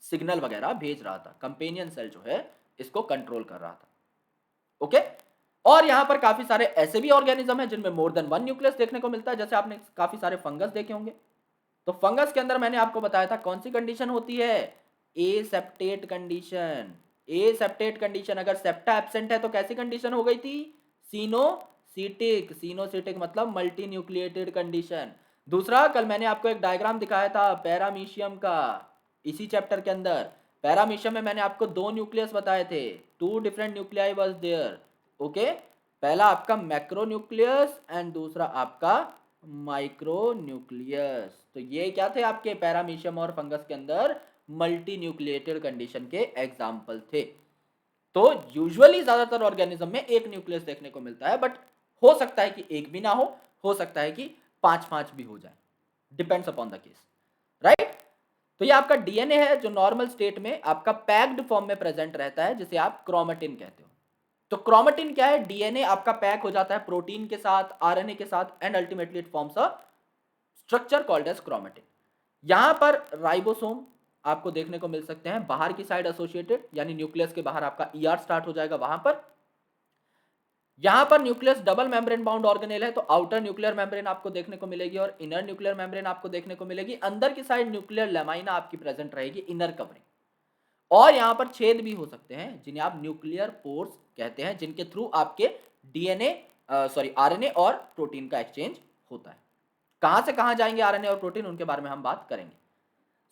सिग्नल वगैरह भेज रहा था, कंपेनियन सेल जो है इसको कंट्रोल कर रहा था, ओके। और यहां पर काफी सारे ऐसे भी ऑर्गेनिज्म हैं जिनमें मोर देन वन न्यूक्लियस देखने को मिलता है, जैसे आपने काफी सारे फंगस देखे होंगे। तो फंगस के अंदर मैंने आपको बताया था कौन सी कंडीशन होती है? Aseptate condition. एसेप्टेट कंडीशन, अगर सेप्टा एब्सेंट है तो कैसी कंडीशन हो गई थी? सिनोसिटिक। सिनोसिटिक मतलब मल्टी न्यूक्लिएटेड कंडीशन। दूसरा, कल मैंने आपको एक डायग्राम दिखाया था पैरामीशियम का, इसी चैप्टर के अंदर। पैरामीशियम में मैंने आपको दो न्यूक्लियस बताए थे, two different nuclei was there, okay. पहला आपका मैक्रो न्यूक्लियस एंड दूसरा आपका माइक्रो न्यूक्लियस। तो ये क्या थे आपके पैरामीशियम और फंगस के अंदर? मल्टी न्यूक्लिएटेड कंडीशन के एग्जाम्पल थे। तो यूजुअली ज्यादातर ऑर्गेनिज्म में एक न्यूक्लियस देखने को मिलता है, बट हो सकता है कि एक भी ना हो सकता है कि पांच पांच भी हो जाए, depends upon the case, right. तो ये आपका डीएनए है जो नॉर्मल स्टेट में आपका पैक्ड फॉर्म में प्रेजेंट रहता है, जिसे आप क्रोमेटिन कहते हो। तो क्रोमेटिन क्या है? डीएनए आपका पैक हो जाता है प्रोटीन के साथ, आरएनए के साथ, and ultimately it forms a structure called as chromatin. यहां पर राइबोसोम आपको देखने को मिल सकते हैं बाहर की साइड एसोसिएटेड, यानी न्यूक्लियस के बाहर आपका ईआर स्टार्ट हो जाएगा वहां पर। यहां पर nucleus double membrane bound organelle है, तो आउटर न्यूक्लियर मेम्ब्रेन आपको देखने को मिलेगी और इनर न्यूक्लियर मेम्ब्रेन आपको देखने को मिलेगी। अंदर की साइड न्यूक्लियर लेमाइना आपकी प्रेजेंट रहेगी, इनर कवरिंग। और यहां पर छेद भी हो सकते हैं जिन्हें आप न्यूक्लियर पोर्स कहते हैं, जिनके थ्रू आपके डीएनए आरएनए और प्रोटीन का एक्सचेंज होता है। कहां से कहां जाएंगे आरएनए और प्रोटीन, उनके बारे में हम बात करेंगे।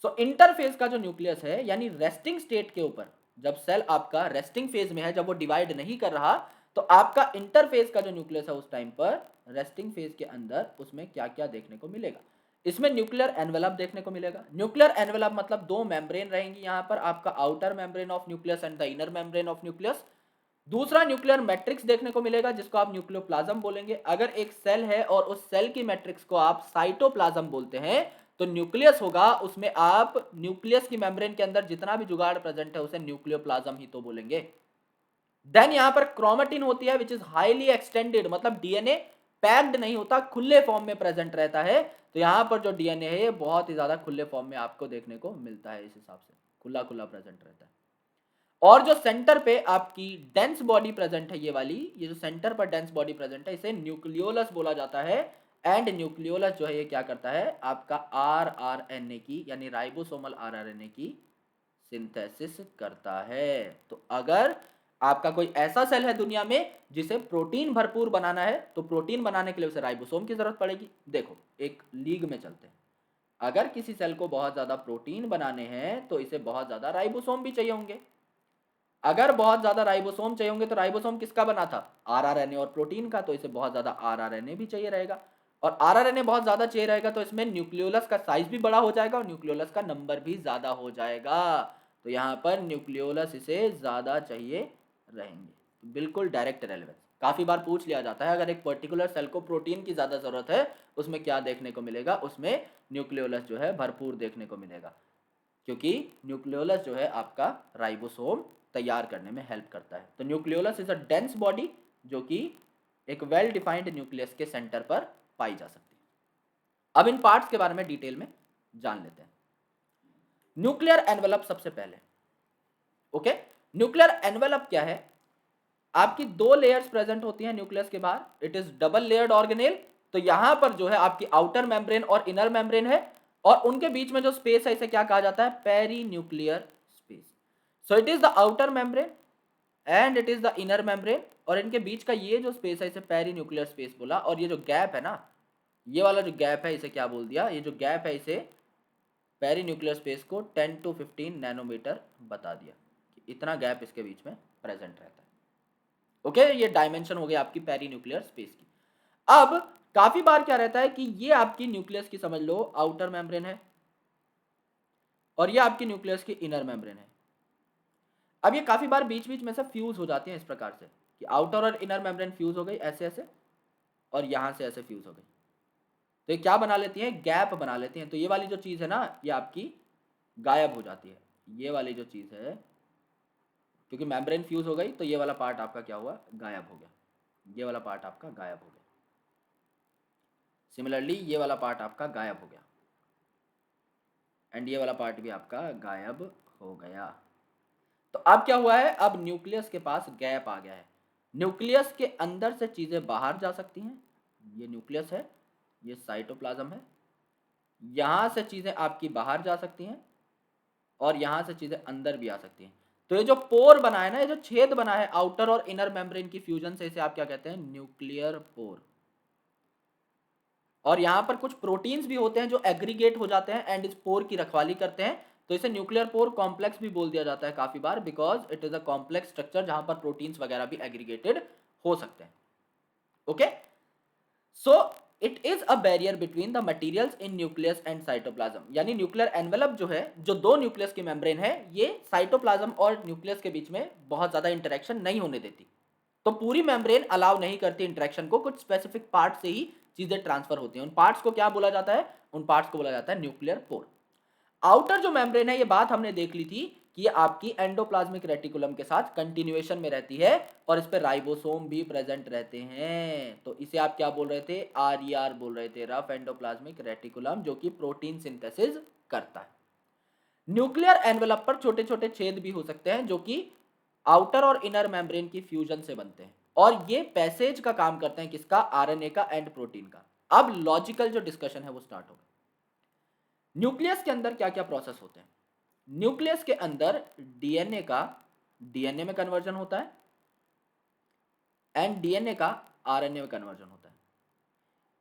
सो इंटरफेज का जो न्यूक्लियस है, यानी रेस्टिंग स्टेट के ऊपर, जब सेल आपका रेस्टिंग फेज में है, जब वो डिवाइड नहीं कर रहा, तो आपका इंटरफेज का जो न्यूक्लियस है उस टाइम पर रेस्टिंग फेज के अंदर उसमें क्या क्या देखने को मिलेगा? इसमें न्यूक्लियर एनवेलप देखने को मिलेगा। न्यूक्लियर एनवेलप मतलब दो मेम्ब्रेन रहेंगी यहां पर, आपका outer membrane of nucleus and the inner membrane of nucleus. दूसरा, न्यूक्लियर मैट्रिक्स देखने को मिलेगा, जिसको आप न्यूक्लियोप्लाज्म बोलेंगे। अगर एक सेल है और उस सेल की मैट्रिक्स को आप साइटोप्लाज्म बोलते हैं, तो न्यूक्लियस होगा उसमें आप न्यूक्लियस की मेम्ब्रेन के अंदर जितना भी जुगाड़ प्रेजेंट है उसे न्यूक्लियोप्लाज्म ही तो बोलेंगे। देन यहां पर क्रोमेटिन होती है विच इज हाईली एक्सटेंडेड, मतलब डीएनए पैक्ड नहीं होता, खुले फॉर्म में प्रेजेंट रहता है। तो यहां पर जो डीएनए है ये बहुत ही ज्यादा खुले फॉर्म में आपको देखने को मिलता है, इस हिसाब से खुला खुला प्रेजेंट रहता है। और जो सेंटर पे आपकी डेंस बॉडी प्रेजेंट है, ये वाली, ये जो सेंटर पर डेंस बॉडी प्रेजेंट है, इसे न्यूक्लियोलस बोला जाता है। एंड न्यूक्लियोलस जो है ये क्या करता है? आपका आरआरएनए की, यानी राइबोसोमल आरआरएनए की सिंथेसिस करता है। तो अगर आपका कोई ऐसा सेल है दुनिया में जिसे प्रोटीन भरपूर बनाना है, तो प्रोटीन बनाने के लिए उसे राइबोसोम की जरूरत पड़ेगी। देखो एक लीग में चलते हैं, अगर किसी सेल को बहुत ज्यादा प्रोटीन बनाने हैं तो इसे बहुत ज्यादा राइबोसोम भी चाहिए होंगे। अगर बहुत ज्यादा राइबोसोम चाहिए होंगे तो राइबोसोम किसका बना था? आरआरएनए और प्रोटीन का, तो इसे बहुत ज्यादा आरआरएनए भी चाहिए रहेगा। और आरआरएनए बहुत ज्यादा चाहिए रहेगा तो इसमें न्यूक्लियोलस का साइज भी बड़ा हो जाएगा और न्यूक्लियोलस का नंबर भी ज्यादा हो जाएगा। तो यहाँ पर न्यूक्लियोलस इसे ज्यादा चाहिए रहेंगे। बिल्कुल डायरेक्ट रेलेवेंस, काफी बार पूछ लिया जाता है, अगर एक पर्टिकुलर सेल को प्रोटीन की ज्यादा जरूरत है उसमें क्या देखने को मिलेगा? उसमें न्यूक्लियोलस जो है भरपूर देखने को मिलेगा, क्योंकि न्यूक्लियोलस जो है आपका राइबोसोम तैयार करने में हेल्प करता है। तो nucleolus is a dense body जो कि एक वेल डिफाइंड न्यूक्लियस के सेंटर पर पाई जा सकती है। अब इन पार्ट्स के बारे में डिटेल में जान लेते हैं। न्यूक्लियर एनवेलप सबसे पहले, ओके। न्यूक्लियर एनवेलप क्या है? आपकी दो लेयर्स प्रेजेंट होती हैं न्यूक्लियस के बाहर, it is double layered organelle. तो यहां पर जो है आपकी आउटर मेम्ब्रेन और इनर मेम्ब्रेन है, और उनके बीच में जो स्पेस है इसे क्या कहा जाता है? Peri nuclear space. So it is the outer membrane and it is the inner membrane, और इनके बीच का ये जो स्पेस है इसे पेरी न्यूक्लियर स्पेस बोला। और ये जो गैप है ना, ये वाला जो गैप है इसे क्या बोल दिया? ये जो गैप है इसे पेरी न्यूक्लियर स्पेस को 10 to 15 नैनोमीटर बता दिया कि इतना गैप इसके बीच में प्रेजेंट रहता है। ओके, ये डायमेंशन हो गई आपकी पेरी न्यूक्लियर स्पेस की। अब काफी बार क्या रहता है कि ये आपकी न्यूक्लियस की समझ लो आउटर मेम्ब्रेन है और ये आपकी न्यूक्लियस की इनर मेम्ब्रेन है। अब ये काफी बार बीच बीच में से फ्यूज हो जाती हैं इस प्रकार से कि आउटर और इनर मेम्ब्रेन फ्यूज हो गई ऐसे ऐसे और यहां से ऐसे फ्यूज हो गई, तो ये क्या बना लेती हैं, गैप बना लेती हैं। तो ये वाली जो चीज है ना ये आपकी गायब हो जाती है, ये वाली जो चीज है, क्योंकि मेम्ब्रेन फ्यूज हो गई तो ये वाला पार्ट आपका क्या हुआ, गायब हो गया, ये वाला पार्ट आपका गायब हो गया। सिमिलरली ये वाला पार्ट आपका गायब हो गया एंड ये वाला पार्ट भी आपका गायब हो गया। तो अब क्या हुआ है, अब न्यूक्लियस के पास गैप आ गया है। न्यूक्लियस के अंदर से चीजें बाहर जा सकती हैं, ये न्यूक्लियस है, ये साइटोप्लाज्म है, यहां से चीजें आपकी बाहर जा सकती हैं और यहां से चीजें अंदर भी आ सकती हैं। तो ये जो पोर बना है ना, ये जो छेद बना है आउटर और इनर मेम्ब्रेन की फ्यूजन से, इसे आप क्या कहते हैं, न्यूक्लियर पोर। और यहाँ पर कुछ प्रोटीन्स भी होते हैं जो एग्रीगेट हो जाते हैं एंड इस पोर की रखवाली करते हैं, तो इसे न्यूक्लियर पोर कॉम्प्लेक्स भी बोल दिया जाता है काफी बार, because it is a complex structure जहां पर प्रोटीन्स वगैरह भी एग्रीगेटेड हो सकते हैं। Okay, so it is a barrier between the materials in nucleus and cytoplasm, यानी न्यूक्लियर एनवेलप जो है, जो दो न्यूक्लियस की मेम्ब्रेन है, ये साइटोप्लाज्म और न्यूक्लियस के बीच में बहुत ज्यादा इंटरेक्शन नहीं होने देती। तो पूरी मेम्ब्रेन अलाउ नहीं करती इंटरेक्शन को, कुछ स्पेसिफिक पार्ट से ही चीजें ट्रांसफर होती हैं। उन पार्ट्स को क्या बोला जाता है, उन पार्ट्स को बोला जाता है न्यूक्लियर पोर। आउटर जो मेम्ब्रेन है, ये बात हमने देख ली थी कि ये आपकी एंडोप्लाज्मिक रेटिकुलम के साथ कंटिन्यूएशन में रहती है और इस पे राइबोसोम भी प्रेजेंट रहते हैं। तो इसे आप क्या बोल रहे थे, आरईआर बोल रहे थे, रफ एंडोप्लाज्मिक रेटिकुलम, जो कि प्रोटीन सिंथेसिस करता है। न्यूक्लियर एनवेलप पर छोटे छोटे छेद भी हो सकते हैं जो कि आउटर और इनर मेम्ब्रेन की फ्यूजन से बनते हैं और ये पैसेज का काम करते हैं, किसका, आरएनए का एंड प्रोटीन का। अब लॉजिकल जो डिस्कशन है वो स्टार्ट होगा। न्यूक्लियस के अंदर क्या क्या प्रोसेस होते हैं, न्यूक्लियस के अंदर डीएनए का डीएनए में कन्वर्जन होता है एंड डीएनए का आरएनए में कन्वर्जन होता है।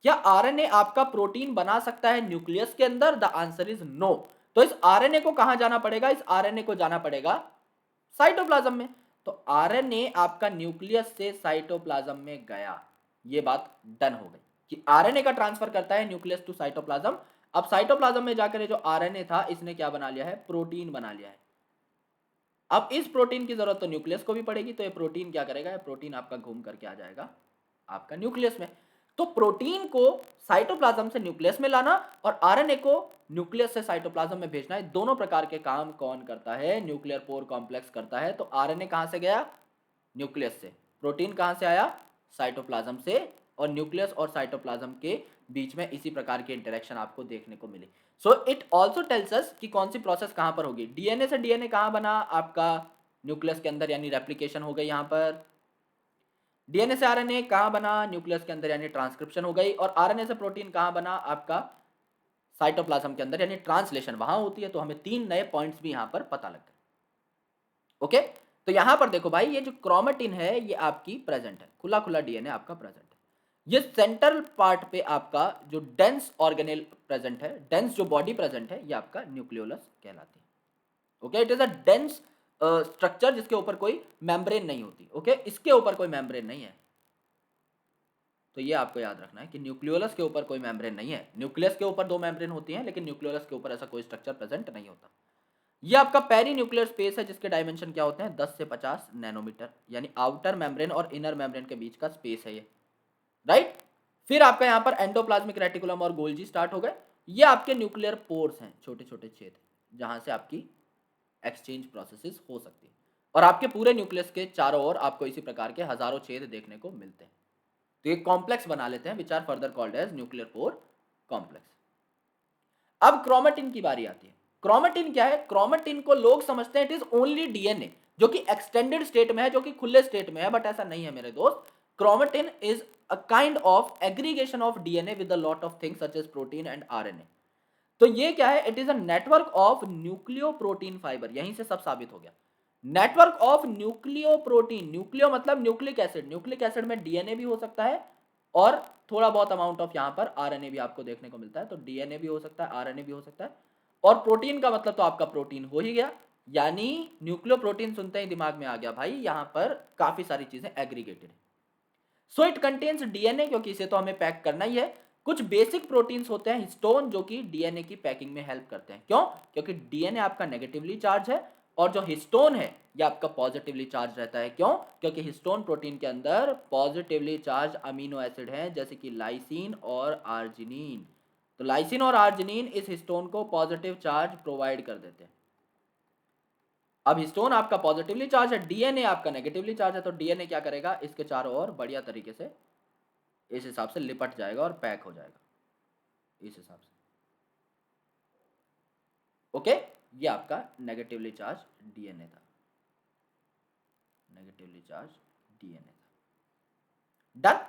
क्या आरएनए आपका प्रोटीन बना सकता है न्यूक्लियस के अंदर, द आंसर इज नो। तो इस आरएनए को कहां जाना पड़ेगा, इस आरएनए को जाना पड़ेगा साइटोप्लाज्म में। तो आरएनए आपका न्यूक्लियस से साइटोप्लाज्म में गया, ये बात डन हो गई कि आरएनए का ट्रांसफर करता है न्यूक्लियस टू साइटोप्लाज्म। अब साइटोप्लाज्म में जाकर ये जो आरएनए था, इसने क्या बना लिया है, प्रोटीन बना लिया है। अब इस प्रोटीन की जरूरत तो न्यूक्लियस को भी पड़ेगी, तो ये प्रोटीन क्या करेगा, ये प्रोटीन आपका घूम करके आ जाएगा आपका न्यूक्लियस में। तो प्रोटीन को साइटोप्लाज्म से न्यूक्लियस में लाना और आरएनए को न्यूक्लियस से साइटोप्लाज्म में भेजना, है दोनों प्रकार के काम कौन करता है, न्यूक्लियर पोर कॉम्प्लेक्स करता है। तो आरएनए कहां से गया, न्यूक्लियस से, प्रोटीन कहां से आया, साइटोप्लाज्म से, और न्यूक्लियस और साइटोप्लाज्म के बीच में इसी प्रकार की इंटरेक्शन आपको देखने को मिली। So it also tells us कि कौन सी प्रोसेस कहां पर होगी। डीएनए से डीएनए कहां बना आपका, न्यूक्लियस के अंदर, यानी रेप्लिकेशन हो गई यहां पर। डीएनए से आरएनए कहां बना, न्यूक्लियस के अंदर, यानी ट्रांसक्रिप्शन हो गई। और आरएनए से प्रोटीन कहां बना आपका, साइटोप्लाज्म के अंदर, यानी ट्रांसलेशन वहां होती है। तो हमें तीन नए पॉइंट्स भी यहां पर पता लग गए। ओके, तो यहां पर देखो भाई, ये जो क्रोमेटिन है ये आपकी प्रेजेंट है, खुला खुला डीएनए आपका प्रेजेंट है। ये सेंट्रल पार्ट पे आपका जो डेंस ऑर्गेनेल प्रेजेंट है, डेंस जो बॉडी प्रेजेंट है, ये आपका न्यूक्लियोलस कहलाती है। Okay, it is a dense structure जिसके ऊपर कोई मेम्ब्रेन नहीं होती। ओके, इसके ऊपर कोई मेम्ब्रेन नहीं है, तो ये आपको याद रखना है कि न्यूक्लियोलस के ऊपर कोई मेम्ब्रेन नहीं है। न्यूक्लियस के ऊपर दो मेम्ब्रेन होती हैं, लेकिन न्यूक्लियोलस के ऊपर ऐसा कोई स्ट्रक्चर प्रेजेंट नहीं होता। ये आपका पेरी न्यूक्लियर स्पेस है, जिसके डायमेंशन क्या होते हैं, 10 से 50 नैनोमीटर, यानी आउटर मेम्ब्रेन और इनर मेम्ब्रेन के बीच का स्पेस है ये, राइट। फिर आपका यहाँ पर एंडोप्लाज्मिक रेटिकुलम और गोल्जी स्टार्ट हो गए। ये आपके न्यूक्लियर पोर्स हैं, छोटे छोटे छेद, जहां से आपकी एक्सचेंज प्रोसेसेस हो सकती है। और आपके पूरे न्यूक्लियस के चारों ओर आपको इसी प्रकार के हजारों छेद देखने को मिलते हैं। तो ये कॉम्प्लेक्स बना लेते हैं, which are further called as nuclear pore complex. अब क्रोमेटिन की बारी आती है। क्रोमेटिन क्या है, क्रोमेटिन को लोग समझते हैं इट इज ओनली डीएनए, जो कि एक्सटेंडेड स्टेट में है, जो कि खुले स्टेट में है, बट ऐसा नहीं है मेरे दोस्त। Chromatin is a kind of aggregation of DNA with a lot of things such as protein and RNA. तो ये क्या है, it is a network of nucleo protein fibre, यहीं से सब साबित हो गया। Network of nucleo protein, nucleo मतलब न्यूक्लिक एसिड, न्यूक्लिक एसिड में डीएनए भी हो सकता है और थोड़ा बहुत अमाउंट ऑफ यहाँ पर आरएनए भी आपको देखने को मिलता है। तो डीएनए भी हो सकता है, आरएनए भी हो सकता है, और प्रोटीन का मतलब तो आपका प्रोटीन हो ही गया, यानी न्यूक्लियोप्रोटीन सुनते ही दिमाग में आ गया भाई यहाँ पर काफी सारी चीजें एग्रीगेटेड है। सो इट कंटेन्स डीएनए, क्योंकि इसे तो हमें पैक करना ही है। कुछ बेसिक प्रोटीन्स होते हैं हिस्टोन, जो कि डीएनए की पैकिंग में हेल्प करते हैं। क्यों? क्योंकि डीएनए आपका नेगेटिवली चार्ज है और जो हिस्टोन है ये आपका पॉजिटिवली चार्ज रहता है। क्यों? क्योंकि हिस्टोन प्रोटीन के अंदर पॉजिटिवली चार्ज अमीनो एसिड है, जैसे कि लाइसिन और आर्जिनिन। तो लाइसिन और आर्जिनिन इस हिस्टोन को पॉजिटिव चार्ज प्रोवाइड कर देते हैं। अब हिस्टोन आपका पॉजिटिवली चार्ज है, डीएनए आपका नेगेटिवली चार्ज है, तो डीएनए क्या करेगा, इसके चारों ओर बढ़िया तरीके से इस हिसाब से लिपट जाएगा और पैक हो जाएगा इस हिसाब से। ओके, ये आपका नेगेटिवली चार्ज डीएनए था, नेगेटिवली चार्ज डीएनए था। डन।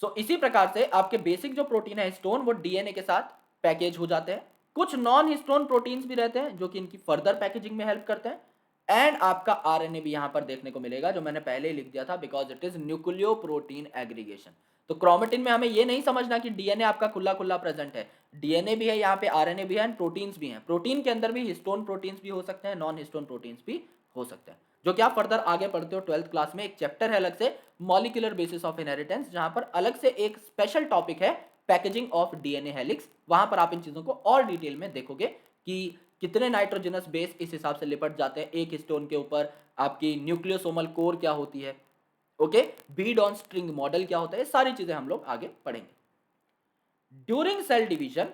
सो इसी प्रकार से आपके बेसिक जो प्रोटीन है हिस्टोन, वो डीएनए के साथ पैकेज हो जाते हैं। कुछ नॉन हिस्टोन प्रोटीन्स भी रहते हैं जो कि इनकी फर्दर पैकेजिंग में हेल्प करते हैं। एंड आपका आरएनए भी यहां पर देखने को मिलेगा, जो मैंने पहले ही लिख दिया था, because it is nucleo protein aggregation. तो क्रोमेटिन में हमें ये नहीं समझना कि डीएनए आपका खुला खुला प्रेजेंट है, डीएनए भी है यहाँ पे, आरएनए भी है एंड प्रोटीन्स भी हैं। प्रोटीन के अंदर भी हिस्टोन प्रोटीन्स भी हो सकते हैं, नॉन हिस्टोन प्रोटीन्स भी हो सकते हैं, जो कि आप फर्दर आगे पढ़ते हो 12th क्लास में। एक चैप्टर है अलग से, मॉलिक्यूलर बेसिस ऑफ इनहेरिटेंस, जहां पर अलग से एक स्पेशल टॉपिक है पैकेजिंग ऑफ डीएनए हेलिक्स। वहां पर आप इन चीजों को और डिटेल में देखोगे कि कितने नाइट्रोजनस बेस इस हिसाब से लिपट जाते हैं एक हिस्टोन के ऊपर, आपकी न्यूक्लियोसोमल कोर क्या होती है, okay, Beed on string model क्या होता है, सारी चीजें हम लोग आगे पढ़ेंगे। ड्यूरिंग सेल डिवीजन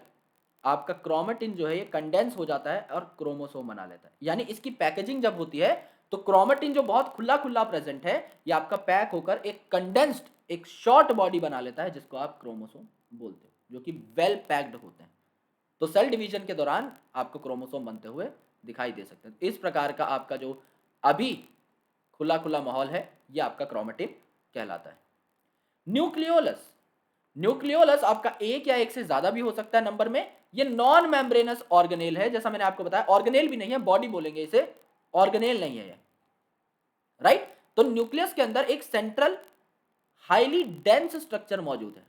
आपका क्रोमेटिन जो है ये कंडेंस हो जाता है और क्रोमोसोम बना लेता है। यानी इसकी पैकेजिंग जब होती है तो क्रोमेटिन जो बहुत खुला खुला प्रेजेंट है, ये आपका पैक होकर एक कंडेंस्ड, एक शॉर्ट बॉडी बना लेता है, जिसको आप क्रोमोसोम बोलते हो, जो कि वेल पैक्ड होते हैं। तो सेल डिवीजन के दौरान आपको क्रोमोसोम बनते हुए दिखाई दे सकते हैं। इस प्रकार का आपका जो अभी खुला खुला माहौल है, ये आपका क्रोमेटिन कहलाता है। न्यूक्लियोलस, न्यूक्लियोलस आपका एक या एक से ज्यादा भी हो सकता है नंबर में। ये नॉन मेम्ब्रेनस ऑर्गेनेल है, जैसा मैंने आपको बताया, ऑर्गेनेल भी नहीं है, बॉडी बोलेंगे इसे, ऑर्गेनेल नहीं है ये, राइट। तो न्यूक्लियस के अंदर एक सेंट्रल हाईली डेंस स्ट्रक्चर मौजूद है,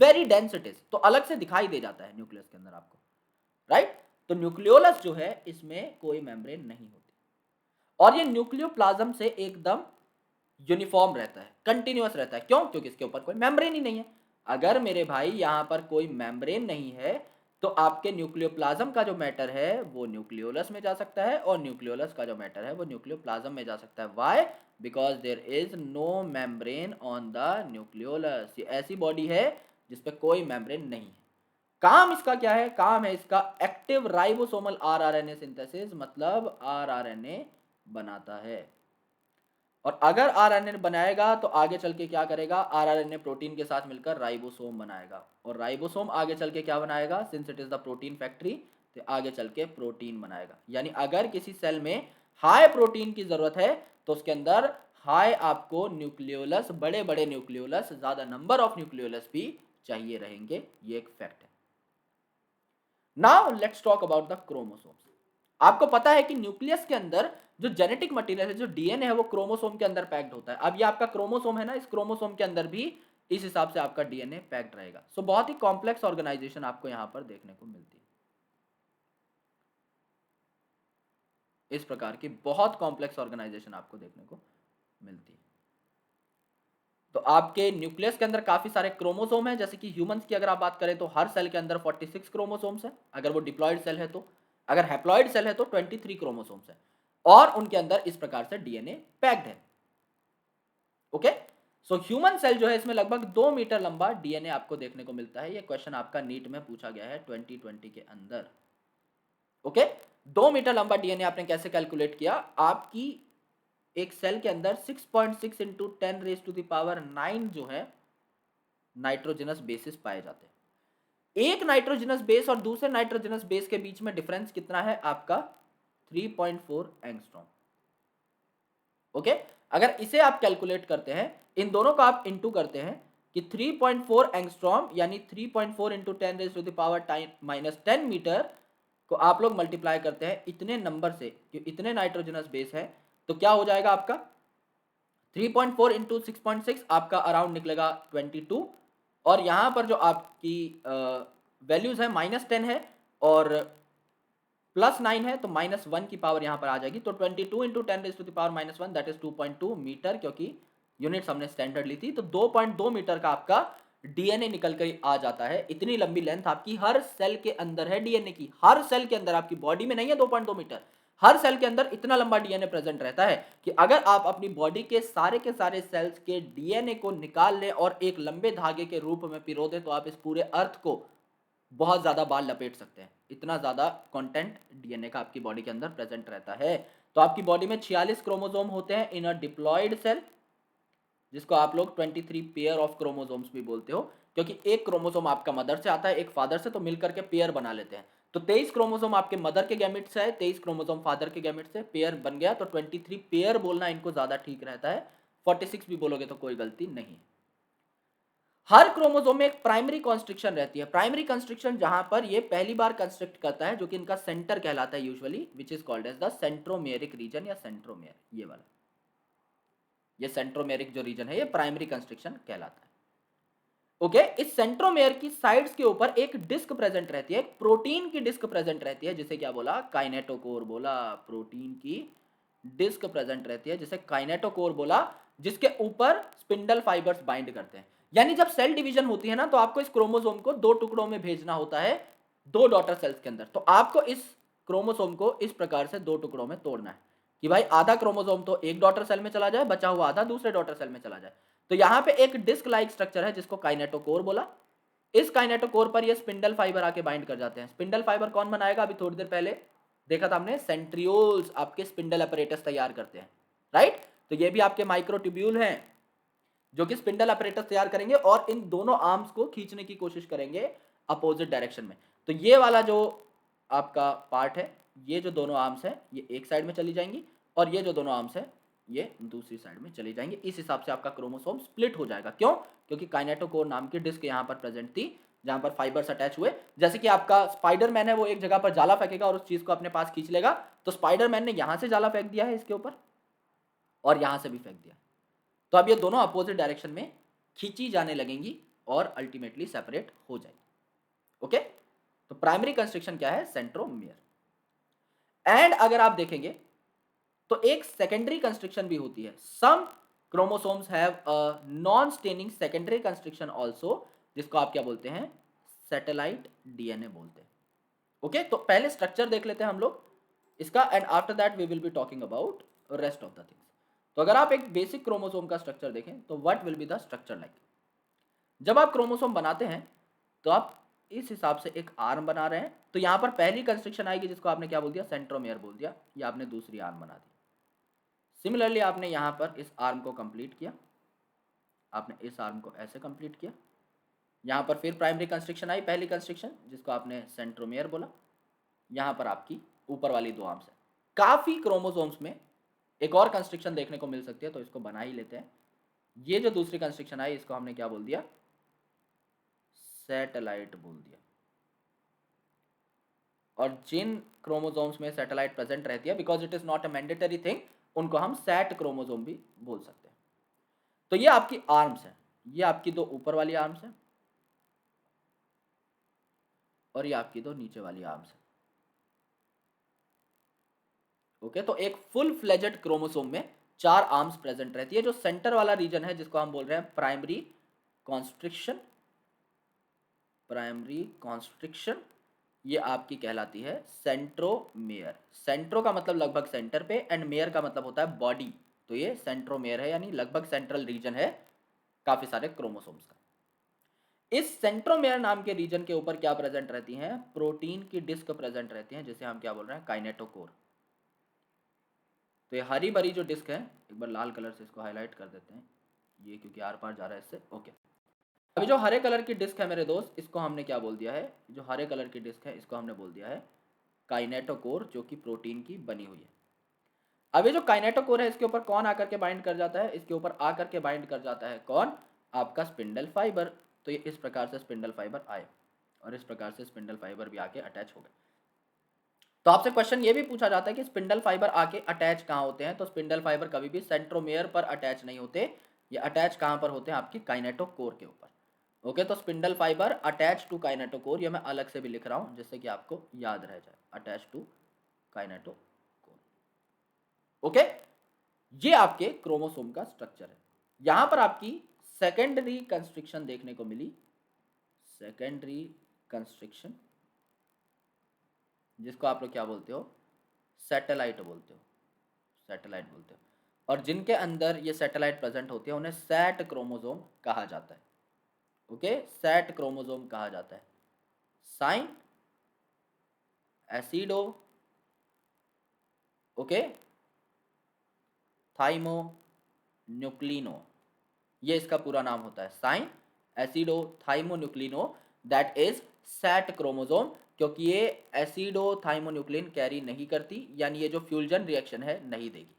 वेरी डेंस इट इज, तो अलग से दिखाई दे जाता है न्यूक्लियस के अंदर आपको, राइट। तो न्यूक्लियोलस जो है इसमें कोई मेम्ब्रेन नहीं होती और ये न्यूक्लियोप्लाज्म से एकदम यूनिफॉर्म रहता है, कंटिन्यूअस रहता है। क्यों? क्योंकि इसके ऊपर कोई मेम्ब्रेन ही नहीं है। अगर मेरे भाई यहाँ पर कोई मेम्ब्रेन नहीं है तो आपके न्यूक्लियोप्लाज्म का जो मैटर है वो न्यूक्लियोलस में जा सकता है और न्यूक्लियोलस का जो मैटर है वो न्यूक्लियोप्लाज्म में जा सकता है। Why? Because there is no membrane on the nucleolus. ये ऐसी बॉडी है जिसपे कोई मेम्ब्रेन नहीं है। काम इसका क्या है? काम है इसका एक्टिव राइबोसोमल आरआरएनए सिंथेसिस, मतलब आरआरएनए बनाता है। और अगर आरएनए बनाएगा तो आगे चल के क्या करेगा, आरआरएनए प्रोटीन के साथ मिलकर राइबोसोम बनाएगा और राइबोसोम आगे चल के क्या बनाएगा, since it is the protein factory, तो आगे चल के प्रोटीन बनाएगा। यानी अगर किसी सेल में हाई प्रोटीन की जरूरत है तो उसके अंदर हाई आपको न्यूक्लियोलस, बड़े बड़े न्यूक्लियोलस, ज्यादा नंबर ऑफ न्यूक्लियोलस भी चाहिए रहेंगे, ये एक फैक्ट है। Now let's talk about the chromosomes. आपको पता है कि न्यूक्लियस के अंदर जो जेनेटिक मटेरियल है, जो डीएनए है, वो क्रोमोसोम के अंदर पैक्ड होता है। अब ये आपका क्रोमोसोम है ना, इस क्रोमोसोम के अंदर भी इस हिसाब से आपका डीएनए पैक्ड रहेगा। सो बहुत ही कॉम्प्लेक्स ऑर्गेनाइजेशन आपको यहां पर देखने को मिलती है। इस प्रकार की बहुत कॉम्प्लेक्स ऑर्गेनाइजेशन आपको देखने को मिलती है। तो आपके न्यूक्लियस के अंदर काफी सारे क्रोमोसोम हैं, जैसे कि ह्यूमंस की अगर आप बात करें तो हर सेल के अंदर 46 क्रोमोसोम्स हैं, अगर वो डिप्लॉयड सेल है तो। अगर हैप्लॉयड सेल है तो 23 क्रोमोसोम्स हैं और उनके अंदर इस प्रकार से डीएनए पैक्ड है। ओके, सो ह्यूमन सेल जो है इसमें लगभग 2 मीटर लंबा डीएनए आपको देखने को मिलता है। ये क्वेश्चन आपका नीट में पूछा गया है 2020 के अंदर। ओके, 2 मीटर लंबा डीएनए आपने कैसे कैलकुलेट किया? आपकी एक सेल के अंदर 6.6 इंटू 10⁻⁹ जो है नाइट्रोजनस बेसिस पाए जाते हैं। एक नाइट्रोजनस बेस और दूसरे नाइट्रोजनस बेस के बीच में डिफरेंस कितना है आपका? 3.4 एंगस्ट्रॉम। ओके, अगर इसे आप कैलकुलेट करते हैं, इन दोनों का आप इंटू करते हैं कि 3.4 एंगस्ट्रॉम यानी 3.4 इंटू 10⁻⁻10 मीटर को आप लोग मल्टीप्लाई करते हैं इतने नंबर से, कि इतने नाइट्रोजनस बेस है, तो क्या हो जाएगा आपका 3.4 इंटू 6.6 आपका अराउंड निकलेगा 22। और यहां पर जो आपकी वैल्यूज है -10 है और +9 है तो -1 की पावर यहाँ पर आ जाएगी, तो 22 इंटू 10⁻⁻1 दैट इज 2.2 मीटर, क्योंकि यूनिट्स हमने स्टैंडर्ड ली थी, तो 2.2 मीटर का आपका डीएनए निकल कर आ जाता है। इतनी लंबी लेंथ आपकी हर सेल के अंदर है डीएनए की, हर सेल के अंदर, आपकी बॉडी में नहीं है 2.2 मीटर, हर सेल के अंदर इतना लंबा डीएनए प्रेजेंट रहता है कि अगर आप अपनी बॉडी के सारे सेल्स के डीएनए को निकाल लें और एक लंबे धागे के रूप में पिरो दें, तो आप इस पूरे अर्थ को बहुत ज़्यादा बाल लपेट सकते हैं। इतना ज़्यादा कंटेंट डीएनए का आपकी बॉडी के अंदर प्रेजेंट रहता है। तो आपकी बॉडी में 46 क्रोमोसोम होते हैं इन अ डिप्लॉयड सेल, जिसको आप लोग 23 पेयर ऑफ क्रोमोसोम्स भी बोलते हो, क्योंकि एक क्रोमोसोम आपका मदर से आता है, एक फादर से, तो मिलकर के पेयर बना लेते हैं। तो 23 क्रोमोसोम आपके मदर के गैमेट से है, 23 क्रोमोसोम फादर के गैमेट से, पेयर बन गया, तो 23 पेयर बोलना इनको ज़्यादा ठीक रहता है। 46 भी बोलोगे तो कोई गलती नहीं। हर क्रोमोसोम में एक प्राइमरी कंस्ट्रक्शन रहती है। प्राइमरी कंस्ट्रक्शन जहां पर ये पहली बार कंस्ट्रक्ट करता है, जो कि इनका सेंटर कहलाता है usually, which is called as the centromeric region या सेंट्रोमेयर, ये वाला, ये सेंट्रोमेरिक जो रीजन है ये प्राइमरी कंस्ट्रक्शन कहलाता है। ओके, इस सेंट्रोमेयर की साइड्स के ऊपर एक डिस्क प्रेजेंट रहती है, एक प्रोटीन की डिस्क प्रेजेंट रहती है, जिसे क्या बोला, काइनेटोकोर बोला। प्रोटीन की डिस्क प्रेजेंट रहती है जिसे काइनेटोकोर बोला, जिसके ऊपर स्पिंडल फाइबर्स बाइंड करते हैं। यानी जब सेल डिवीजन होती है ना, तो आपको इस क्रोमोसोम को दो टुकड़ों में भेजना होता है, दो डॉटर सेल्स के अंदर। तो आपको इस क्रोमोसोम को इस प्रकार से दो टुकड़ों में तोड़ना है कि भाई आधा क्रोमोसोम तो एक डॉटर सेल में चला जाए, बचा हुआ आधा दूसरे डॉटर सेल में चला जाए। तो यहां पे एक डिस्क लाइक स्ट्रक्चर है जिसको काइनेटोकोर बोला। इस काइनेटोकोर पर ये स्पिंडल फाइबर आके बाइंड कर जाते हैं। स्पिंडल फाइबर कौन बनाएगा, अभी थोड़ी देर पहले देखा था हमने, सेंट्रियोल्स आपके स्पिंडल अपरेटस तैयार करते हैं, राइट। तो ये भी आपके माइक्रोट्यूब्यूल हैं जो कि स्पिंडल अपरेटस तैयार करेंगे और इन दोनों आर्म्स को खींचने की कोशिश करेंगे अपोजिट डायरेक्शन में। तो ये वाला जो आपका पार्ट है, ये जो दोनों आर्म्स है ये एक साइड में चली जाएंगी और ये जो दोनों आर्म्स है ये दूसरी साइड में चली जाएंगे। इस हिसाब से आपका क्रोमोसोम स्प्लिट हो जाएगा। क्यों? क्योंकि काइनेटोकोर नाम की डिस्क यहाँ पर प्रेजेंट थी, जहां पर फाइबर्स अटैच हुए। जैसे कि आपका स्पाइडरमैन है, वो एक जगह पर जाला फेंकेगा और उस चीज को अपने पास खींच लेगा, तो स्पाइडरमैन ने यहां से जाला फेंक दिया है इसके ऊपर और यहां से भी फेंक दिया, तो अब ये दोनों अपोजिट डायरेक्शन में खींची जाने लगेंगी और अल्टीमेटली सेपरेट हो जाएगी। ओके, तो प्राइमरी कंस्ट्रक्शन क्या है, सेंट्रोमियर। एंड अगर आप देखेंगे तो एक सेकेंडरी कंस्ट्रक्शन भी होती है। Some chromosomes have a non staining secondary construction also, जिसको आप क्या बोलते हैं, सैटेलाइट डीएनए बोलते हैं। ओके, तो पहले स्ट्रक्चर देख लेते हैं हम लोग इसका, and after that we will be talking about rest of the things. तो अगर आप एक बेसिक क्रोमोसोम का स्ट्रक्चर देखें तो what will be the structure like. जब आप क्रोमोसोम बनाते हैं तो आप इस हिसाब से एक आर्म बना रहे हैं, तो यहां पर पहली कंस्ट्रक्शन आएगी जिसको आपने क्या बोल दिया, सेंट्रोमेयर बोल दिया, या आपने दूसरी आर्म बना दी। सिमिलरली आपने यहां पर इस आर्म को कंप्लीट किया, आपने इस आर्म को ऐसे कंप्लीट किया, यहां पर फिर प्राइमरी कंस्ट्रक्शन आई, पहली कंस्ट्रक्शन जिसको आपने सेंट्रोमेयर बोला, यहां पर आपकी ऊपर वाली दो आर्म्स है। काफी क्रोमोसोम्स में एक और कंस्ट्रक्शन देखने को मिल सकती है, तो इसको बना ही लेते हैं। ये जो दूसरी कंस्ट्रक्शन आई इसको हमने क्या बोल दिया, सैटेलाइट बोल दिया। और जिन क्रोमोसोम्स में सैटेलाइट प्रेजेंट रहती है, because it is not a mandatory thing, उनको हम सैट क्रोमोसोम भी बोल सकते हैं। तो ये आपकी आर्म्स है, ये आपकी दो ऊपर वाली आर्म्स है और ये आपकी दो नीचे वाली आर्म्स है। ओके, तो एक फुल फ्लेजेड क्रोमोसोम में चार आर्म्स प्रेजेंट रहती है। जो सेंटर वाला रीजन है जिसको हम बोल रहे हैं प्राइमरी कॉन्स्ट्रिक्शन, प्राइमरी कॉन्स्ट्रिक्शन, ये आपकी कहलाती है सेंट्रोमेयर। सेंट्रो का मतलब लगभग सेंटर पे, एंड मेयर का मतलब होता है बॉडी, तो ये सेंट्रोमेयर है, यानी लगभग सेंट्रल रीजन है काफी सारे क्रोमोसोम्स का। इस सेंट्रोमेयर नाम के रीजन के ऊपर क्या प्रेजेंट रहती हैं, प्रोटीन की डिस्क प्रेजेंट रहती हैं, जिसे हम क्या बोल रहे हैं, काइनेटोकोर। तो ये हरी भरी जो डिस्क है, एक बार लाल कलर से इसको हाईलाइट कर देते हैं, ये क्योंकि आर पार जा रहा है इससे। ओके, अभी जो हरे कलर की डिस्क है मेरे दोस्त, इसको हमने क्या बोल दिया है, जो हरे कलर की डिस्क है इसको हमने बोल दिया है काइनेटोकोर, जो कि प्रोटीन की बनी हुई है। अब ये जो काइनेटोकोर है इसके ऊपर कौन आकर के बाइंड कर जाता है, इसके ऊपर आकर के बाइंड कर जाता है कौन, आपका स्पिंडल फाइबर। तो ये इस प्रकार से स्पिंडल फाइबर आए और इस प्रकार से स्पिंडल फाइबर भी आके अटैच हो गए। तो आपसे क्वेश्चन ये भी पूछा जाता है कि स्पिंडल फाइबर आके अटैच कहाँ होते हैं, तो स्पिंडल फाइबर कभी भी सेंट्रोमेयर पर अटैच नहीं होते, ये अटैच कहाँ पर होते हैं, आपकी काइनेटोकोर के ऊपर। ओके, तो spindle fibre attach to kinetochore, ये मैं अलग से भी लिख रहा हूँ जिससे कि आपको याद रह जाए, अटैच टू काइनेटोकोर। ओके, ये आपके क्रोमोसोम का स्ट्रक्चर है। यहां पर आपकी सेकेंडरी कंस्ट्रिक्शन देखने को मिली, सेकेंडरी कंस्ट्रिक्शन, जिसको आप लोग क्या बोलते हो, सैटेलाइट बोलते हो, सैटेलाइट बोलते हो। और जिनके अंदर ये सैटेलाइट प्रेजेंट होती है उन्हें सैट क्रोमोसोम कहा जाता है। ओके, सैट क्रोमोसोम कहा जाता है। साइन, एसिडो, ओके, थाइमो, न्यूक्लिनो, ये इसका पूरा नाम होता है, साइन एसिडो थाइमोन्यूक्लिनो, दैट इज सैट क्रोमोसोम। क्योंकि ये एसिडो थाइमोन्यूक्लिन कैरी नहीं करती, यानी ये जो फ्यूजन रिएक्शन है नहीं देगी,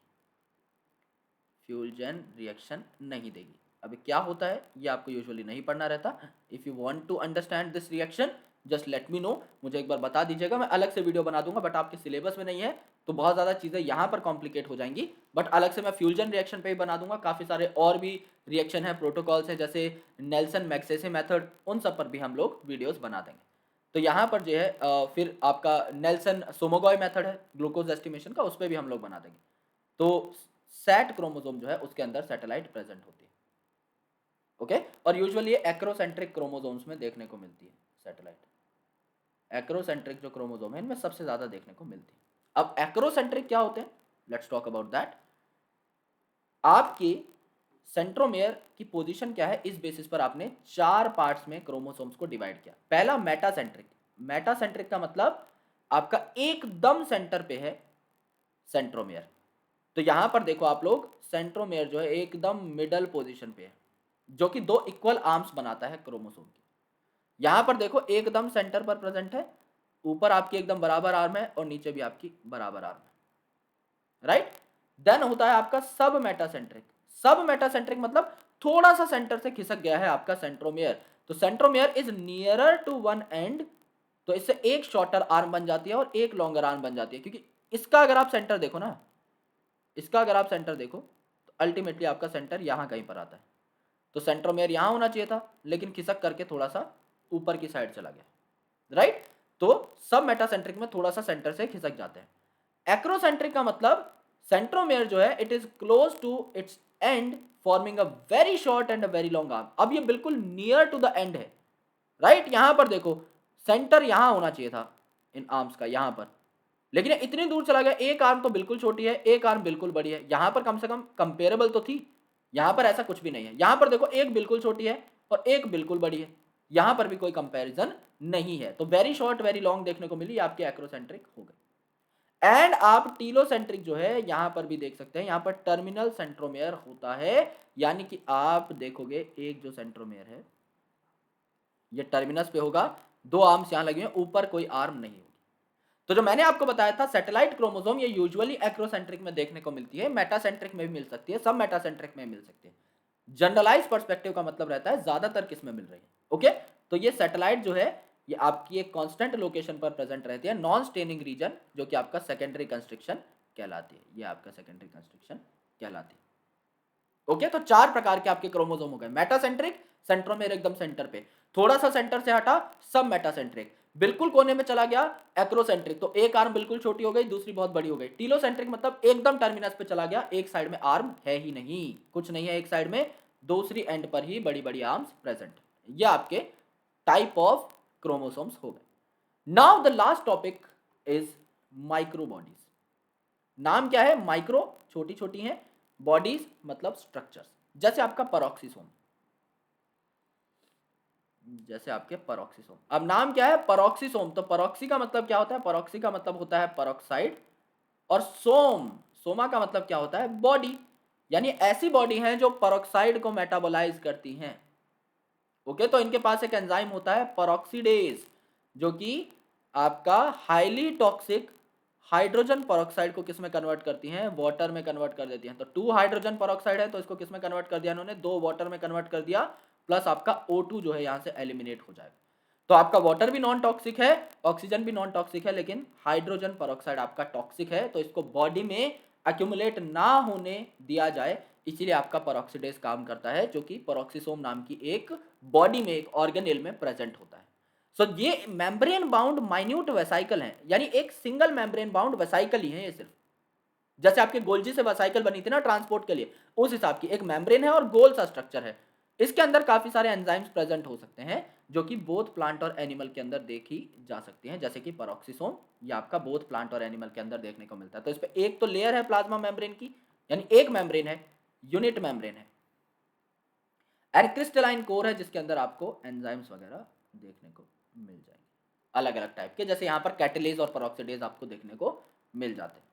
फ्यूजन रिएक्शन नहीं देगी। अभी क्या होता है ये आपको यूजुअली नहीं पढ़ना रहता। If you want to understand this reaction just let me know, मुझे एक बार बता दीजिएगा, मैं अलग से वीडियो बना दूंगा, बट आपके सिलेबस में नहीं है तो बहुत ज़्यादा चीज़ें यहाँ पर कॉम्प्लिकेट हो जाएंगी, बट अलग से मैं फ्यूजन रिएक्शन पे ही बना दूंगा। काफ़ी सारे और भी रिएक्शन है, प्रोटोकॉल्स है, जैसे नेल्सन मैक्सेसे मेथड, उन सब पर भी हम लोग वीडियोज़ बना देंगे। तो यहाँ पर जो है फिर आपका नेल्सन सोमोगॉय मेथड है ग्लूकोज एस्टिमेशन का, उस पर भी हम लोग बना देंगे। तो सैट क्रोमोसोम जो है उसके अंदर सैटेलाइट प्रेजेंट होती है। ओके, और यूजुअली ये एक्रोसेंट्रिक क्रोमोसोम्स में देखने को मिलती है सैटेलाइट। एक्रोसेंट्रिक जो क्रोमोसोम है इनमें सबसे ज्यादा देखने को मिलती है। अब एक्रोसेंट्रिक क्या होते हैं, लेट्स टॉक अबाउट दैट। आपकी सेंट्रोमेयर की पोजीशन क्या है, इस बेसिस पर आपने 4 पार्ट्स में क्रोमोसोम्स को डिवाइड किया। पहला मेटासेंट्रिक, मेटासेंट्रिक का मतलब आपका एकदम सेंटर पे है सेंट्रोमेयर। तो यहां पर देखो आप लोग, सेंट्रोमेयर जो है एकदम मिडल पोजीशन पे है, जो कि 2 इक्वल आर्म्स बनाता है क्रोमोसोम की। यहां पर देखो एकदम सेंटर पर प्रेजेंट है, ऊपर आपकी एकदम बराबर आर्म है और नीचे भी आपकी बराबर आर्म है, राइट। देन होता है आपका सब मेटासेंट्रिक। सब मेटासेंट्रिक मतलब थोड़ा सा सेंटर से खिसक गया है आपका सेंट्रोमेयर। तो centromere is nearer to one end, तो इससे एक शॉर्टर आर्म बन जाती है और एक लॉन्गर आर्म बन जाती है। क्योंकि इसका अगर आप सेंटर देखो ना, इसका अगर आप सेंटर देखो तो अल्टीमेटली आपका सेंटर यहां कहीं पर आता है। तो सेंट्रोमेयर यहां होना चाहिए था, लेकिन खिसक करके थोड़ा सा ऊपर की साइड चला गया, राइट। तो सब मेटासेंट्रिक में थोड़ा सा सेंटर से खिसक जाते हैं। एक्रोसेंट्रिक का मतलब सेंट्रोमेयर जो है it is close to its end forming a very short and a very long arm. अब ये बिल्कुल नियर टू द एंड है, राइट। यहां पर देखो सेंटर यहां होना चाहिए था इन आर्म्स का, यहां पर, लेकिन इतनी दूर चला गया। एक आर्म तो बिल्कुल छोटी है, एक आर्म बिल्कुल बड़ी है। यहां पर कम से कम कंपेरेबल तो थी, यहां पर ऐसा कुछ भी नहीं है। यहां पर देखो एक बिल्कुल छोटी है और एक बिल्कुल बड़ी है, यहां पर भी कोई कंपैरिजन नहीं है। तो वेरी शॉर्ट वेरी लॉन्ग देखने को मिली, आपके एक्रोसेंट्रिक हो गए। एंड आप टीलोसेंट्रिक जो है यहां पर भी देख सकते हैं, यहां पर टर्मिनल सेंट्रोमेयर होता है। यानी कि आप देखोगे एक जो सेंट्रोमेयर है ये टर्मिनस पे होगा, 2 आर्म्स यहां लगे हैं, ऊपर कोई आर्म नहीं होगी। तो जो मैंने आपको बताया था सैटेलाइट क्रोमोसोम, ये यूजुअली एक्रोसेंट्रिक में देखने को मिलती है, मेटासेंट्रिक में भी मिल सकती है, सब मेटासेंट्रिक में मिल सकती है। जनरलाइज पर्सपेक्टिव का मतलब रहता है ज्यादातर किस में मिल रही है। ओके, तो ये सैटेलाइट जो है ये आपकी एक कांस्टेंट लोकेशन पर प्रेजेंट रहती है, नॉन स्टेनिंग रीजन, जो कि आपका सेकेंडरी कंस्ट्रक्शन कहलाती है। ये आपका सेकेंडरी कंस्ट्रक्शन कहलाती है। ओके, तो 4 प्रकार के आपके क्रोमोसोम हो गए। मेटासेंट्रिक, सेंट्रोमेयर एकदम सेंटर पे, थोड़ा सा सेंटर से हटा सब मेटासेंट्रिक, बिल्कुल कोने में चला गया एक्रोसेंट्रिक, तो एक आर्म बिल्कुल छोटी हो गई, दूसरी बहुत बड़ी हो गई। टीलोसेंट्रिक मतलब एकदम टर्मिनस पे चला गया, एक साइड में आर्म है ही नहीं, कुछ नहीं है एक साइड में, दूसरी एंड पर ही बड़ी बड़ी आर्म्स प्रेजेंट। ये आपके टाइप ऑफ क्रोमोसोम्स हो गए। Now the last topic is micro bodies. नाम क्या है, माइक्रो छोटी छोटी हैं, बॉडीज मतलब स्ट्रक्चर्स, जैसे आपका पेरोक्सिसोम, जैसे आपके पेरोक्सिसोम। अब नाम क्या है, पेरोक्सिसोम। तो पेरोक्सी का मतलब क्या होता है, पेरोक्सी का मतलब होता है पेरोक्साइड, और सोम, सोमा का मतलब क्या होता है, बॉडी। यानी ऐसी बॉडी है जो पेरोक्साइड को मेटाबोलाइज करती हैं। ओके, तो इनके पास एक एंजाइम होता है पेरोक्सीडेज, जो कि आपका हाईली टॉक्सिक हाइड्रोजन पेरोक्साइड को किस में कन्वर्ट करती हैं, वाटर में कन्वर्ट कर देती हैं। तो 2 हाइड्रोजन पेरोक्साइड है तो इसको किस में कन्वर्ट कर दिया इन्होंने, 2 वाटर में कन्वर्ट कर दिया, प्लस आपका O2 जो है यहां से एलिमिनेट हो जाएगा। तो आपका वाटर भी नॉन टॉक्सिक है, ऑक्सीजन भी नॉन टॉक्सिक है, लेकिन हाइड्रोजन पेरोक्साइड आपका टॉक्सिक है। तो इसको बॉडी में अक्यूमुलेट ना होने दिया जाए, इसीलिए आपका पेरोक्सीडेज काम करता है, जो कि पेरोक्सिसोम नाम की एक बॉडी में, एक ऑर्गेनेल में प्रेजेंट होता है। सो ये मेम्ब्रेन बाउंड माइन्यूट वेसाइकल हैं, यानी एक सिंगल मेम्ब्रेन बाउंड वेसाइकल ही है ये सिर्फ। जैसे आपके गोल्जी से वेसाइकल बनी थी ना ट्रांसपोर्ट के लिए, उस हिसाब की एक मेम्ब्रेन है और गोल सा स्ट्रक्चर है। इसके अंदर काफी सारे एंजाइम्स प्रेजेंट हो सकते हैं, जो कि बोथ प्लांट और एनिमल के अंदर देखी जा सकती हैं, जैसे कि पेरोक्सिसोम, ये आपका बोथ प्लांट और एनिमल के अंदर देखने को मिलता है। तो इस पे एक तो लेयर है प्लाज्मा मेम्ब्रेन की, यानी एक मेम्ब्रेन है, यूनिट मेम्ब्रेन है, एंड क्रिस्टलाइन कोर है, जिसके अंदर आपको एंजाइम्स वगैरह देखने को मिल जाएंगे अलग अलग टाइप के, जैसे यहां पर कैटेलेज और पेरोक्सीडेज आपको देखने को मिल जाते हैं।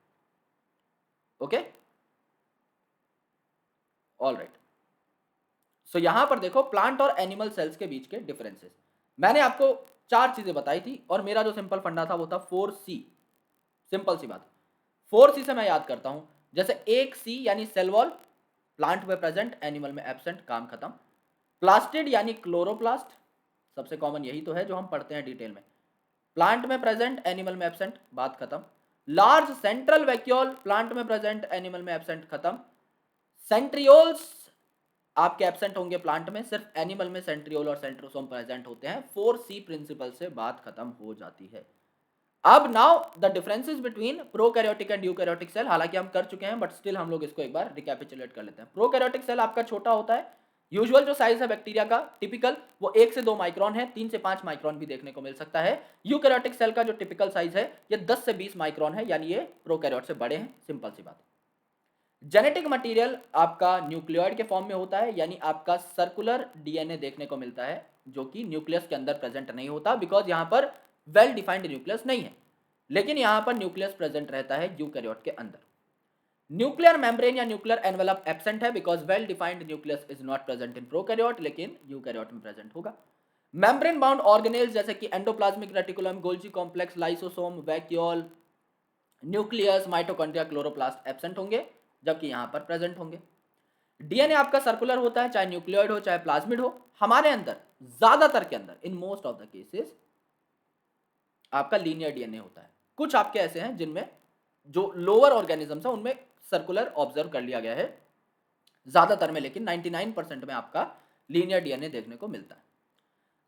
Okay, all right. सो यहां पर देखो प्लांट और एनिमल सेल्स के बीच के डिफरेंसेस। मैंने आपको चार चीजें बताई थी और मेरा जो सिंपल फंडा था वो था 4C। सिंपल सी बात, 4C से मैं याद करता हूं, जैसे एक C यानी सेल वॉल, प्लांट में प्रेजेंट एनिमल में एब्सेंट, काम खत्म। प्लास्टिड यानी क्लोरोप्लास्ट, सबसे कॉमन यही तो है जो हम पढ़ते हैं डिटेल में, प्लांट में प्रेजेंट एनिमल में एब्सेंट, बात खत्म। लार्ज सेंट्रल वैक्यूल, प्लांट में प्रेजेंट एनिमल में एब्सेंट, खत्म। सेंट्रियोल्स आपके एब्सेंट होंगे प्लांट में, सिर्फ एनिमल में सेंट्रियोल और सेंट्रोसोम प्रेजेंट होते हैं। 4C प्रिंसिपल से बात खत्म हो जाती है। अब now the differences between prokaryotic and eukaryotic cell, हालांकि हम कर चुके हैं बट स्टिल हम लोग इसको एक बार रिकैपिचुलेट कर लेते हैं। प्रोकैरियोटिक सेल आपका छोटा होता है, यूजुअल जो साइज है बैक्टीरिया का टिपिकल वो 1 से 2 माइक्रोन है, 3 से 5 माइक्रोन भी देखने को मिल सकता है। यूकैरियोटिक सेल का जो टिपिकल साइज है ये 10 से 20 माइक्रोन है, यानी ये प्रोकैरियोट से बड़े हैं, सिंपल सी बात। जेनेटिक मटेरियल आपका न्यूक्लियोइड के फॉर्म में होता है, यानी आपका सर्कुलर डीएनए देखने को मिलता है, जो कि न्यूक्लियस के अंदर प्रेजेंट नहीं होता, बिकॉज यहां पर वेल डिफाइंड न्यूक्लियस नहीं है, लेकिन यहां पर न्यूक्लियस प्रेजेंट रहता है यूकैरियोट के अंदर। न्यूक्लियर मेम्ब्रेन या न्यूक्लियर एनवेलप एब्सेंट है, because well defined nucleus is not present in prokaryote, लेकिन यूकैरियोट में प्रेजेंट होगा। मेम्ब्रेन बाउंड ऑर्गेनेल्स जैसे कि endoplasmic reticulum, Golgi complex, lysosome, vacuole, nucleus, mitochondria, chloroplast absent होंगे, जबकि यहां पर प्रेजेंट होंगे। डीएनए आपका सर्कुलर होता है, चाहे न्यूक्लियोइड हो चाहे प्लाज्मिड हो। हमारे अंदर ज्यादातर के अंदर, in most of the cases, आपका लीनियर डीएनए होता है। कुछ आपके ऐसे हैं जिनमें जो लोअर ऑर्गेनिजम्स है उनमें सर्कुलर ऑब्जर्व कर लिया गया है, ज्यादातर में लेकिन 99% में आपका लीनियर डीएनए देखने को मिलता है।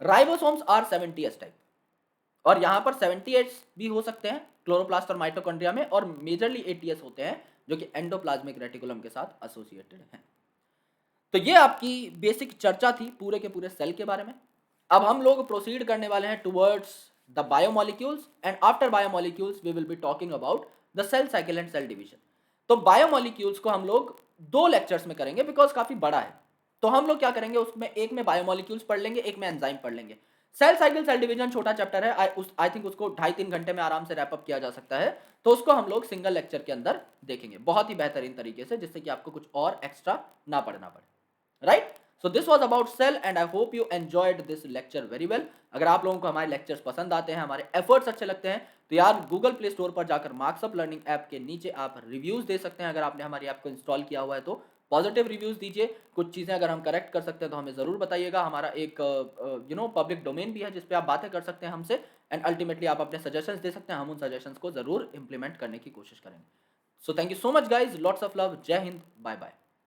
राइबोसोम्स आर 70S टाइप, और यहां पर 70S भी हो सकते हैं क्लोरोप्लास्ट और माइटोकॉन्ड्रिया में, और मेजरली ATS होते हैं जो कि एंडोप्लाज्मिक रेटिकुलम के साथ एसोसिएटेड हैं। तो ये आपकी बेसिक चर्चा थी पूरे के पूरे सेल के बारे में। अब हम लोग प्रोसीड करने वाले हैं towards the biomolecules, and after biomolecules we will be talking about the cell cycle and cell division. तो बायोमोलिक्यूल्स को हम लोग 2 लेक्चर्स में करेंगे, बिकॉज काफी बड़ा है। तो हम लोग क्या करेंगे, उसमें एक में बायोमोलिक्यूल्स पढ़ लेंगे, एक में एंजाइम पढ़ लेंगे। सेल साइकिल सेल डिवीजन छोटा चैप्टर है, आई थिंक उसको 2.5-3 घंटे में आराम से रैप अप किया जा सकता है, तो उसको हम लोग सिंगल लेक्चर के अंदर देखेंगे बहुत ही बेहतरीन तरीके से, जिससे कि आपको कुछ और एक्स्ट्रा ना पढ़ना पड़े। Right, so this was about cell and I hope you enjoyed this lecture very well. अगर आप लोगों को हमारे लेक्चर्स पसंद आते हैं, हमारे एफर्ट्स अच्छे लगते हैं, तो यार गूगल प्ले स्टोर पर जाकर मार्क्सअप लर्निंग ऐप के नीचे आप रिव्यूज दे सकते हैं। अगर आपने हमारी ऐप को इंस्टॉल किया हुआ है तो पॉजिटिव रिव्यूज दीजिए। कुछ चीज़ें अगर हम करेक्ट कर सकते हैं तो हमें ज़रूर बताइएगा। हमारा एक पब्लिक डोमेन भी है जिस पे आप बातें कर सकते हैं हमसे, एंड अल्टीमेटली आप अपने सजेशंस दे सकते हैं, हम उन सजेशंस को ज़रूर इंप्लीमेंट करने की कोशिश करेंगे। So thank you so much guys, lots of love, जय हिंद, बाय बाय।